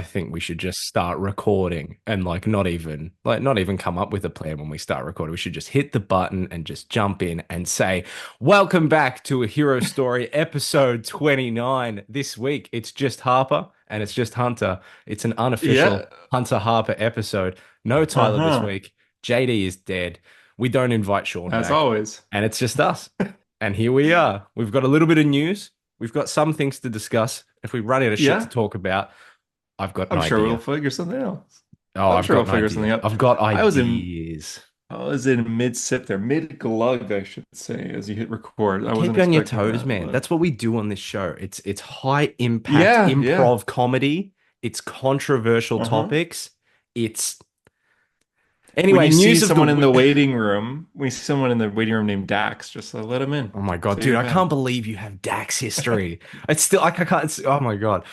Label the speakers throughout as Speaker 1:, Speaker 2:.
Speaker 1: think we should just start recording and not even come up with a plan when we start recording. We should just hit the button and just jump in and say, "Welcome back to A Hero Story, episode 29." This week it's just Harper and it's just Hunter. It's an unofficial
Speaker 2: Yeah.
Speaker 1: Hunter Harper episode. No Tyler this
Speaker 2: Uh-huh.
Speaker 1: week. JD is dead. We don't invite Sean
Speaker 2: As
Speaker 1: back,
Speaker 2: always.
Speaker 1: and it's just us. And here we are. We've got a little bit of news. We've got some things to discuss. If we run out of shit to
Speaker 2: Yeah.
Speaker 1: talk about, I've got an
Speaker 2: I'm sure we'll
Speaker 1: idea.
Speaker 2: figure something else.
Speaker 1: Oh,
Speaker 2: I'm
Speaker 1: I've
Speaker 2: sure
Speaker 1: got
Speaker 2: we'll
Speaker 1: an
Speaker 2: figure something
Speaker 1: idea.
Speaker 2: out.
Speaker 1: I've got
Speaker 2: I was in
Speaker 1: ideas.
Speaker 2: I was in mid-sip there, mid-glug, I should say, as you hit record. I
Speaker 1: Keep
Speaker 2: wasn't
Speaker 1: you on your
Speaker 2: expecting
Speaker 1: toes,
Speaker 2: that,
Speaker 1: man.
Speaker 2: but
Speaker 1: That's what we do on this show. It's high impact
Speaker 2: yeah, yeah.
Speaker 1: improv comedy. It's controversial
Speaker 2: Uh-huh.
Speaker 1: topics. It's
Speaker 2: When
Speaker 1: anyway,
Speaker 2: you see
Speaker 1: news of the
Speaker 2: someone in the
Speaker 1: week.
Speaker 2: waiting room, when you see someone in the waiting room named Dax, just let him in.
Speaker 1: Oh my God,
Speaker 2: Say
Speaker 1: dude,
Speaker 2: your
Speaker 1: I
Speaker 2: bad.
Speaker 1: can't believe you have Dax history. It's still like I can't. Oh my God.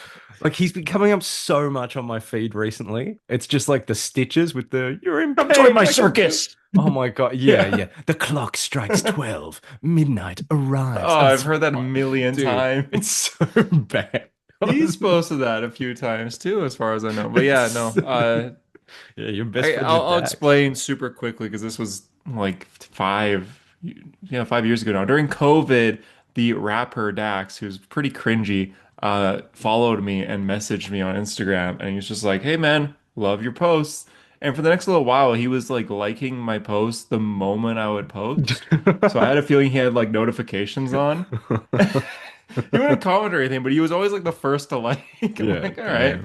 Speaker 1: Like he's been coming up so much on my feed recently. It's just like the stitches with the "you're in
Speaker 2: Come join
Speaker 1: pain
Speaker 2: my
Speaker 1: like a baby."
Speaker 2: circus.
Speaker 1: Oh my God. Yeah,
Speaker 2: Yeah.
Speaker 1: yeah. The clock strikes 12. Midnight arrives.
Speaker 2: Oh, I've
Speaker 1: That's
Speaker 2: heard that a
Speaker 1: what,
Speaker 2: million
Speaker 1: dude, it's
Speaker 2: times.
Speaker 1: so bad.
Speaker 2: He's posted that a few times too, as far as I know. But
Speaker 1: It's
Speaker 2: yeah, no.
Speaker 1: so- yeah, you're best
Speaker 2: I,
Speaker 1: friends
Speaker 2: I'll,
Speaker 1: with
Speaker 2: I'll
Speaker 1: Dax.
Speaker 2: explain super quickly because this was like 5 years ago now. During COVID, the rapper Dax, who's pretty cringy, followed me and messaged me on Instagram, and he was just like, "Hey man, love your posts." And for the next little while, he was like liking my posts the moment I would post. So I had a feeling he had like notifications on. He wouldn't comment or anything, but he was always like the first to like. I'm
Speaker 1: Yeah,
Speaker 2: like, all right.
Speaker 1: damn.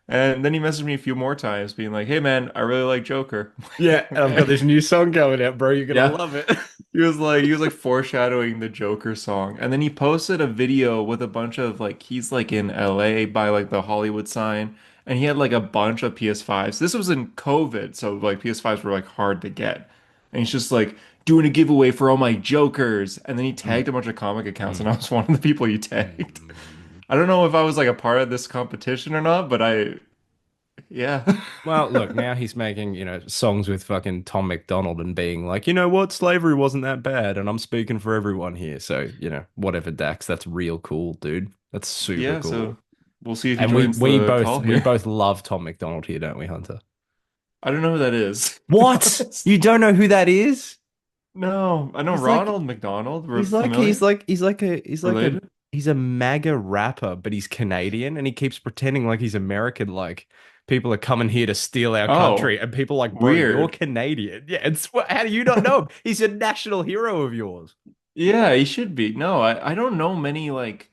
Speaker 2: And then he messaged me a few more times, being like, "Hey man, I really like Joker."
Speaker 1: Yeah, and I've got
Speaker 2: Okay.
Speaker 1: this new song going out, bro. You're gonna
Speaker 2: Yeah.
Speaker 1: love it.
Speaker 2: He was like foreshadowing the Joker song. And then he posted a video with a bunch of like he's like in LA by like the Hollywood sign. And he had like a bunch of PS5s. This was in COVID, so like PS5s were like hard to get. And he's just like doing a giveaway for all my Jokers. And then he tagged a bunch of comic accounts, and I
Speaker 1: Mm,
Speaker 2: was one of the people he tagged.
Speaker 1: mm.
Speaker 2: I don't know if I was like a part of this competition or not, but yeah.
Speaker 1: Well, look, now he's making, songs with fucking Tom McDonald and being like, you know what, slavery wasn't that bad, and I'm speaking for everyone here. So, whatever, Dax, that's real cool, dude. That's super
Speaker 2: Yeah,
Speaker 1: cool.
Speaker 2: so we'll see if he
Speaker 1: And we
Speaker 2: joins
Speaker 1: we
Speaker 2: the
Speaker 1: both
Speaker 2: call
Speaker 1: we
Speaker 2: here.
Speaker 1: both love Tom McDonald here, don't we, Hunter?
Speaker 2: I don't know who that is, to be
Speaker 1: What?
Speaker 2: honest.
Speaker 1: You don't know who that is?
Speaker 2: No, I know
Speaker 1: He's like
Speaker 2: Ronald McDonald.
Speaker 1: he's like he's
Speaker 2: Familiar?
Speaker 1: like he's like a he's like a
Speaker 2: Related?
Speaker 1: he's a MAGA rapper, but he's Canadian and he keeps pretending like he's American, like people are coming here to steal our country,
Speaker 2: Oh,
Speaker 1: and people are like, bro, you're
Speaker 2: weird.
Speaker 1: Canadian. Yeah, it's how do you not know him? He's a national hero of yours.
Speaker 2: Yeah, he should be. No, I don't know many like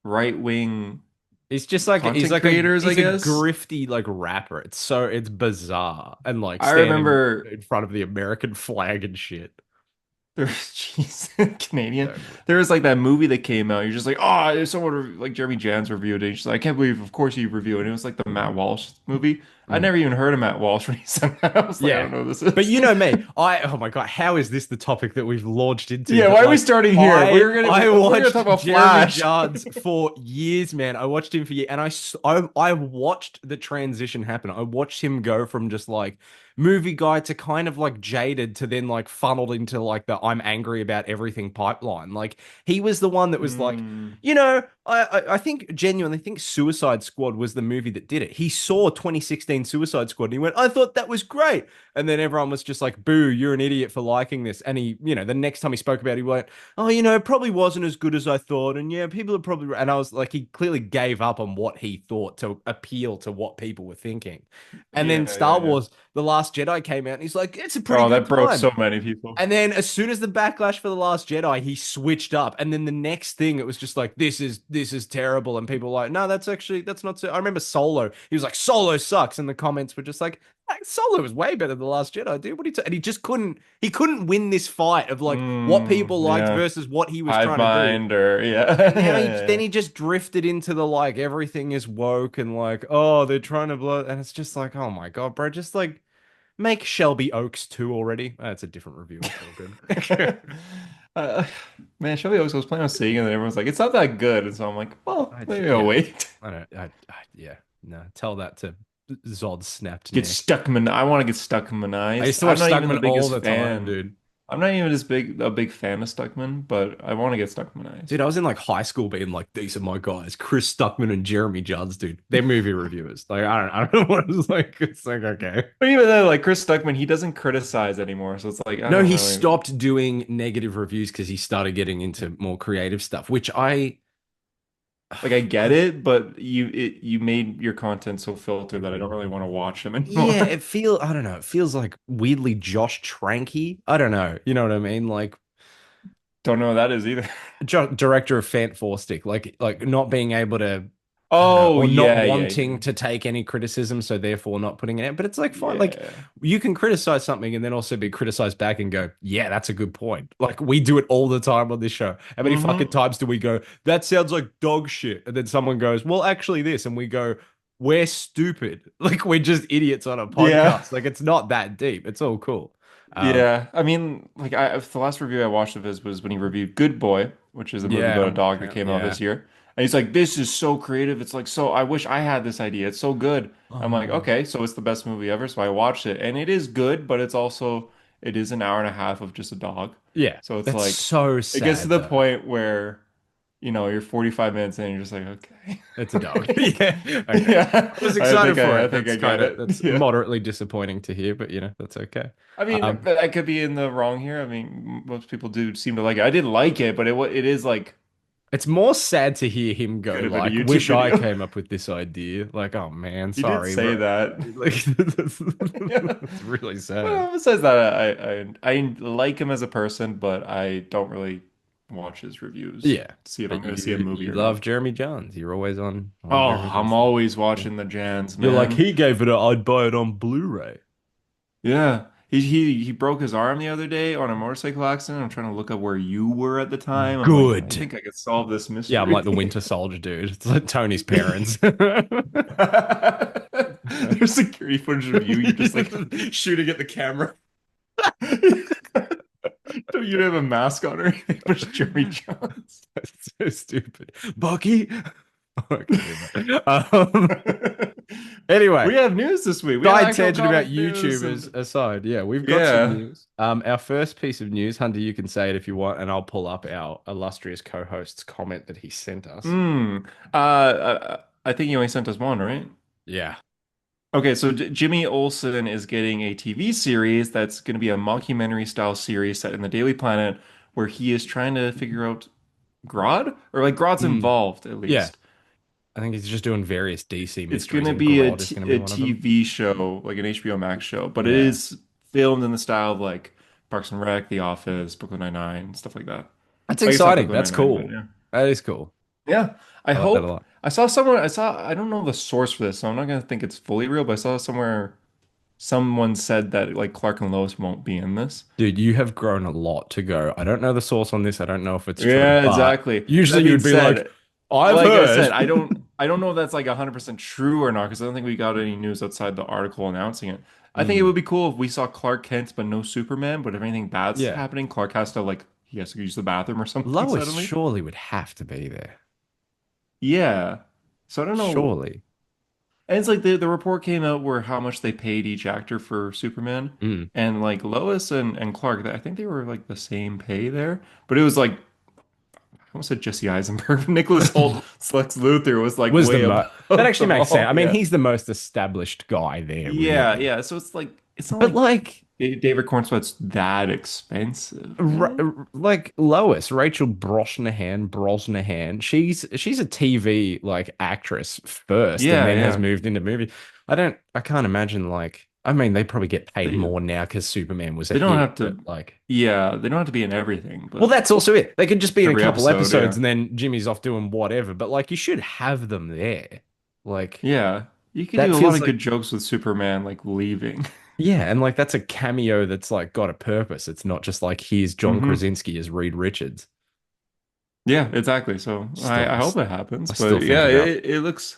Speaker 2: right-wing
Speaker 1: He's just like he's
Speaker 2: content
Speaker 1: like a
Speaker 2: creators, I
Speaker 1: he's a
Speaker 2: guess.
Speaker 1: grifty like rapper. It's bizarre and like
Speaker 2: I
Speaker 1: standing
Speaker 2: remember
Speaker 1: in front of the American flag and shit.
Speaker 2: there's jeez, Canadian.
Speaker 1: So good.
Speaker 2: There was like that movie that came out. You're just like, oh, someone like Jeremy Jans reviewed it. She's like, I can't believe, of course you reviewed it. And it was like the Matt Walsh movie. I
Speaker 1: Mm.
Speaker 2: never even heard of Matt Walsh when he said that. I was like, I
Speaker 1: Yeah.
Speaker 2: don't know who this
Speaker 1: But
Speaker 2: is.
Speaker 1: you know me, oh my God, how is this the topic that we've launched into?
Speaker 2: Yeah,
Speaker 1: But
Speaker 2: why are we
Speaker 1: like,
Speaker 2: starting here?
Speaker 1: I
Speaker 2: We're gonna
Speaker 1: I
Speaker 2: we're gonna talk
Speaker 1: watched
Speaker 2: about
Speaker 1: Jeremy
Speaker 2: Flash.
Speaker 1: Jahns for years, man. I watched him for years, and I watched the transition happen. I watched him go from just like movie guy to kind of like jaded to then like funneled into like the I'm angry about everything pipeline. Like he was the one that was like,
Speaker 2: Mm,
Speaker 1: I think genuinely think Suicide Squad was the movie that did it. He saw 2016 Suicide Squad and he went, I thought that was great. And then everyone was just like, boo, you're an idiot for liking this. And he, the next time he spoke about it, he went, oh, it probably wasn't as good as I thought. And yeah, people are probably, and I was like, he clearly gave up on what he thought to appeal to what people were thinking. And then
Speaker 2: yeah, yeah,
Speaker 1: Star
Speaker 2: yeah.
Speaker 1: Wars, The Last Jedi came out and he's like, it's a pretty
Speaker 2: Oh,
Speaker 1: good
Speaker 2: that broke
Speaker 1: time.
Speaker 2: so many people.
Speaker 1: And then as soon as the backlash for The Last Jedi, he switched up. And then the next thing, it was just like, this is terrible. And people were like, no, that's not so. I remember Solo. He was like, Solo sucks. And the comments were just like, Solo was way better than The Last Jedi, dude. What are you and he couldn't win this fight of like what people liked
Speaker 2: Yeah.
Speaker 1: versus what he was
Speaker 2: Hive
Speaker 1: trying to do.
Speaker 2: mind or yeah.
Speaker 1: And now
Speaker 2: Yeah,
Speaker 1: he
Speaker 2: yeah,
Speaker 1: then he just drifted into the like everything is woke and like, oh, they're trying to blow, and it's just like, oh my God, bro, just like make Shelby Oaks 2 already. That's a different review. It's all
Speaker 2: yeah.
Speaker 1: good.
Speaker 2: Uh, man, Shelby always was planning on seeing it, and everyone's like, it's not that good. And so I'm like, well, maybe I'll
Speaker 1: Yeah,
Speaker 2: wait.
Speaker 1: I don't. Yeah, no. Tell that to Zod's snapped
Speaker 2: Get
Speaker 1: neck.
Speaker 2: stuck in I want to get stuck in
Speaker 1: I
Speaker 2: eyes.
Speaker 1: used to
Speaker 2: I'm
Speaker 1: watch
Speaker 2: not even the
Speaker 1: Stuckman all
Speaker 2: biggest
Speaker 1: the time,
Speaker 2: fan.
Speaker 1: dude.
Speaker 2: I'm not even a big fan of Stuckman, but I want to get Stuckman eyes.
Speaker 1: Dude, I was in like high school being like, these are my guys, Chris Stuckman and Jeremy Jahns, dude. They're movie reviewers. Like, I don't know what it's like. It's like, okay.
Speaker 2: But even then, like Chris Stuckman, he doesn't criticize anymore, so it's like I
Speaker 1: No,
Speaker 2: don't
Speaker 1: he
Speaker 2: really
Speaker 1: stopped doing negative reviews because he started getting into more creative stuff, which I,
Speaker 2: like I get it, but you made your content so filtered that I don't really want to watch them
Speaker 1: yeah,
Speaker 2: anymore.
Speaker 1: I don't know, it feels like weirdly Josh Tranky. I don't know. You know what I mean? Like,
Speaker 2: Don't know what that is either.
Speaker 1: director of Fant Four Stick, like not being able to, I don't know,
Speaker 2: Oh
Speaker 1: or not
Speaker 2: yeah, yeah, yeah.
Speaker 1: wanting to take any criticism, so therefore not putting it out. But it's like fine, like
Speaker 2: Yeah.
Speaker 1: you can criticize something and then also be criticized back and go, yeah, that's a good point. Like we do it all the time on this show. How many fucking
Speaker 2: Hmm.
Speaker 1: times do we go, that sounds like dog shit? And then someone goes, well, actually this, and we go, we're stupid. Like we're just idiots on a
Speaker 2: Yeah.
Speaker 1: podcast. Like it's not that deep. It's all cool. Um,
Speaker 2: Yeah. I mean, like the last review I watched of his was when he reviewed Good Boy, which is a movie
Speaker 1: yeah,
Speaker 2: about a dog that came out
Speaker 1: yeah.
Speaker 2: this year. And he's like, this is so creative. It's like, so I wish I had this idea. It's so good. I'm like,
Speaker 1: Oh,
Speaker 2: okay, so it's the best movie ever. So I watched it. And it is good, but it is an hour and a half of just a dog.
Speaker 1: yeah.
Speaker 2: So it's
Speaker 1: That's
Speaker 2: like,
Speaker 1: so
Speaker 2: it gets to
Speaker 1: sad
Speaker 2: the
Speaker 1: though.
Speaker 2: point where, you're 45 minutes in and you're just like, okay.
Speaker 1: It's a dog. Yeah. Okay.
Speaker 2: Yeah,
Speaker 1: I was excited for
Speaker 2: I
Speaker 1: it.
Speaker 2: think I
Speaker 1: That's
Speaker 2: get
Speaker 1: kind of
Speaker 2: it.
Speaker 1: that's
Speaker 2: Yeah.
Speaker 1: moderately disappointing to hear, but that's okay.
Speaker 2: I mean,
Speaker 1: Um,
Speaker 2: I could be in the wrong here. I mean, most people do seem to like it. I did like it, but it is like
Speaker 1: it's more sad to hear him go
Speaker 2: could have been a
Speaker 1: like,
Speaker 2: YouTube
Speaker 1: "Wish I
Speaker 2: video.
Speaker 1: came up with this idea." Like, oh man,
Speaker 2: He did
Speaker 1: sorry,
Speaker 2: say
Speaker 1: bro.
Speaker 2: that.
Speaker 1: Like,
Speaker 2: Yeah.
Speaker 1: it's really sad.
Speaker 2: Well, besides that, I like him as a person, but I don't really watch his reviews
Speaker 1: Yeah,
Speaker 2: to see if I'm
Speaker 1: but
Speaker 2: going to see a movie
Speaker 1: you
Speaker 2: or
Speaker 1: love
Speaker 2: not.
Speaker 1: Jeremy Jahns. You're always on
Speaker 2: Oh,
Speaker 1: Jeremy Jahns
Speaker 2: I'm
Speaker 1: stuff.
Speaker 2: always
Speaker 1: Yeah.
Speaker 2: watching the Jans,
Speaker 1: You're like,
Speaker 2: man.
Speaker 1: he gave it a, I'd buy it on Blu-ray.
Speaker 2: Yeah. He broke his arm the other day on a motorcycle accident. I'm trying to look up where you were at the time. I'm like, I
Speaker 1: Good.
Speaker 2: think I could solve this
Speaker 1: Yeah, I'm like the
Speaker 2: mystery.
Speaker 1: Winter Soldier dude. It's like Tony's parents.
Speaker 2: There's security footage of you. You're just like,
Speaker 1: Shooting at the camera.
Speaker 2: don't you have a mask on or anything? But it's Jeremy Jones.
Speaker 1: That's so stupid. Bucky. Okay.
Speaker 2: We
Speaker 1: Anyway,
Speaker 2: have news this week. We have
Speaker 1: side
Speaker 2: actual
Speaker 1: tangent about
Speaker 2: comic news
Speaker 1: YouTubers
Speaker 2: and
Speaker 1: aside. Yeah, we've got some
Speaker 2: yeah.
Speaker 1: news. Our first piece of news, Hunter, you can say it if you want, and I'll pull up our illustrious co-host's comment that he sent us.
Speaker 2: Hmm. I think you only sent us one, right?
Speaker 1: Yeah.
Speaker 2: Okay, so Jimmy Olsen is getting a TV series that's going to be a mockumentary style series set in the Daily Planet where he is trying to figure out Grodd or like Grodd's
Speaker 1: Mm,
Speaker 2: involved at
Speaker 1: yeah.
Speaker 2: least.
Speaker 1: I think he's just doing various DC
Speaker 2: It's going
Speaker 1: mysteries,
Speaker 2: to
Speaker 1: and
Speaker 2: be
Speaker 1: Grodd is going to be
Speaker 2: a
Speaker 1: one of them.
Speaker 2: TV show, like an HBO Max show, but it
Speaker 1: Yeah.
Speaker 2: is filmed in the style of like Parks and Rec, The Office, Brooklyn Nine-Nine, stuff like that.
Speaker 1: That's
Speaker 2: I guess not
Speaker 1: exciting.
Speaker 2: Brooklyn
Speaker 1: That's
Speaker 2: Nine-Nine, but
Speaker 1: cool.
Speaker 2: yeah.
Speaker 1: That is cool.
Speaker 2: Yeah, I
Speaker 1: I like that a
Speaker 2: hope
Speaker 1: lot.
Speaker 2: I don't know the source for this, so I'm not gonna think it's fully real, but I saw somewhere someone said that like Clark and Lois won't be in this.
Speaker 1: Dude, you have grown a lot to go. I don't know the source on this. I don't know if it's true,
Speaker 2: Yeah,
Speaker 1: but
Speaker 2: exactly.
Speaker 1: usually
Speaker 2: That
Speaker 1: you
Speaker 2: being
Speaker 1: would be like,
Speaker 2: said,
Speaker 1: I've
Speaker 2: like I said,
Speaker 1: heard.
Speaker 2: I don't know if that's like 100% true or not because I don't think we got any news outside the article announcing it. I think it
Speaker 1: Mm,
Speaker 2: would be cool if we saw Clark Kent but no Superman, but if anything bad's
Speaker 1: yeah.
Speaker 2: happening, Clark has to like he has to use the bathroom or something
Speaker 1: Lois
Speaker 2: suddenly.
Speaker 1: surely would have to be there.
Speaker 2: Yeah. So I don't know.
Speaker 1: Surely.
Speaker 2: And it's like the report came out where how much they paid each actor for Superman.
Speaker 1: Mm.
Speaker 2: And like Lois and Clark, I think they were like the same pay there. But it was like I almost said Jesse Eisenberg. Nicholas Holt, Lex Luthor was like
Speaker 1: Was the
Speaker 2: way
Speaker 1: mo That
Speaker 2: above
Speaker 1: actually
Speaker 2: them
Speaker 1: makes sense.
Speaker 2: all.
Speaker 1: I mean,
Speaker 2: Yeah.
Speaker 1: he's the most established guy there,
Speaker 2: Yeah,
Speaker 1: really.
Speaker 2: yeah. So it's like it's not
Speaker 1: But
Speaker 2: like
Speaker 1: like,
Speaker 2: David Cornsweat's that expensive, you know?
Speaker 1: Like Lois, Rachel Brosnahan, she's a TV like actress first and
Speaker 2: Yeah,
Speaker 1: then has
Speaker 2: yeah.
Speaker 1: moved into movie. I can't imagine like, I mean, they probably get paid
Speaker 2: They
Speaker 1: more now because Superman was a
Speaker 2: they don't
Speaker 1: hit,
Speaker 2: have
Speaker 1: but
Speaker 2: to
Speaker 1: like,
Speaker 2: yeah, they don't have to be in everything,
Speaker 1: well,
Speaker 2: but
Speaker 1: that's also it. They could just be in a
Speaker 2: every
Speaker 1: couple
Speaker 2: episode,
Speaker 1: episodes
Speaker 2: yeah.
Speaker 1: and then Jimmy's off doing whatever, but like, you should have them there. Like,
Speaker 2: Yeah. You could
Speaker 1: that
Speaker 2: do a lot
Speaker 1: feels
Speaker 2: of
Speaker 1: like,
Speaker 2: good jokes with Superman like leaving.
Speaker 1: yeah, and like that's a cameo that's like got a purpose. It's not just like here's John
Speaker 2: Hmm.
Speaker 1: Krasinski as Reed Richards.
Speaker 2: Yeah, exactly. So
Speaker 1: Still,
Speaker 2: I hope it happens.
Speaker 1: I still
Speaker 2: But
Speaker 1: think
Speaker 2: yeah,
Speaker 1: about.
Speaker 2: it looks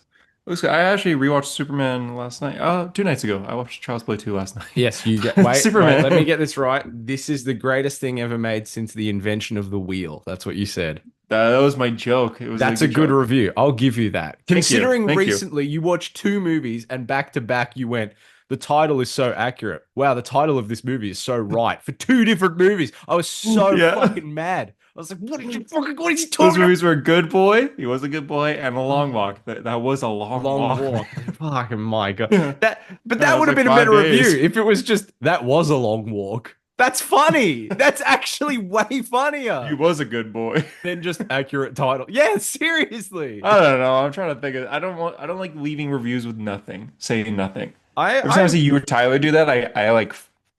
Speaker 2: good. I actually rewatched Superman last night. 2 nights ago. I watched Child's Play 2 last
Speaker 1: Yes, you get.
Speaker 2: night.
Speaker 1: Wait, let me
Speaker 2: Superman.
Speaker 1: get this right. This is the greatest thing ever made since the invention of the wheel. That's what you said.
Speaker 2: That was my joke. It was a
Speaker 1: That's a
Speaker 2: good
Speaker 1: good
Speaker 2: joke.
Speaker 1: review. I'll give you that.
Speaker 2: Thank you.
Speaker 1: Considering
Speaker 2: Thank you.
Speaker 1: recently you watched two movies and back to back you went, The title is so accurate. Wow, the title of this movie is so right for two different movies. I was so
Speaker 2: Yeah.
Speaker 1: fucking mad. I was like, what is he
Speaker 2: Those
Speaker 1: talking about?
Speaker 2: movies were Good Boy. He was a good boy, and A Long
Speaker 1: Oh,
Speaker 2: Walk. That was a long
Speaker 1: long
Speaker 2: walk,
Speaker 1: walk.
Speaker 2: man.
Speaker 1: Fucking my God.
Speaker 2: Yeah.
Speaker 1: But
Speaker 2: That
Speaker 1: that
Speaker 2: was
Speaker 1: would have
Speaker 2: like
Speaker 1: been a
Speaker 2: five
Speaker 1: better review
Speaker 2: days.
Speaker 1: if it was just that was a long walk. That's funny. That's actually way
Speaker 2: He
Speaker 1: funnier
Speaker 2: was a good boy.
Speaker 1: than just accurate title. Yeah, seriously.
Speaker 2: I don't know. I'm trying to think of. I don't like leaving reviews with nothing, saying nothing.
Speaker 1: I
Speaker 2: Every time I
Speaker 1: I
Speaker 2: see you or Tyler do that, I like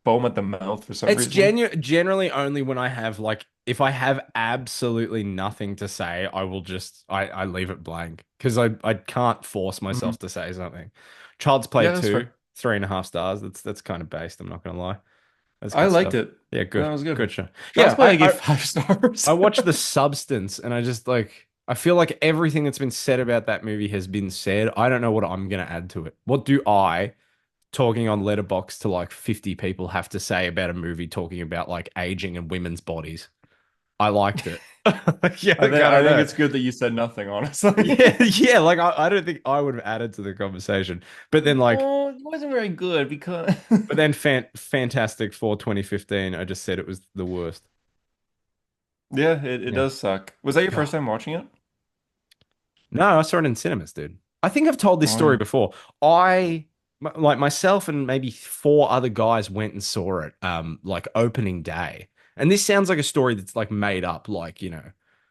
Speaker 2: foam at the mouth for some
Speaker 1: It's
Speaker 2: reason.
Speaker 1: generally only when I have like if I have absolutely nothing to say, I will just I leave it blank because I can't force
Speaker 2: Mhm.
Speaker 1: myself to say something. Child's Play
Speaker 2: Yeah, that's
Speaker 1: 2,
Speaker 2: fair.
Speaker 1: 3.5 stars. That's kind of based, I'm not gonna lie. That's
Speaker 2: I
Speaker 1: good
Speaker 2: liked
Speaker 1: stuff.
Speaker 2: it.
Speaker 1: Yeah,
Speaker 2: That
Speaker 1: good.
Speaker 2: was good.
Speaker 1: Good show.
Speaker 2: Child's
Speaker 1: Yeah,
Speaker 2: Play, I gave 5 stars.
Speaker 1: I watched The Substance and I just like I feel like everything that's been said about that movie has been said. I don't know what I'm gonna add to it. What do I talking on Letterbox to like 50 people have to say about a movie talking about like aging and women's bodies. I liked it. Yeah, like, I
Speaker 2: I
Speaker 1: don't
Speaker 2: think
Speaker 1: know.
Speaker 2: it's good that you said nothing, honestly.
Speaker 1: Yeah, yeah, like I don't think I would have added to the conversation. But then like
Speaker 2: No, it wasn't very good because
Speaker 1: but then Fantastic Four 2015, I just said it was the worst.
Speaker 2: yeah, it
Speaker 1: Yeah.
Speaker 2: does suck. Was that your first
Speaker 1: God.
Speaker 2: time watching it?
Speaker 1: No, I saw it in cinemas, dude. I think I've told this
Speaker 2: Oh
Speaker 1: story
Speaker 2: yeah.
Speaker 1: before. Like myself and maybe four other guys went and saw it, like opening day. And this sounds like a story that's like made up, like,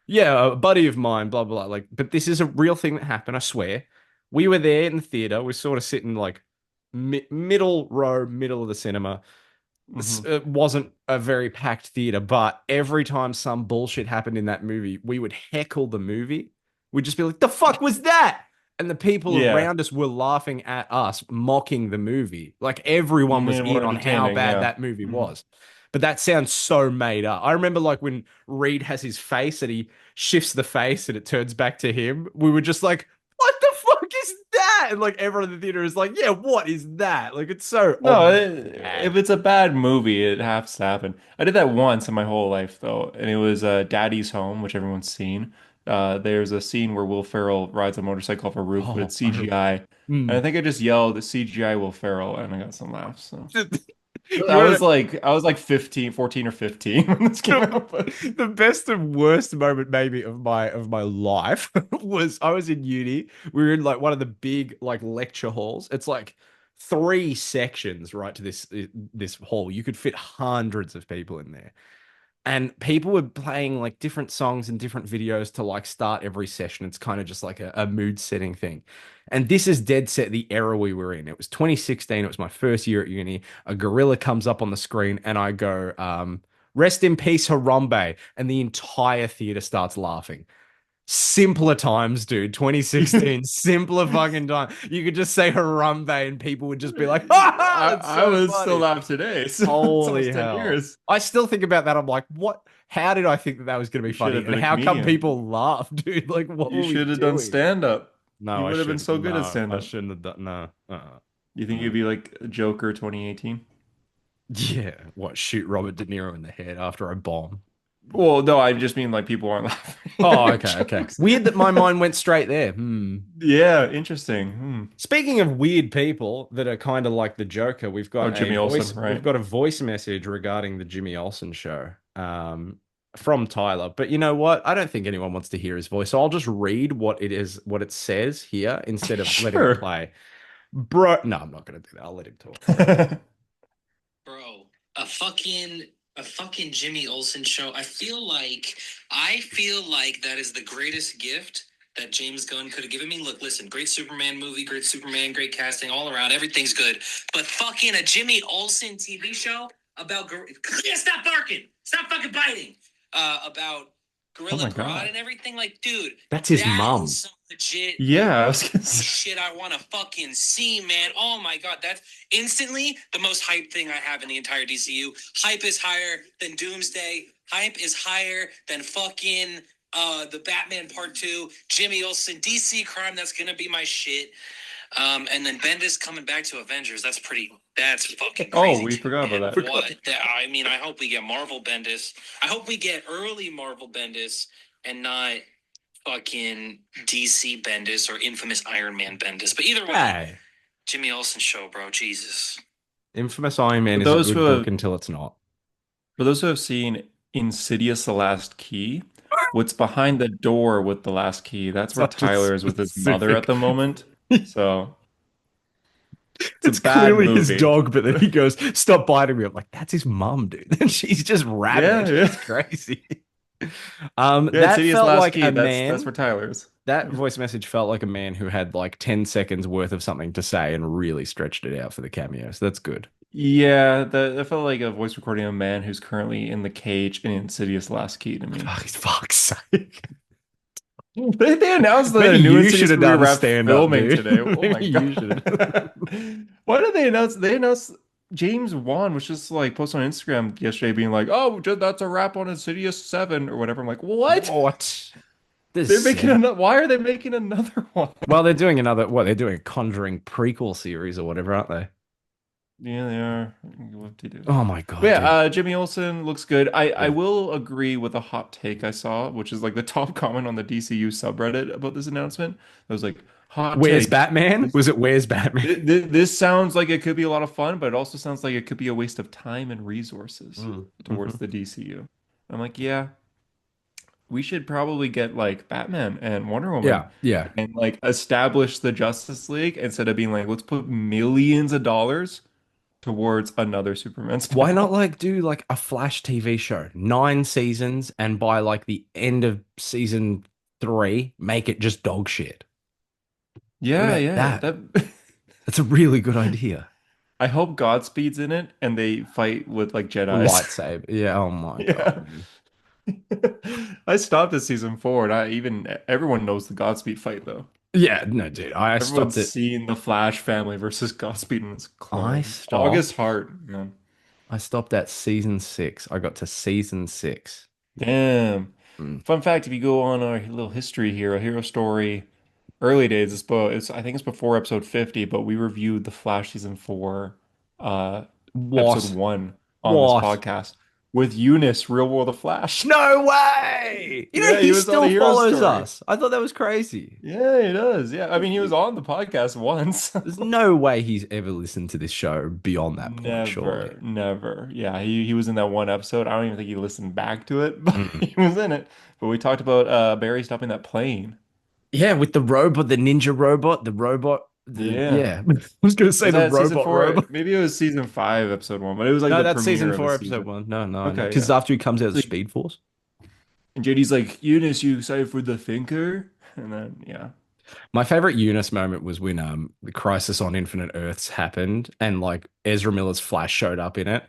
Speaker 1: yeah, a buddy of mine, blah, blah, blah. Like, but this is a real thing that happened, I swear. We were there in the theater. We're sort of sitting like middle row, middle of the cinema.
Speaker 2: Hmm.
Speaker 1: It wasn't a very packed theater, but every time some bullshit happened in that movie, we would heckle the movie. We'd just be like, the fuck was that? And the people
Speaker 2: Yeah.
Speaker 1: around us were laughing at us, mocking the movie. Like everyone
Speaker 2: You
Speaker 1: was
Speaker 2: made it more
Speaker 1: in on how
Speaker 2: entertaining,
Speaker 1: bad
Speaker 2: yeah.
Speaker 1: that movie
Speaker 2: Mhm.
Speaker 1: was. But that sounds so made up. I remember like when Reed has his face and he shifts the face and it turns back to him. We were just like, what the fuck is that? And like everyone in the theater is like, yeah, what is that? Like it's so
Speaker 2: No,
Speaker 1: obvious
Speaker 2: if
Speaker 1: bad.
Speaker 2: it's a bad movie, it has to happen. I did that once in my whole life, though, and it was Daddy's Home, which everyone's seen. There's a scene where Will Ferrell rides a motorcycle off a roof, but
Speaker 1: Oh,
Speaker 2: it's CGI. And I
Speaker 1: mm.
Speaker 2: think I just yelled CGI Will Ferrell, and I got some laughs. So
Speaker 1: You know
Speaker 2: I was like 15, 14 or 15 when this came
Speaker 1: the,
Speaker 2: out, but
Speaker 1: the best and worst moment maybe of my life was I was in uni. We were in like one of the big like lecture halls. It's like three sections right to this hall. You could fit hundreds of people in there. And people were playing like different songs and different videos to like start every session. It's kind of just like a mood setting thing. And this is dead set the era we were in. It was 2016. It was my first year at uni. A gorilla comes up on the screen and I go, rest in peace, Harambe. And the entire theater starts laughing. Simpler times, dude. 2016, simpler fucking time. You could just say Harambe and people would just be like, ha ha, that's
Speaker 2: I
Speaker 1: so
Speaker 2: would still
Speaker 1: funny.
Speaker 2: laugh today. So it's
Speaker 1: Holy
Speaker 2: almost 10
Speaker 1: hell.
Speaker 2: years.
Speaker 1: I still think about that. I'm like, what? How did I think that that was going to
Speaker 2: You
Speaker 1: be
Speaker 2: should
Speaker 1: funny?
Speaker 2: have
Speaker 1: And
Speaker 2: been a
Speaker 1: how come
Speaker 2: comedian.
Speaker 1: people laugh, dude? Like, what
Speaker 2: You
Speaker 1: were we
Speaker 2: should have done
Speaker 1: doing?
Speaker 2: stand up.
Speaker 1: No,
Speaker 2: You
Speaker 1: I
Speaker 2: would have been
Speaker 1: shouldn't.
Speaker 2: so good at
Speaker 1: No,
Speaker 2: stand
Speaker 1: I
Speaker 2: up.
Speaker 1: shouldn't have done. No.
Speaker 2: You think you'd
Speaker 1: No.
Speaker 2: be like Joker 2018?
Speaker 1: Yeah. What? Shoot Robert De Niro in the head after a bomb.
Speaker 2: Well, no, I just mean like people aren't laughing at
Speaker 1: Oh,
Speaker 2: your
Speaker 1: okay. Okay.
Speaker 2: jokes.
Speaker 1: Weird that my mind went straight there. Hmm.
Speaker 2: Yeah, interesting. Hmm.
Speaker 1: Speaking of weird people that are kind of like the Joker,
Speaker 2: Oh, Jimmy Olsen,
Speaker 1: we've
Speaker 2: right?
Speaker 1: got a voice message regarding the Jimmy Olsen show, from Tyler. But you know what? I don't think anyone wants to hear his voice, so I'll just read what it is, what it says here instead of letting it
Speaker 2: Sure.
Speaker 1: play. Bro, no, I'm not gonna do that. I'll let him talk. Bro, a fucking a fucking Jimmy Olsen show. I feel like that is the greatest gift that James Gunn could have given me. Look, listen, great Superman movie, great Superman, great casting all around. Everything's good. But fucking a Jimmy Olsen TV show about yeah, stop barking. Stop fucking biting. About
Speaker 2: Oh
Speaker 1: Gorilla
Speaker 2: my
Speaker 1: Grodd
Speaker 2: God.
Speaker 1: and everything, like, dude, that's his that mom. Is some legit
Speaker 2: Yeah, I was gonna say.
Speaker 1: shit I want to fucking see, man. Oh my God, that's instantly the most hype thing I have in the entire DCU. Hype is higher than Doomsday. Hype is higher than fucking the Batman Part 2. Jimmy Olsen, DC crime, that's gonna be my shit. And then Bendis coming back to Avengers, that's fucking
Speaker 2: Oh,
Speaker 1: crazy
Speaker 2: we
Speaker 1: too,
Speaker 2: forgot
Speaker 1: man.
Speaker 2: about that.
Speaker 1: I mean, I hope we get Marvel Bendis. I hope we get early Marvel Bendis and not fucking DC Bendis or infamous Iron Man Bendis. But either way, hey.
Speaker 3: Jimmy Olsen show, bro. Jesus.
Speaker 1: Infamous Iron
Speaker 2: For
Speaker 1: Man is a
Speaker 2: those who
Speaker 1: good book
Speaker 2: have
Speaker 1: until it's not.
Speaker 2: for those who have seen Insidious: The Last Key, what's behind the door with the last key? That's where
Speaker 1: Such a
Speaker 2: Tyler is with his mother at
Speaker 1: specific.
Speaker 2: the moment. So it's a
Speaker 1: It's
Speaker 2: bad
Speaker 1: clearly his
Speaker 2: movie.
Speaker 1: dog, but then he goes, "Stop biting me." I'm like, "That's his mum, dude." And she's just
Speaker 2: Yeah,
Speaker 1: rabid.
Speaker 2: yeah.
Speaker 1: It's crazy.
Speaker 2: Yeah,
Speaker 1: That
Speaker 2: Insidious:
Speaker 1: felt
Speaker 2: Last
Speaker 1: like
Speaker 2: Key.
Speaker 1: a
Speaker 2: That's
Speaker 1: man.
Speaker 2: where Tyler is.
Speaker 1: That voice message felt like a man who had like 10 seconds worth of something to say and really stretched it out for the cameos. That's good.
Speaker 2: Yeah, that felt like a voice recording of a man who's currently in the cage in Insidious: Last Key to me.
Speaker 1: Fuck, fuck's sake.
Speaker 2: They announced the
Speaker 1: Maybe
Speaker 2: new
Speaker 1: you should
Speaker 2: Insidious
Speaker 1: have
Speaker 2: movie
Speaker 1: done
Speaker 2: wrap
Speaker 1: stand up,
Speaker 2: filming
Speaker 1: dude.
Speaker 2: today. Oh my
Speaker 1: Maybe you should.
Speaker 2: God. Why did they announce? They announced James Wan was just like posted on Instagram yesterday being like, "Oh, that's a wrap on Insidious 7 or whatever." I'm like, "What?
Speaker 1: What? There's
Speaker 2: They're making
Speaker 1: seven.
Speaker 2: another Why are they making another one?"
Speaker 1: Well, they're doing another, what, they're doing a Conjuring prequel series or whatever, aren't they?
Speaker 2: Yeah, they are. What to do?
Speaker 1: Oh my
Speaker 2: But
Speaker 1: God,
Speaker 2: yeah,
Speaker 1: dude.
Speaker 2: Jimmy Olsen looks good. I
Speaker 1: Yeah.
Speaker 2: will agree with a hot take I saw, which is like the top comment on the DCU subreddit about this announcement. It was like, hot
Speaker 1: Where's
Speaker 2: take.
Speaker 1: Batman?
Speaker 2: This
Speaker 1: Was it Where's Batman?
Speaker 2: this sounds like it could be a lot of fun, but it also sounds like it could be a waste of time and resources
Speaker 1: Mm,
Speaker 2: towards
Speaker 1: hmm.
Speaker 2: the DCU. I'm like, yeah, we should probably get like Batman and Wonder Woman
Speaker 1: Yeah, yeah.
Speaker 2: and like establish the Justice League instead of being like, let's put millions of dollars towards another Superman
Speaker 1: Why not
Speaker 2: spinoff.
Speaker 1: like do like a Flash TV show, 9 seasons, and by like the end of season 3, make it just dog shit? What
Speaker 2: Yeah,
Speaker 1: about
Speaker 2: yeah.
Speaker 1: that? That's a really good idea.
Speaker 2: I hope Godspeed's in it and they fight with like Jedis.
Speaker 1: Lightsaber. Yeah. Oh my God,
Speaker 2: Yeah.
Speaker 1: dude.
Speaker 2: I stopped at season 4 and I even everyone knows the Godspeed fight though.
Speaker 1: Yeah. No, dude. I stopped
Speaker 2: Everyone's
Speaker 1: it.
Speaker 2: seen the Flash family versus Godspeed and his
Speaker 1: I
Speaker 2: clone. August
Speaker 1: stopped.
Speaker 2: Hart, man.
Speaker 1: I stopped at season 6. I got to season 6.
Speaker 2: Damn.
Speaker 1: Mm.
Speaker 2: Fun fact, if you go on our little history here, a hero story, early days, I think it's before episode 50, but we reviewed the Flash season 4, uh, episode
Speaker 1: What?
Speaker 2: 1 on this
Speaker 1: What?
Speaker 2: podcast with Eunice, Real World of Flash.
Speaker 1: No way!
Speaker 2: Yeah, he
Speaker 1: He
Speaker 2: was on a
Speaker 1: still
Speaker 2: hero
Speaker 1: follows
Speaker 2: story.
Speaker 1: us. I thought that was crazy.
Speaker 2: Yeah, he does. Yeah, I mean, he was on the podcast once.
Speaker 1: There's no way he's ever listened to this show beyond that point, surely.
Speaker 2: Never, never. Yeah, he was in that one episode. I don't even think he listened back to it, but
Speaker 1: Mm.
Speaker 2: he was in it. But we talked about Barry stopping that plane.
Speaker 1: Yeah, with the robot, the ninja robot,
Speaker 2: Yeah.
Speaker 1: yeah. I was gonna say
Speaker 2: Was
Speaker 1: the
Speaker 2: that season
Speaker 1: robot
Speaker 2: 4?
Speaker 1: robot.
Speaker 2: Maybe it was season 5, episode 1, but it was like
Speaker 1: No,
Speaker 2: the
Speaker 1: that's season
Speaker 2: premiere of the
Speaker 1: 4, episode
Speaker 2: season.
Speaker 1: 1. No, no, I know.
Speaker 2: Okay,
Speaker 1: Because
Speaker 2: yeah.
Speaker 1: after he comes out of the
Speaker 2: Like,
Speaker 1: Speed Force.
Speaker 2: and JD's like, Eunice, you excited for the Thinker? And then, yeah.
Speaker 1: My favorite Eunice moment was when the Crisis on Infinite Earths happened and like Ezra Miller's Flash showed up in it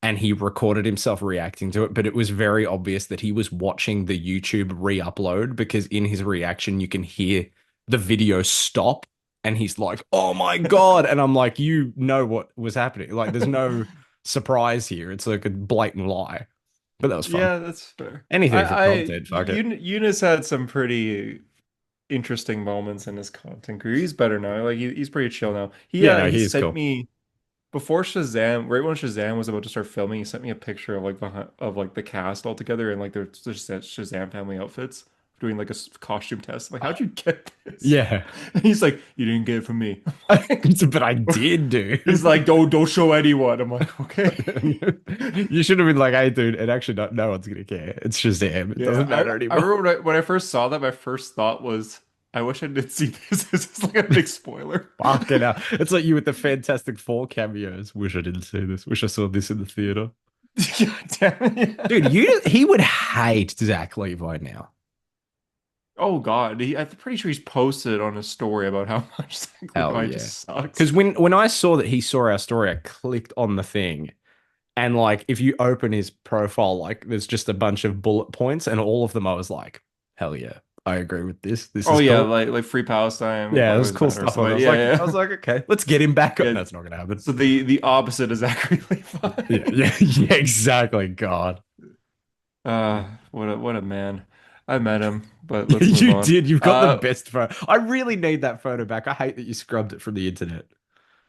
Speaker 1: and he recorded himself reacting to it, but it was very obvious that he was watching the YouTube re-upload because in his reaction you can hear the video stop and he's like, "Oh my God." And I'm like, "You know what was happening. Like there's no surprise here. It's like a blatant lie." But that was fun.
Speaker 2: Yeah, that's fair.
Speaker 1: Anything for content, fuck it.
Speaker 2: Eunice had some pretty interesting moments in his content career. He's better now. Like he's pretty chill now.
Speaker 1: Yeah, no,
Speaker 2: He
Speaker 1: he is
Speaker 2: sent
Speaker 1: cool.
Speaker 2: me before Shazam, right when Shazam was about to start filming, he sent me a picture of like the cast all together and like their Shazam family outfits doing like a costume test. I'm like, how'd you get this?
Speaker 1: Yeah.
Speaker 2: And he's like, you didn't get it from me.
Speaker 1: But I did,
Speaker 2: He's
Speaker 1: dude.
Speaker 2: like, don't show anyone. I'm like, okay.
Speaker 1: You should have been like, "Hey, dude," and actually, no one's gonna care. It's Shazam. It
Speaker 2: Yeah,
Speaker 1: doesn't matter
Speaker 2: I
Speaker 1: anymore.
Speaker 2: remember when I first saw that, my first thought was, I wish I didn't see this. This is like a big spoiler.
Speaker 1: Fucking hell. It's like you with the Fantastic Four cameos. Wish I didn't see this. Wish I saw this in the theater.
Speaker 2: God damn it.
Speaker 1: Dude,
Speaker 2: Yeah.
Speaker 1: he would hate Zach Levi now.
Speaker 2: Oh God, I'm pretty sure he's posted on his story about how much Zach
Speaker 1: Hell
Speaker 2: Levi
Speaker 1: yeah.
Speaker 2: just sucks.
Speaker 1: Because when I saw that he saw our story, I clicked on the thing. And like if you open his profile, like there's just a bunch of bullet points, and all of them I was like, hell yeah, I agree with this. This
Speaker 2: Oh
Speaker 1: is
Speaker 2: yeah,
Speaker 1: cool.
Speaker 2: like Free Palestine,
Speaker 1: Yeah,
Speaker 2: Black
Speaker 1: there's
Speaker 2: Lives
Speaker 1: cool
Speaker 2: Matter or
Speaker 1: stuff on it.
Speaker 2: something. Yeah,
Speaker 1: I was
Speaker 2: yeah,
Speaker 1: like, okay, let's get him back up.
Speaker 2: yeah.
Speaker 1: No, it's not gonna happen.
Speaker 2: So the opposite is Zachary
Speaker 1: Yeah,
Speaker 2: Levi.
Speaker 1: yeah, yeah, exactly. God.
Speaker 2: What a man. I met him, but let's move
Speaker 1: You
Speaker 2: on.
Speaker 1: did. You've got the
Speaker 2: Uh,
Speaker 1: best photo. I really need that photo back. I hate that you scrubbed it from the internet.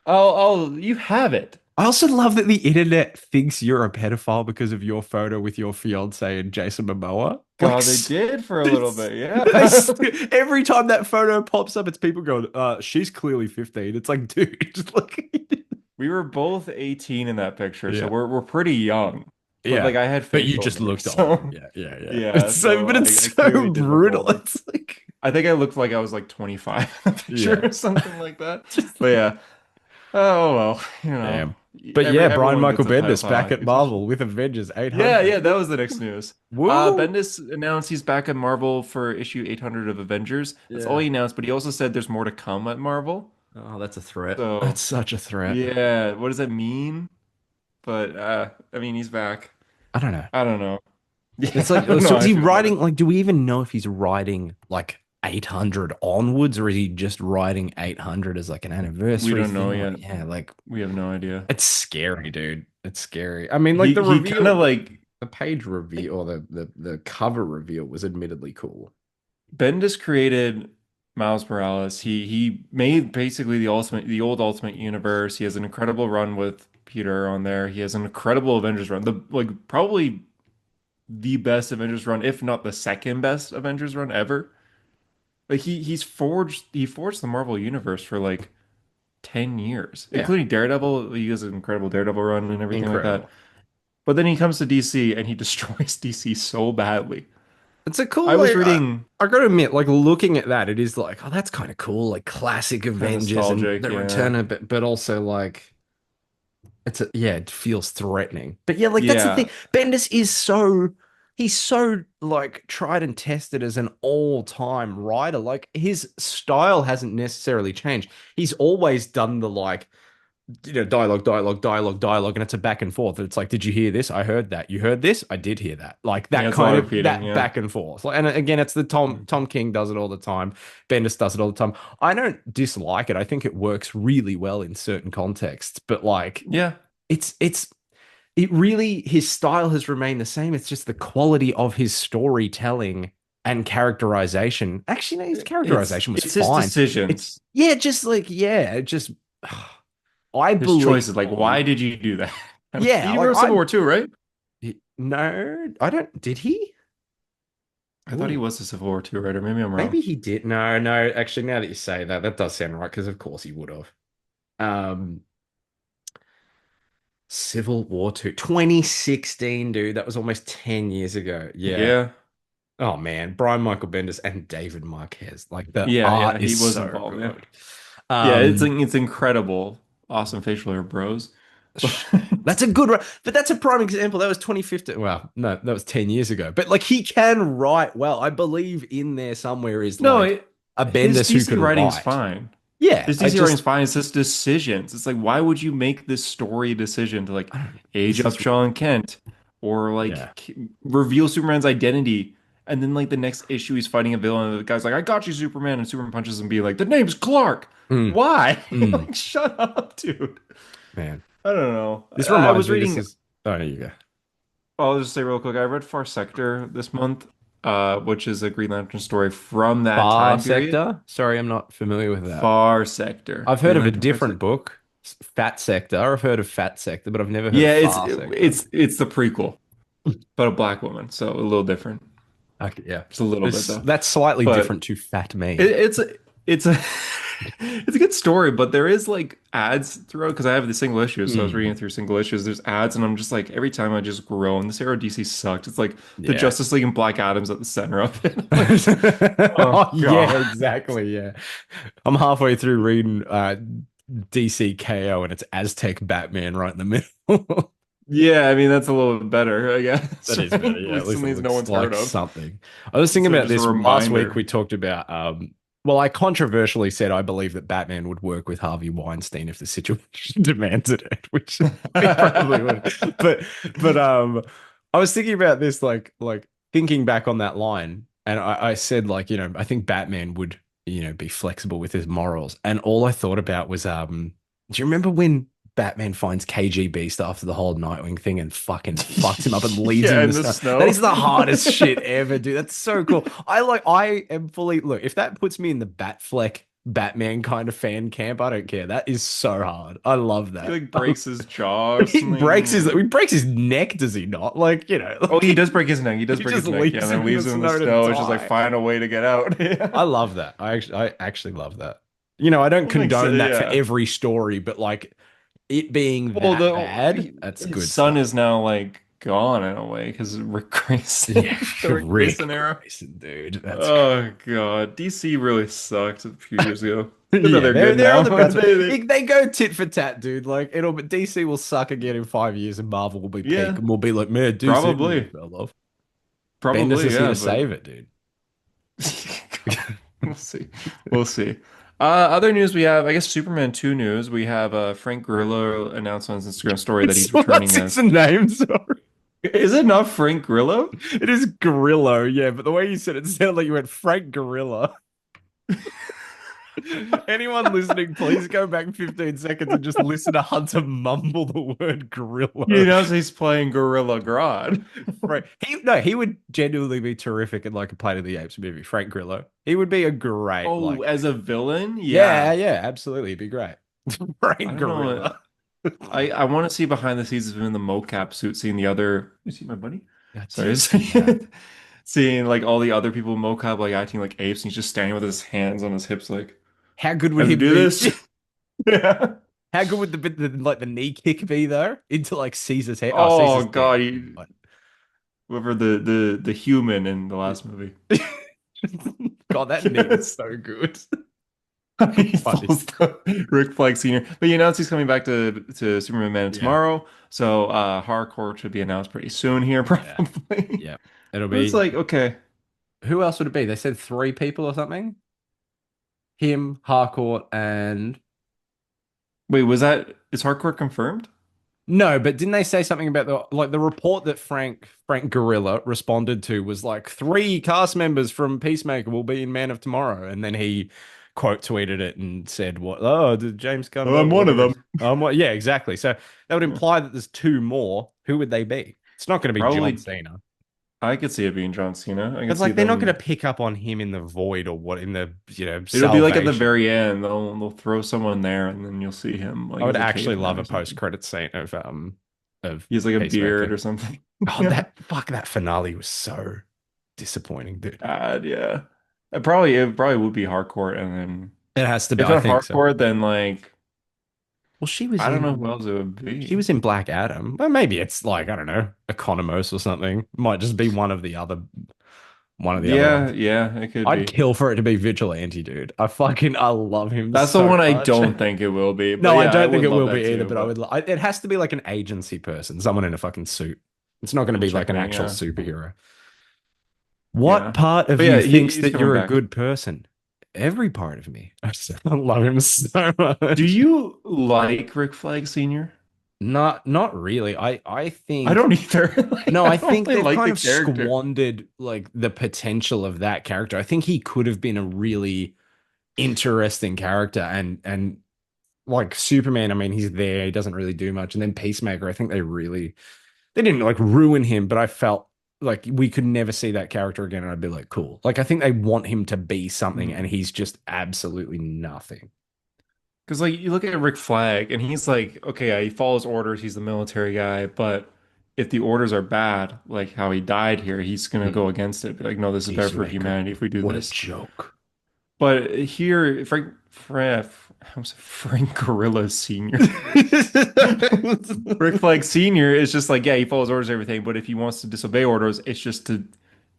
Speaker 2: you have it.
Speaker 1: I also love that the internet thinks you're a pedophile because of your photo with your fiance and Jason Momoa. Like
Speaker 2: God, they did for a little
Speaker 1: it's-
Speaker 2: bit.
Speaker 1: they
Speaker 2: Yeah.
Speaker 1: every time that photo pops up, it's people going, she's clearly 15. It's like, dude, like
Speaker 2: We were both 18 in that picture, so
Speaker 1: yeah.
Speaker 2: we're pretty young. But
Speaker 1: Yeah.
Speaker 2: like I had
Speaker 1: But you
Speaker 2: facial
Speaker 1: just
Speaker 2: hair,
Speaker 1: looked older.
Speaker 2: so
Speaker 1: Yeah, yeah, yeah.
Speaker 2: yeah,
Speaker 1: It's so,
Speaker 2: so
Speaker 1: but it's
Speaker 2: I
Speaker 1: so
Speaker 2: clearly did look
Speaker 1: brutal.
Speaker 2: older.
Speaker 1: It's like,
Speaker 2: I think I looked like I was like 25 in the picture
Speaker 1: yeah.
Speaker 2: or something like that.
Speaker 1: Just
Speaker 2: But yeah. Oh well,
Speaker 1: damn. But yeah, Brian
Speaker 2: everyone
Speaker 1: Michael
Speaker 2: gets a
Speaker 1: Bendis
Speaker 2: title
Speaker 1: back
Speaker 2: on
Speaker 1: at
Speaker 2: accusation.
Speaker 1: Marvel with Avengers
Speaker 2: Yeah,
Speaker 1: 800.
Speaker 2: yeah, that was the next news.
Speaker 1: Woo!
Speaker 2: Bendis announced he's back at Marvel for issue 800 of Avengers. That's all
Speaker 1: Yeah.
Speaker 2: he announced, but he also said there's more to come at Marvel.
Speaker 1: Oh, that's a threat. That's
Speaker 2: So,
Speaker 1: such a threat.
Speaker 2: yeah, what does that mean? But I mean, he's back.
Speaker 1: I don't know.
Speaker 2: I don't know.
Speaker 1: It's
Speaker 2: Yeah, I
Speaker 1: like,
Speaker 2: don't know
Speaker 1: so
Speaker 2: how
Speaker 1: is
Speaker 2: I
Speaker 1: he
Speaker 2: feel about
Speaker 1: writing,
Speaker 2: it.
Speaker 1: like, do we even know if he's writing like 800 onwards, or is he just writing 800 as like an
Speaker 2: We
Speaker 1: anniversary
Speaker 2: don't know
Speaker 1: thing?
Speaker 2: yet.
Speaker 1: Like, yeah, like,
Speaker 2: We have no idea.
Speaker 1: it's scary, dude. It's scary. I mean, like
Speaker 2: He kind of like
Speaker 1: the page reveal or the cover reveal was admittedly cool.
Speaker 2: Bendis created Miles Morales. He made basically the old Ultimate Universe. He has an incredible run with Peter on there. He has an incredible Avengers run. The like probably the best Avengers run, if not the second best Avengers run ever. Like he forged the Marvel Universe for like 10 years,
Speaker 1: Yeah,
Speaker 2: including Daredevil. He has an incredible Daredevil run and everything like that.
Speaker 1: incredible.
Speaker 2: But then he comes to DC and he destroys DC so badly.
Speaker 1: It's a cool
Speaker 2: I was
Speaker 1: like
Speaker 2: reading
Speaker 1: I gotta admit, like looking at that, it is like, oh, that's kind of cool, like classic
Speaker 2: kind of
Speaker 1: Avengers and
Speaker 2: nostalgic,
Speaker 1: the
Speaker 2: yeah.
Speaker 1: return of it, but also like it's a yeah, it feels threatening. But yeah, like that's the thing.
Speaker 2: Yeah,
Speaker 1: Bendis is so he's so like tried and tested as an all-time writer. Like his style hasn't necessarily changed. He's always done the like dialogue, dialogue, dialogue, dialogue, and it's a back and forth. It's like, did you hear this? I heard that. You heard this? I did hear that. Like
Speaker 2: yeah,
Speaker 1: that
Speaker 2: it's a lot
Speaker 1: kind
Speaker 2: of
Speaker 1: of
Speaker 2: repeating.
Speaker 1: that
Speaker 2: Yeah.
Speaker 1: back and forth. Like, and again, it's the Tom King does it all the time. Bendis does it all the time. I don't dislike it. I think it works really well in certain contexts. But like,
Speaker 2: Yeah.
Speaker 1: it really his style has remained the same. It's just the quality of his storytelling and characterization. Actually, no, his characterization was
Speaker 2: It's his
Speaker 1: fine. It's
Speaker 2: decisions,
Speaker 1: yeah, just like yeah, it just. I
Speaker 2: his
Speaker 1: believe
Speaker 2: choices. Like,
Speaker 1: in
Speaker 2: why did you do that?
Speaker 1: yeah,
Speaker 2: He
Speaker 1: like
Speaker 2: wrote Civil War 2, right?
Speaker 1: no, I don't. Did he?
Speaker 2: I thought he
Speaker 1: Ooh,
Speaker 2: was a Civil War 2 writer. Maybe I'm wrong.
Speaker 1: maybe he did. No, no. Actually, now that you say that, that does sound right because of course he would have. Um, Civil War 2, 2016, dude. That was almost 10 years ago. Yeah.
Speaker 2: Yeah.
Speaker 1: Oh man, Brian Michael Bendis and David Marquez. Like the
Speaker 2: Yeah,
Speaker 1: art
Speaker 2: he
Speaker 1: is
Speaker 2: was
Speaker 1: so
Speaker 2: involved. Yeah.
Speaker 1: good.
Speaker 2: Yeah,
Speaker 1: Um,
Speaker 2: it's incredible. Awesome facial hair, bros.
Speaker 1: That's a good, but that's a prime example. That was 2015. Well, no, that was 10 years ago. But like he can write well. I believe in there somewhere is
Speaker 2: No,
Speaker 1: like a
Speaker 2: his
Speaker 1: Bendis who
Speaker 2: DC
Speaker 1: can
Speaker 2: writing's
Speaker 1: write.
Speaker 2: fine.
Speaker 1: Yeah,
Speaker 2: His
Speaker 1: I
Speaker 2: DC writing's
Speaker 1: just,
Speaker 2: fine. It's just decisions. It's like, why would you make this story decision to like
Speaker 1: I don't know.
Speaker 2: age
Speaker 1: This
Speaker 2: up
Speaker 1: is,
Speaker 2: Sean Kent or
Speaker 1: yeah.
Speaker 2: like reveal Superman's identity? And then like the next issue, he's fighting a villain, and the guy's like, "I got you, Superman," and Superman punches him, being like, "The name's Clark."
Speaker 1: Mm,
Speaker 2: Why?
Speaker 1: mm,
Speaker 2: Like, shut up, dude.
Speaker 1: man.
Speaker 2: I don't know.
Speaker 1: This
Speaker 2: I
Speaker 1: reminds
Speaker 2: was
Speaker 1: me, this
Speaker 2: reading.
Speaker 1: is, oh, there you go.
Speaker 2: I'll just say real quick. I read Far Sector this month, which is a Green Lantern story from that
Speaker 1: Far
Speaker 2: time period.
Speaker 1: Sector? Sorry, I'm not familiar with that.
Speaker 2: Far Sector,
Speaker 1: I've heard
Speaker 2: Green
Speaker 1: of a
Speaker 2: Lantern Far
Speaker 1: different
Speaker 2: Sector.
Speaker 1: book, Fat Sector. I've heard of Fat Sector, but I've never heard of
Speaker 2: Yeah,
Speaker 1: Far Sector.
Speaker 2: it's the prequel, but a black woman, so a little different.
Speaker 1: Okay, yeah.
Speaker 2: Just a little bit though.
Speaker 1: That's slightly
Speaker 2: But
Speaker 1: different to Fat
Speaker 2: it,
Speaker 1: Me.
Speaker 2: it's a it's a good story, but there is like ads throughout because I have the single issues, so I was
Speaker 1: Mm,
Speaker 2: reading through single issues. There's ads, and I'm just like every time I just groan. This era of DC sucked. It's like the
Speaker 1: yeah.
Speaker 2: Justice League and Black Adam's at the center of it. Like, oh
Speaker 1: Oh, yeah,
Speaker 2: God.
Speaker 1: exactly. Yeah. I'm halfway through reading DC KO and it's Aztec Batman right in the middle.
Speaker 2: Yeah, I mean that's a little bit better, I guess.
Speaker 1: That is
Speaker 2: At
Speaker 1: better. Yeah, at
Speaker 2: least
Speaker 1: least
Speaker 2: some
Speaker 1: it
Speaker 2: of these no
Speaker 1: looks
Speaker 2: one's heard
Speaker 1: like
Speaker 2: of.
Speaker 1: something. I was thinking
Speaker 2: Instead of
Speaker 1: about
Speaker 2: just a
Speaker 1: this last week.
Speaker 2: reminder.
Speaker 1: We talked about, well, I controversially said I believe that Batman would work with Harvey Weinstein if the situation demanded it, which he probably would. But I was thinking about this, like thinking back on that line, and I said, like, I think Batman would, be flexible with his morals. And all I thought about was, do you remember when Batman finds KG Beast after the whole Nightwing thing and fucking fucks him up and leaves him
Speaker 2: Yeah,
Speaker 1: in
Speaker 2: in
Speaker 1: the
Speaker 2: the
Speaker 1: snow? That
Speaker 2: snow.
Speaker 1: is the hardest shit ever, dude. That's so cool. I am fully look, if that puts me in the Batfleck Batman kind of fan camp. I don't care. That is so hard. I love
Speaker 2: He
Speaker 1: that.
Speaker 2: like breaks his jaw or
Speaker 1: He
Speaker 2: something.
Speaker 1: breaks his neck, does he not? Like,
Speaker 2: Oh,
Speaker 1: like
Speaker 2: he does break his neck. He does
Speaker 1: he
Speaker 2: break
Speaker 1: just
Speaker 2: his neck. Yeah,
Speaker 1: leaves
Speaker 2: and then
Speaker 1: him in the
Speaker 2: leaves him in the
Speaker 1: snow to
Speaker 2: snow. It's just like
Speaker 1: die.
Speaker 2: find a way to get out. Yeah.
Speaker 1: I love that. I actually love that. I don't
Speaker 2: That makes sense.
Speaker 1: condone that for
Speaker 2: Yeah.
Speaker 1: every story, but like it being
Speaker 2: Well,
Speaker 1: that bad, that's
Speaker 2: his
Speaker 1: good
Speaker 2: son
Speaker 1: stuff.
Speaker 2: is now like gone in a way because Rick
Speaker 1: Yeah,
Speaker 2: Grayson, the Rick
Speaker 1: Rick
Speaker 2: Grayson era.
Speaker 1: Grayson, dude. That's
Speaker 2: Oh God, DC really sucked a few years ago. But then
Speaker 1: yeah,
Speaker 2: they're
Speaker 1: they're
Speaker 2: good
Speaker 1: they're
Speaker 2: now.
Speaker 1: on the bad side.
Speaker 2: They-
Speaker 1: They go tit for tat, dude. Like but DC will suck again in 5 years, and Marvel will be peak,
Speaker 2: yeah,
Speaker 1: and we'll be like, man, DC really
Speaker 2: probably,
Speaker 1: fell off. Bendis
Speaker 2: probably,
Speaker 1: is here
Speaker 2: yeah.
Speaker 1: to
Speaker 2: But
Speaker 1: save it, dude.
Speaker 2: we'll see, we'll see. Other news we have, I guess, Superman 2 news. We have Frank Grillo announced on his Instagram story that he's
Speaker 1: What's
Speaker 2: returning
Speaker 1: his
Speaker 2: as.
Speaker 1: name? Sorry.
Speaker 2: Is it not Frank Grillo?
Speaker 1: It is Grillo, yeah, but the way you said it sounded like you went Frank Gorilla. Anyone listening, please go back 15 seconds and just listen to Hunter mumble the word
Speaker 2: He
Speaker 1: Grillo.
Speaker 2: knows he's playing Gorilla Grodd.
Speaker 1: Right. He would genuinely be terrific in like a Planet of the Apes movie, Frank Grillo. He would be a great,
Speaker 2: Oh,
Speaker 1: like,
Speaker 2: as a villain?
Speaker 1: yeah,
Speaker 2: Yeah.
Speaker 1: yeah, absolutely. He'd be great.
Speaker 2: I
Speaker 1: Frank
Speaker 2: don't
Speaker 1: Gorilla.
Speaker 2: know. I want to see behind the scenes of him in the mocap suit, seeing the other. You see my buddy?
Speaker 1: God
Speaker 2: Sorry,
Speaker 1: damn, yeah.
Speaker 2: seeing like all the other people in mocap like acting like apes, and he's just standing with his hands on his hips, like,
Speaker 1: How good would
Speaker 2: "Have
Speaker 1: he
Speaker 2: to do
Speaker 1: be?
Speaker 2: this." Yeah.
Speaker 1: How good would the knee kick be though? Into like Caesar's head. Oh,
Speaker 2: Oh
Speaker 1: Caesar's
Speaker 2: God,
Speaker 1: dead.
Speaker 2: he, whoever the human in the last movie.
Speaker 1: God, that knee was so good.
Speaker 2: He
Speaker 1: Funny.
Speaker 2: falls down. Rick Flag Sr. But he announced he's coming back to Superman Man
Speaker 1: Yeah.
Speaker 2: tomorrow. So Hardcore should be announced pretty soon here,
Speaker 1: Yeah.
Speaker 2: probably.
Speaker 1: Yeah. It'll
Speaker 2: But it's
Speaker 1: be
Speaker 2: like, okay.
Speaker 1: who else would it be? They said three people or something. Him, Harcourt, and
Speaker 2: Wait, is Hardcore confirmed?
Speaker 1: no, but didn't they say something about the report that Frank Gorilla responded to was like three cast members from Peacemaker will be in Man of Tomorrow, and then he quote tweeted it and said what? Oh, did James Gunn?
Speaker 2: I'm one of
Speaker 1: Whatever.
Speaker 2: them.
Speaker 1: What? Yeah, exactly. So that would
Speaker 2: Yeah.
Speaker 1: imply that there's two more. Who would they be? It's not going to be John
Speaker 2: Probably,
Speaker 1: Cena.
Speaker 2: I could see it being John Cena. I could
Speaker 1: Because
Speaker 2: see
Speaker 1: like they're not going
Speaker 2: them.
Speaker 1: to pick up on him in the void or what in the
Speaker 2: It'll be like at the
Speaker 1: salvation.
Speaker 2: very end. They'll throw someone there, and then you'll see him
Speaker 1: I
Speaker 2: like
Speaker 1: would
Speaker 2: as a
Speaker 1: actually love
Speaker 2: caveman
Speaker 1: a
Speaker 2: or
Speaker 1: post
Speaker 2: something.
Speaker 1: credit scene of
Speaker 2: He has like a beard
Speaker 1: Peacemaker.
Speaker 2: or something.
Speaker 1: Oh,
Speaker 2: Yeah.
Speaker 1: that finale was so disappointing, dude.
Speaker 2: Yeah. It probably would be hardcore, and then
Speaker 1: It has to be.
Speaker 2: if
Speaker 1: I
Speaker 2: not
Speaker 1: think so.
Speaker 2: hardcore, then like
Speaker 1: Well, she was
Speaker 2: I don't know
Speaker 1: in
Speaker 2: who else it would
Speaker 1: she
Speaker 2: be.
Speaker 1: was in Black Adam. Well, maybe it's like I don't know, Economos or something. Might just be one of the other
Speaker 2: Yeah,
Speaker 1: ones.
Speaker 2: yeah, it could
Speaker 1: I'd
Speaker 2: be.
Speaker 1: kill for it to be Vigilante, dude. I love him
Speaker 2: That's the
Speaker 1: so
Speaker 2: one I
Speaker 1: much.
Speaker 2: don't think it will be, but
Speaker 1: No, I
Speaker 2: yeah, I
Speaker 1: don't think
Speaker 2: would
Speaker 1: it
Speaker 2: love
Speaker 1: will be
Speaker 2: that
Speaker 1: either.
Speaker 2: too.
Speaker 1: But I
Speaker 2: But
Speaker 1: would. It has to be like an agency person, someone in a fucking suit. It's not going to
Speaker 2: we'll
Speaker 1: be like
Speaker 2: check
Speaker 1: an
Speaker 2: in.
Speaker 1: actual
Speaker 2: Yeah,
Speaker 1: superhero. What
Speaker 2: yeah,
Speaker 1: part of
Speaker 2: but
Speaker 1: you
Speaker 2: yeah,
Speaker 1: thinks
Speaker 2: he's
Speaker 1: that
Speaker 2: coming
Speaker 1: you're a
Speaker 2: back.
Speaker 1: good person? Every part of me. I love him so
Speaker 2: Do
Speaker 1: much.
Speaker 2: you like Rick Flag Sr.?
Speaker 1: Not really. I
Speaker 2: I
Speaker 1: think
Speaker 2: don't either. Like,
Speaker 1: no,
Speaker 2: I
Speaker 1: I
Speaker 2: don't
Speaker 1: think
Speaker 2: really
Speaker 1: they've
Speaker 2: like
Speaker 1: kind
Speaker 2: the
Speaker 1: of
Speaker 2: character.
Speaker 1: squandered like the potential of that character. I think he could have been a really interesting character and like Superman, I mean, he's there, he doesn't really do much. And then Peacemaker, I think they didn't like ruin him, but I felt like we could never see that character again and I'd be like, cool. Like I think they want him to be something and he's just absolutely nothing.
Speaker 2: Because like you look at Rick Flag and he's like, okay, yeah, he follows orders, he's the military guy, but if the orders are bad, like how he died here, he's gonna go
Speaker 1: Mm.
Speaker 2: against it. Be like, no, this is better for
Speaker 1: Peacemaker.
Speaker 2: humanity if we do
Speaker 1: What a
Speaker 2: this.
Speaker 1: joke.
Speaker 2: But here, Frank Gorilla Sr. Rick Flag Sr. is just like, yeah, he follows orders and everything, but if he wants to disobey orders, it's just to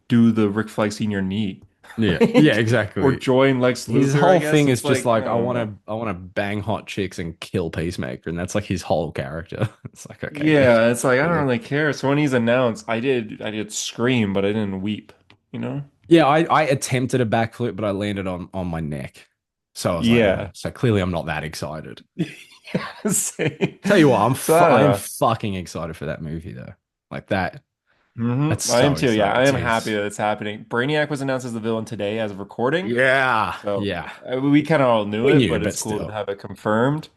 Speaker 2: do the Rick Flag Sr. need.
Speaker 1: Yeah, yeah,
Speaker 2: Like, or
Speaker 1: exactly.
Speaker 2: join Lex
Speaker 1: His
Speaker 2: Luthor, I
Speaker 1: whole
Speaker 2: guess.
Speaker 1: thing is
Speaker 2: It's
Speaker 1: just
Speaker 2: like, I
Speaker 1: like
Speaker 2: don't know.
Speaker 1: I want to bang hot chicks and kill Peacemaker, and that's like his whole character. It's like okay, dude.
Speaker 2: Yeah, it's like I don't
Speaker 1: Yeah,
Speaker 2: really care. So when he's announced, I did scream, but I didn't weep, you know?
Speaker 1: yeah. I attempted a backflip, but I landed on my neck. So I was like, oh,
Speaker 2: Yeah.
Speaker 1: so clearly I'm not that excited.
Speaker 2: Same.
Speaker 1: Tell you what,
Speaker 2: So I don't
Speaker 1: I am
Speaker 2: know.
Speaker 1: fucking excited for that movie though. Like that, that's
Speaker 2: I am
Speaker 1: so
Speaker 2: too. Yeah,
Speaker 1: exciting
Speaker 2: I am
Speaker 1: to
Speaker 2: happy that it's happening. Brainiac was announced as the villain today as of recording.
Speaker 1: Yeah,
Speaker 2: So
Speaker 1: yeah.
Speaker 2: we kind of all knew
Speaker 1: We
Speaker 2: it,
Speaker 1: knew,
Speaker 2: but
Speaker 1: but
Speaker 2: it's cool to
Speaker 1: still.
Speaker 2: have it confirmed.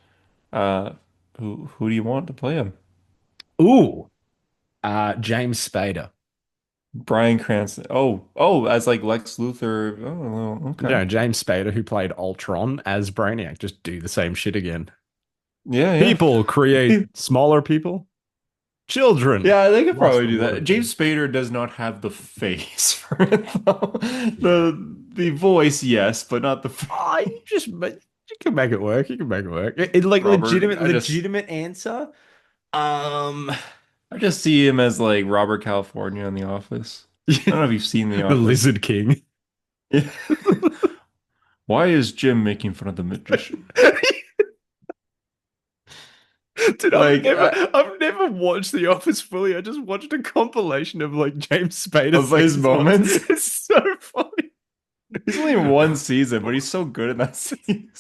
Speaker 2: Uh, who do you want to play him?
Speaker 1: Ooh, James Spader.
Speaker 2: Bryan Cranston. Oh, as like Lex Luthor. Oh, well, okay.
Speaker 1: No, James Spader, who played Ultron as Brainiac, just do the same shit again.
Speaker 2: Yeah,
Speaker 1: People create
Speaker 2: yeah.
Speaker 1: smaller people, children
Speaker 2: Yeah, they could
Speaker 1: lost
Speaker 2: probably
Speaker 1: a
Speaker 2: do
Speaker 1: lot
Speaker 2: that.
Speaker 1: of
Speaker 2: James
Speaker 1: things.
Speaker 2: Spader does not have the face for it though.
Speaker 1: Yeah.
Speaker 2: The voice, yes, but not the
Speaker 1: You just you can make it work. You can make it work. Like
Speaker 2: Robert.
Speaker 1: legitimate answer. Um,
Speaker 2: I just see him as like Robert California in The Office. I don't know if you've seen The
Speaker 1: the
Speaker 2: Office.
Speaker 1: Lizard King.
Speaker 2: Yeah. Why is Jim making fun of the magician?
Speaker 1: Dude,
Speaker 2: Like
Speaker 1: I've never watched The Office fully. I just watched a compilation of like James Spader's
Speaker 2: of his
Speaker 1: scenes once.
Speaker 2: moments.
Speaker 1: It's so funny.
Speaker 2: He's only in one season, but he's so good in that season.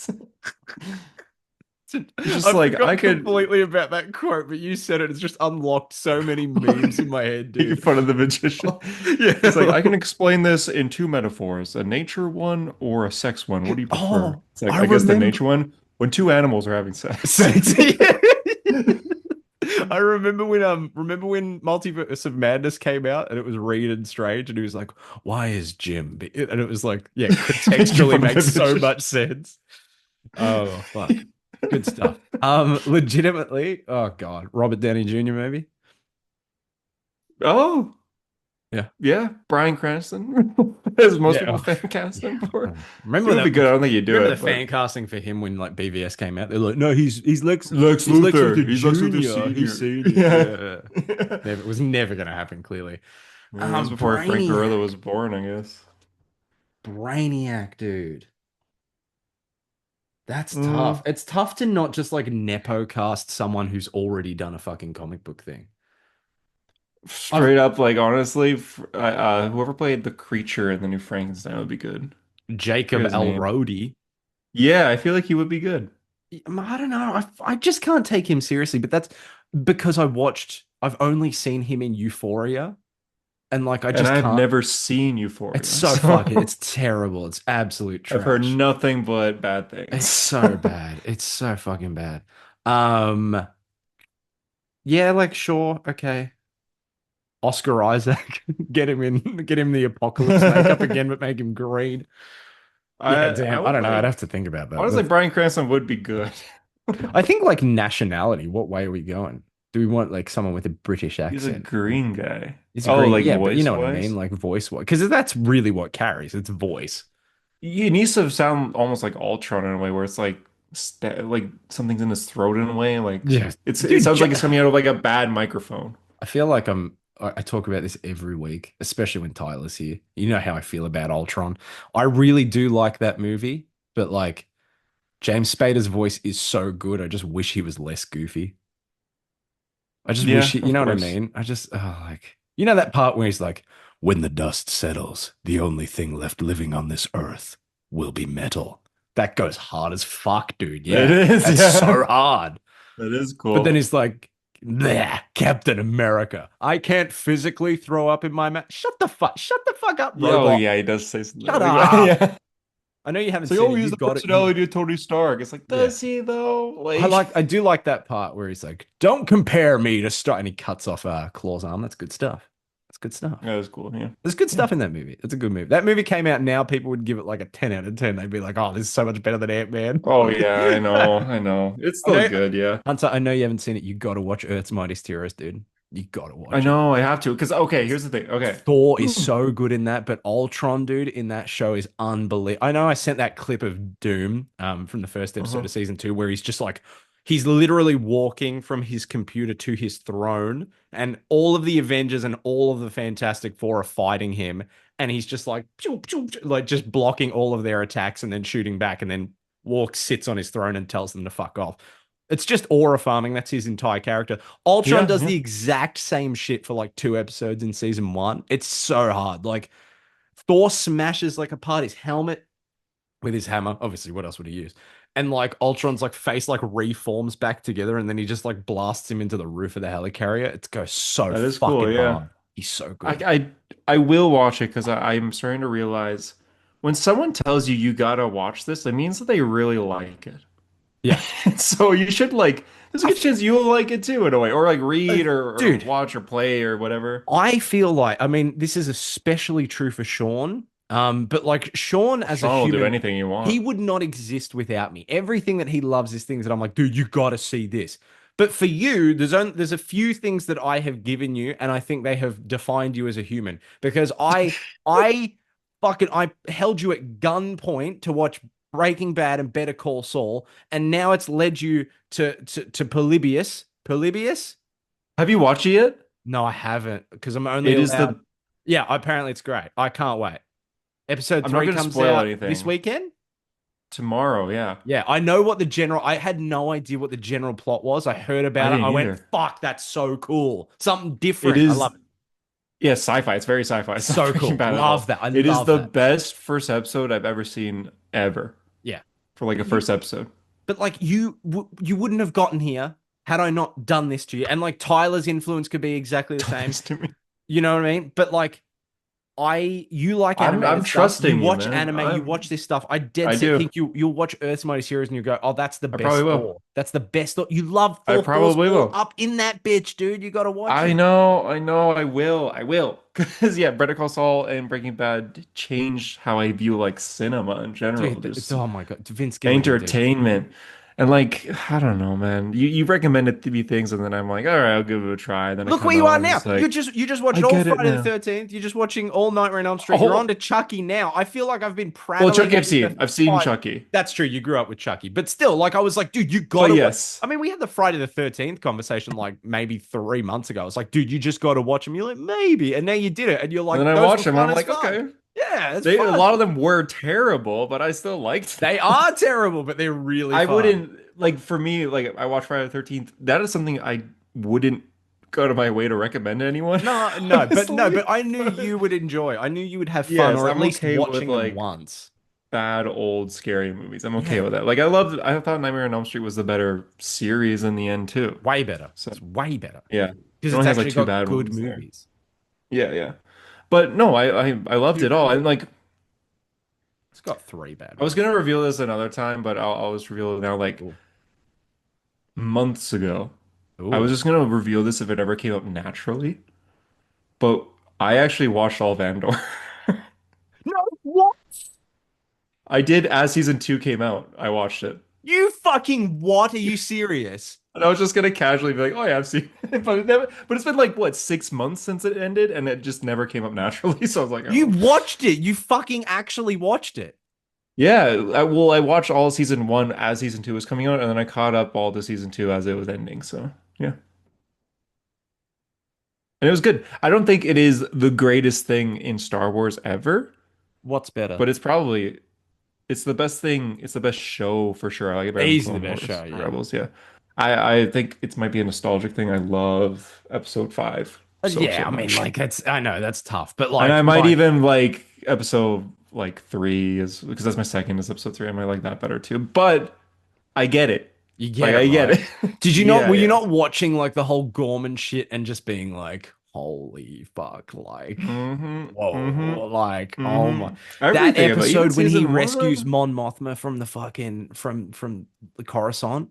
Speaker 2: He's just
Speaker 1: I
Speaker 2: like I
Speaker 1: forgot
Speaker 2: could
Speaker 1: completely about that quote, but you said it. It's just unlocked so many memes in my head,
Speaker 2: making
Speaker 1: dude.
Speaker 2: fun of the magician.
Speaker 1: Oh, yeah.
Speaker 2: He's like, I can explain this in two metaphors, a nature one or a sex one. What do you prefer?
Speaker 1: Oh,
Speaker 2: It's like,
Speaker 1: I
Speaker 2: I guess the
Speaker 1: remember.
Speaker 2: nature one, when two animals are having sex.
Speaker 1: Yeah. I remember when Multiverse of Madness came out and it was Reed and Strange and he was like, "Why is Jim?" And it was like, yeah,
Speaker 2: Making
Speaker 1: contextually
Speaker 2: fun of the
Speaker 1: makes so
Speaker 2: magician.
Speaker 1: much sense. Oh fuck, good stuff. Legitimately, oh god, Robert Downey Jr. maybe.
Speaker 2: Oh,
Speaker 1: Yeah,
Speaker 2: yeah. Bryan Cranston, as most
Speaker 1: yeah.
Speaker 2: people
Speaker 1: Oh,
Speaker 2: fan cast him
Speaker 1: yeah.
Speaker 2: for.
Speaker 1: Remember
Speaker 2: It
Speaker 1: when
Speaker 2: would be
Speaker 1: that?
Speaker 2: good. I don't think you'd do
Speaker 1: Remember the
Speaker 2: it, but
Speaker 1: fan casting for him when like BVS came out? They're like, no,
Speaker 2: Lex
Speaker 1: he's Lex
Speaker 2: Luthor.
Speaker 1: Luthor
Speaker 2: He's Lex Luthor
Speaker 1: Jr. He's
Speaker 2: Senior.
Speaker 1: senior.
Speaker 2: Yeah.
Speaker 1: Yeah, never it was never gonna happen. Clearly,
Speaker 2: Yeah, that was before Frank Gorilla
Speaker 1: Brainiac,
Speaker 2: was born, I guess.
Speaker 1: Brainiac, dude. That's tough.
Speaker 2: Mm,
Speaker 1: It's tough to not just like nepo cast someone who's already done a fucking comic book thing. I've
Speaker 2: straight up, like honestly, whoever played the creature in the new Frankenstein would be good. I forget
Speaker 1: Jacob
Speaker 2: his name.
Speaker 1: Elrodi.
Speaker 2: Yeah, I feel like he would be good.
Speaker 1: I don't know. I just can't take him seriously, but that's because I've only seen him in Euphoria, and like I
Speaker 2: And
Speaker 1: just
Speaker 2: I've
Speaker 1: can't.
Speaker 2: never seen
Speaker 1: It's
Speaker 2: Euphoria,
Speaker 1: so fucking,
Speaker 2: so
Speaker 1: it's terrible. It's absolute
Speaker 2: I've heard
Speaker 1: trash.
Speaker 2: nothing but bad
Speaker 1: It's
Speaker 2: things.
Speaker 1: so bad. It's so fucking bad. Um, yeah, like sure, okay. Oscar Isaac, get him the apocalypse makeup again, but make him green. Yeah,
Speaker 2: I
Speaker 1: damn. I
Speaker 2: would
Speaker 1: don't know. I'd
Speaker 2: like
Speaker 1: have to think about that.
Speaker 2: honestly, Bryan Cranston would be good.
Speaker 1: I think like nationality. What way are we going? Do we want like someone with a British
Speaker 2: He's a
Speaker 1: accent?
Speaker 2: green guy.
Speaker 1: He's
Speaker 2: Oh,
Speaker 1: green.
Speaker 2: like
Speaker 1: Yeah, but you
Speaker 2: voice
Speaker 1: know what I mean,
Speaker 2: wise?
Speaker 1: like voice what? Because that's really what carries. It's voice.
Speaker 2: He needs to sound almost like Ultron in a way where it's like like something's in his throat in a way. Like
Speaker 1: Yeah,
Speaker 2: it
Speaker 1: dude.
Speaker 2: sounds like it's coming out of like a bad microphone.
Speaker 1: I feel like I talk about this every week, especially when Tyler's here. You know how I feel about Ultron. I really do like that movie, but like James Spader's voice is so good. I just wish he was less goofy. I just wish
Speaker 2: Yeah,
Speaker 1: he, you
Speaker 2: of
Speaker 1: know what I
Speaker 2: course.
Speaker 1: mean? I just like you know that part where he's like, "When the dust settles, the only thing left living on this earth will be metal." That goes hard as fuck, dude.
Speaker 2: It
Speaker 1: Yeah,
Speaker 2: is,
Speaker 1: that's
Speaker 2: yeah.
Speaker 1: so hard.
Speaker 2: That is
Speaker 1: But then
Speaker 2: cool.
Speaker 1: he's like, "There, Captain America. I can't physically throw up in my mouth." Shut the fuck up,
Speaker 2: Yeah, oh
Speaker 1: robot.
Speaker 2: yeah, he does say something
Speaker 1: Shut
Speaker 2: like that.
Speaker 1: up.
Speaker 2: Yeah.
Speaker 1: I know you haven't
Speaker 2: It's like,
Speaker 1: seen
Speaker 2: oh,
Speaker 1: it.
Speaker 2: he's
Speaker 1: You've
Speaker 2: the
Speaker 1: got it. You
Speaker 2: personality of Tony Stark. It's like,
Speaker 1: yeah.
Speaker 2: does he though? Like,
Speaker 1: I do like that part where he's like, "Don't compare me to Star," and he cuts off Claw's arm. That's good stuff. That's good stuff.
Speaker 2: that was cool. Yeah.
Speaker 1: There's good
Speaker 2: Yeah.
Speaker 1: stuff in that movie. It's a good movie. That movie came out now, people would give it like a 10 out of 10. They'd be like, "Oh, this is so much better than Ant-Man."
Speaker 2: Oh yeah, I know. I know. It's
Speaker 1: I
Speaker 2: still
Speaker 1: know,
Speaker 2: good, yeah.
Speaker 1: Hunter, I know you haven't seen it. You got to watch Earth's Mightiest Heroes, dude. You got to
Speaker 2: I
Speaker 1: watch it.
Speaker 2: know I have to. Because okay, here's the thing. Okay.
Speaker 1: Thor is so good in that, but Ultron, dude, in that show is unbelievable. I know I sent that clip of Doom from the first episode
Speaker 2: Uh-huh.
Speaker 1: of season two where he's just like he's literally walking from his computer to his throne, and all of the Avengers and all of the Fantastic Four are fighting him, and he's just like pew, pew, pew, like just blocking all of their attacks and then shooting back, and then walks, sits on his throne and tells them to fuck off. It's just aura farming. That's his entire character. Ultron
Speaker 2: Yeah,
Speaker 1: does
Speaker 2: yeah.
Speaker 1: the exact same shit for like two episodes in season one. It's so hard. Like Thor smashes like apart his helmet with his hammer. Obviously, what else would he use? And like Ultron's like face like reforms back together, and then he just like blasts him into the roof of the helicarrier. It goes so
Speaker 2: That is cool,
Speaker 1: fucking
Speaker 2: yeah.
Speaker 1: hard. He's so
Speaker 2: I
Speaker 1: good.
Speaker 2: I I will watch it because I'm starting to realize when someone tells you you gotta watch this, it means that they really like it.
Speaker 1: Yeah.
Speaker 2: So you should like there's a
Speaker 1: I
Speaker 2: good chance you'll like it too in a way. Or like read or
Speaker 1: Dude,
Speaker 2: watch or play or whatever.
Speaker 1: I feel like, I mean, this is especially true for Sean. But like Sean as a
Speaker 2: Sean will do
Speaker 1: human,
Speaker 2: anything you
Speaker 1: he
Speaker 2: want.
Speaker 1: would not exist without me. Everything that he loves is things that I'm like, dude, you gotta see this. But for you, there's a few things that I have given you, and I think they have defined you as a human. Because I held you at gunpoint to watch Breaking Bad and Better Call Saul, and now it's led you to Polybius. Polybius?
Speaker 2: Have you watched it yet?
Speaker 1: No, I haven't because I'm only
Speaker 2: It is
Speaker 1: allowed.
Speaker 2: the
Speaker 1: Yeah, apparently it's great. I can't wait. Episode
Speaker 2: I'm not
Speaker 1: three
Speaker 2: going to
Speaker 1: comes
Speaker 2: spoil
Speaker 1: out this
Speaker 2: anything.
Speaker 1: weekend.
Speaker 2: Tomorrow, yeah.
Speaker 1: Yeah, I know what the general. I had no idea what the general plot was. I heard
Speaker 2: I
Speaker 1: about it.
Speaker 2: didn't
Speaker 1: I went,
Speaker 2: either.
Speaker 1: "Fuck, that's so cool! Something
Speaker 2: It
Speaker 1: different." I
Speaker 2: is
Speaker 1: love it.
Speaker 2: Yeah, sci-fi. It's very sci-fi. It's not
Speaker 1: So
Speaker 2: Breaking
Speaker 1: cool.
Speaker 2: Bad at
Speaker 1: Love
Speaker 2: all.
Speaker 1: that. I
Speaker 2: It is
Speaker 1: love
Speaker 2: the
Speaker 1: that.
Speaker 2: best first episode I've ever seen ever
Speaker 1: Yeah,
Speaker 2: for like a
Speaker 1: but you,
Speaker 2: first episode.
Speaker 1: but like you wouldn't have gotten here had I not done this to you. And like Tyler's influence could be exactly the
Speaker 2: Don't
Speaker 1: same.
Speaker 2: listen to me.
Speaker 1: You know what I mean? But like you like
Speaker 2: I'm
Speaker 1: animated stuff. You
Speaker 2: trusting you,
Speaker 1: watch
Speaker 2: man.
Speaker 1: anime, you watch this stuff. I dead
Speaker 2: I
Speaker 1: set
Speaker 2: do.
Speaker 1: think you'll watch Earth's Mightiest Heroes and you go, oh, that's the
Speaker 2: I probably
Speaker 1: best
Speaker 2: will.
Speaker 1: Thor. That's the best Thor. You love
Speaker 2: I
Speaker 1: Thor's
Speaker 2: probably
Speaker 1: all
Speaker 2: will.
Speaker 1: up in that bitch, dude. You gotta watch
Speaker 2: I
Speaker 1: it.
Speaker 2: know, I know, I will. I will. Because yeah, Better Call Saul and Breaking Bad changed how I view like cinema in general.
Speaker 1: Dude, it's
Speaker 2: Just
Speaker 1: oh my God. Vince Gilligan, dude.
Speaker 2: entertainment. And like, I don't know, man. You recommended to me things and then I'm like, all right, I'll give it a try. Then I
Speaker 1: Look
Speaker 2: come
Speaker 1: where you
Speaker 2: out,
Speaker 1: are
Speaker 2: I'm
Speaker 1: now.
Speaker 2: just like,
Speaker 1: You just
Speaker 2: I
Speaker 1: watched all
Speaker 2: get it
Speaker 1: Friday the
Speaker 2: now.
Speaker 1: 13th. You're just watching all Nightmare on Elm Street. You're on
Speaker 2: Oh,
Speaker 1: to Chucky now. I feel like I've been
Speaker 2: well,
Speaker 1: prattling
Speaker 2: Chucky
Speaker 1: at you for
Speaker 2: I've seen
Speaker 1: five.
Speaker 2: Chucky.
Speaker 1: That's true. You grew up with Chucky, but still, like I was like, dude, you
Speaker 2: But
Speaker 1: gotta watch.
Speaker 2: yes.
Speaker 1: I mean, we had the Friday the 13th conversation like maybe 3 months ago. I was like, dude, you just gotta watch them. You're like, maybe, and now you did it, and you're
Speaker 2: And then
Speaker 1: like,
Speaker 2: I
Speaker 1: those were
Speaker 2: watched them and
Speaker 1: fun
Speaker 2: I'm
Speaker 1: as
Speaker 2: like,
Speaker 1: fuck.
Speaker 2: okay.
Speaker 1: Yeah, it's
Speaker 2: They a
Speaker 1: fun.
Speaker 2: lot of them were terrible, but I still liked them.
Speaker 1: They are terrible, but they're really
Speaker 2: I
Speaker 1: fun.
Speaker 2: wouldn't like for me, like I watched Friday the 13th. That is something I wouldn't go to my way to recommend to anyone,
Speaker 1: No,
Speaker 2: honestly.
Speaker 1: but I knew you would enjoy. I knew you would have fun,
Speaker 2: Yes,
Speaker 1: or at
Speaker 2: I'm
Speaker 1: least
Speaker 2: okay with
Speaker 1: watching them
Speaker 2: like
Speaker 1: once.
Speaker 2: bad old scary movies. I'm okay
Speaker 1: Yeah,
Speaker 2: with that. Like I thought Nightmare on Elm Street was the better series in the end too.
Speaker 1: way better.
Speaker 2: So
Speaker 1: It's way better
Speaker 2: yeah.
Speaker 1: because
Speaker 2: It
Speaker 1: it's
Speaker 2: only has like
Speaker 1: actually
Speaker 2: two
Speaker 1: got
Speaker 2: bad
Speaker 1: good
Speaker 2: ones there.
Speaker 1: movies.
Speaker 2: Yeah, yeah. But no, I loved
Speaker 1: Two
Speaker 2: it all.
Speaker 1: good.
Speaker 2: And like
Speaker 1: It's got three bad
Speaker 2: I was
Speaker 1: ones.
Speaker 2: gonna reveal this another time, but I'll just reveal it now. Like
Speaker 1: Ooh.
Speaker 2: months ago, I was
Speaker 1: Ooh.
Speaker 2: just gonna reveal this if it ever came up naturally, but I actually watched all of Andor.
Speaker 1: No, what?
Speaker 2: I did as season two came out. I watched it.
Speaker 1: You fucking what? Are you serious?
Speaker 2: And I was just gonna casually be like, "Oh yeah, I've seen it," but it's been like what 6 months since it ended, and it just never came up naturally. So I was like,
Speaker 1: You
Speaker 2: "Oh,
Speaker 1: watched it. You fucking actually watched it.
Speaker 2: yeah." I watched all season one as season two was coming out, and then I caught up all to season two as it was ending. So yeah, and it was good. I don't think it is the greatest thing in Star Wars ever,
Speaker 1: What's better?
Speaker 2: but it's the best thing. It's the best show for sure. I like it better than
Speaker 1: Easy the
Speaker 2: Clone
Speaker 1: best
Speaker 2: Wars
Speaker 1: show,
Speaker 2: or
Speaker 1: yeah.
Speaker 2: Rebels. Yeah, I think it might be a nostalgic thing. I love Episode 5 so
Speaker 1: Yeah, I mean,
Speaker 2: much.
Speaker 1: like it's I know that's tough, but
Speaker 2: And I
Speaker 1: like
Speaker 2: might
Speaker 1: like
Speaker 2: even like episode like 3 is because that's my second is episode 3. I might like that better too. But I get it.
Speaker 1: you get
Speaker 2: Like
Speaker 1: it
Speaker 2: I get
Speaker 1: right.
Speaker 2: it.
Speaker 1: Did you not
Speaker 2: Yeah,
Speaker 1: were you
Speaker 2: yeah.
Speaker 1: not watching like the whole Gorman shit and just being like, holy fuck, like
Speaker 2: Mm-hmm. Mm-hmm.
Speaker 1: whoa, like oh my
Speaker 2: Mm-hmm.
Speaker 1: that
Speaker 2: Everything about even
Speaker 1: episode when he
Speaker 2: season
Speaker 1: rescues
Speaker 2: 1.
Speaker 1: Mon Mothma from the fucking from the Coruscant.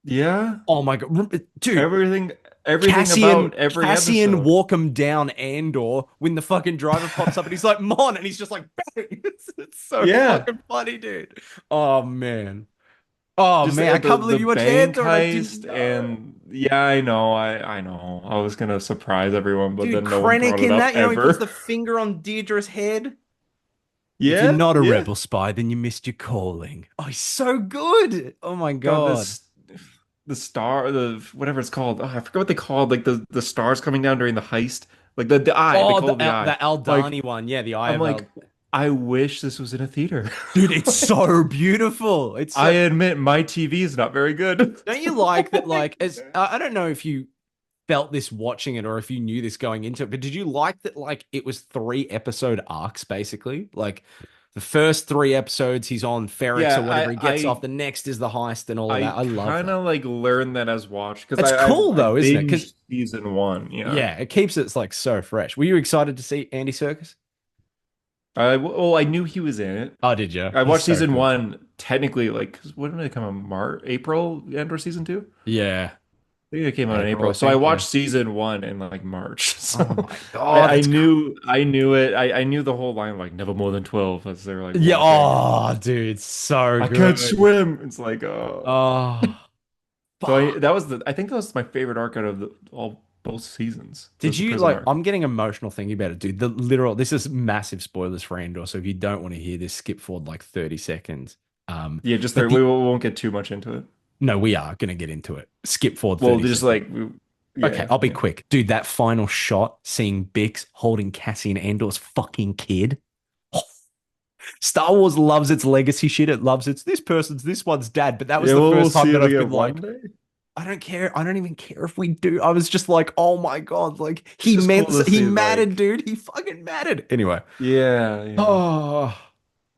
Speaker 2: Yeah.
Speaker 1: Oh my God. Dude,
Speaker 2: Everything everything about every
Speaker 1: Cassian
Speaker 2: episode.
Speaker 1: walk him down Andor when the fucking driver pops up and he's like, Mon, and he's just like, bang. It's so
Speaker 2: Yeah.
Speaker 1: fucking funny, dude. Oh man. Oh
Speaker 2: Just
Speaker 1: man, I can't
Speaker 2: the
Speaker 1: believe you watched
Speaker 2: bank
Speaker 1: Andor and I didn't
Speaker 2: heist
Speaker 1: know.
Speaker 2: and yeah, I know. I know. I was gonna surprise everyone, but
Speaker 1: Dude,
Speaker 2: then no one
Speaker 1: Krennic
Speaker 2: brought it
Speaker 1: in
Speaker 2: up
Speaker 1: that, he puts
Speaker 2: ever.
Speaker 1: the finger on Deirdre's head. If you're
Speaker 2: Yeah,
Speaker 1: not a
Speaker 2: yeah.
Speaker 1: rebel spy, then you missed your calling. Oh, he's so good. Oh my
Speaker 2: God,
Speaker 1: God.
Speaker 2: this the star, the whatever it's called. Oh, I forgot what they called. Like the stars coming down during the heist. Like the eye. They
Speaker 1: Oh,
Speaker 2: call it the eye.
Speaker 1: The
Speaker 2: Like
Speaker 1: Aldani one. Yeah, the Eye
Speaker 2: I'm
Speaker 1: of
Speaker 2: like, I wish this was in a theater.
Speaker 1: Dude, it's
Speaker 2: Like,
Speaker 1: so beautiful. It's
Speaker 2: I
Speaker 1: so.
Speaker 2: admit my TV is not very good.
Speaker 1: Don't you like that? Like, as I don't know if you felt this watching it or if you knew this going into it, but did you like that? Like, it was 3 episode arcs basically. Like, the first 3 episodes he's on Ferrex
Speaker 2: Yeah,
Speaker 1: or whatever. He gets off. The next is the heist and all of that.
Speaker 2: I
Speaker 1: I love
Speaker 2: kind
Speaker 1: that.
Speaker 2: of like learned that as watch because
Speaker 1: It's cool
Speaker 2: I
Speaker 1: though, isn't it? Because
Speaker 2: binged season 1. Yeah.
Speaker 1: yeah, it keeps it like so fresh. Were you excited to see Andy Serkis?
Speaker 2: Well, I knew he was in it.
Speaker 1: Oh, did you?
Speaker 2: I
Speaker 1: He's
Speaker 2: watched
Speaker 1: so
Speaker 2: season
Speaker 1: good.
Speaker 2: one technically, like, 'cause when did it come out? March, April, Andor season two?
Speaker 1: Yeah.
Speaker 2: I think it came out in
Speaker 1: April, I
Speaker 2: April. So I
Speaker 1: think. Yeah.
Speaker 2: watched season one in like March.
Speaker 1: Oh
Speaker 2: So
Speaker 1: my God, that's
Speaker 2: I knew it. I knew the whole line like never more than 12 as they're like
Speaker 1: yeah.
Speaker 2: walking.
Speaker 1: Oh, dude, so
Speaker 2: I can't
Speaker 1: good.
Speaker 2: swim. It's like
Speaker 1: Oh,
Speaker 2: so
Speaker 1: fuck.
Speaker 2: I think that was my favorite arc out of all both seasons
Speaker 1: Did
Speaker 2: was the
Speaker 1: you
Speaker 2: prison
Speaker 1: like?
Speaker 2: arc.
Speaker 1: I'm getting emotional thinking about it, dude. The literal. This is massive spoilers for Andor. So if you don't want to hear this, skip forward like 30 seconds.
Speaker 2: Yeah, just
Speaker 1: But
Speaker 2: there. We
Speaker 1: the
Speaker 2: won't get too much into it.
Speaker 1: no, we are gonna get into it. Skip forward
Speaker 2: Well,
Speaker 1: 30
Speaker 2: just
Speaker 1: seconds.
Speaker 2: like
Speaker 1: Okay,
Speaker 2: yeah,
Speaker 1: I'll be
Speaker 2: yeah.
Speaker 1: quick, dude. That final shot, seeing Bix holding Cassian Andor's fucking kid. Star Wars loves its legacy shit. It loves its this person's this one's dad. But that was
Speaker 2: Yeah,
Speaker 1: the
Speaker 2: we'll
Speaker 1: first time
Speaker 2: see
Speaker 1: that
Speaker 2: it
Speaker 1: I've been
Speaker 2: again one
Speaker 1: like,
Speaker 2: day.
Speaker 1: I don't care. I don't even care if we do. I was just like, oh my God. Like
Speaker 2: It's
Speaker 1: he
Speaker 2: just cool
Speaker 1: meant
Speaker 2: to
Speaker 1: he
Speaker 2: see
Speaker 1: mattered,
Speaker 2: like
Speaker 1: dude. He fucking mattered. Anyway.
Speaker 2: yeah, yeah.
Speaker 1: Oh,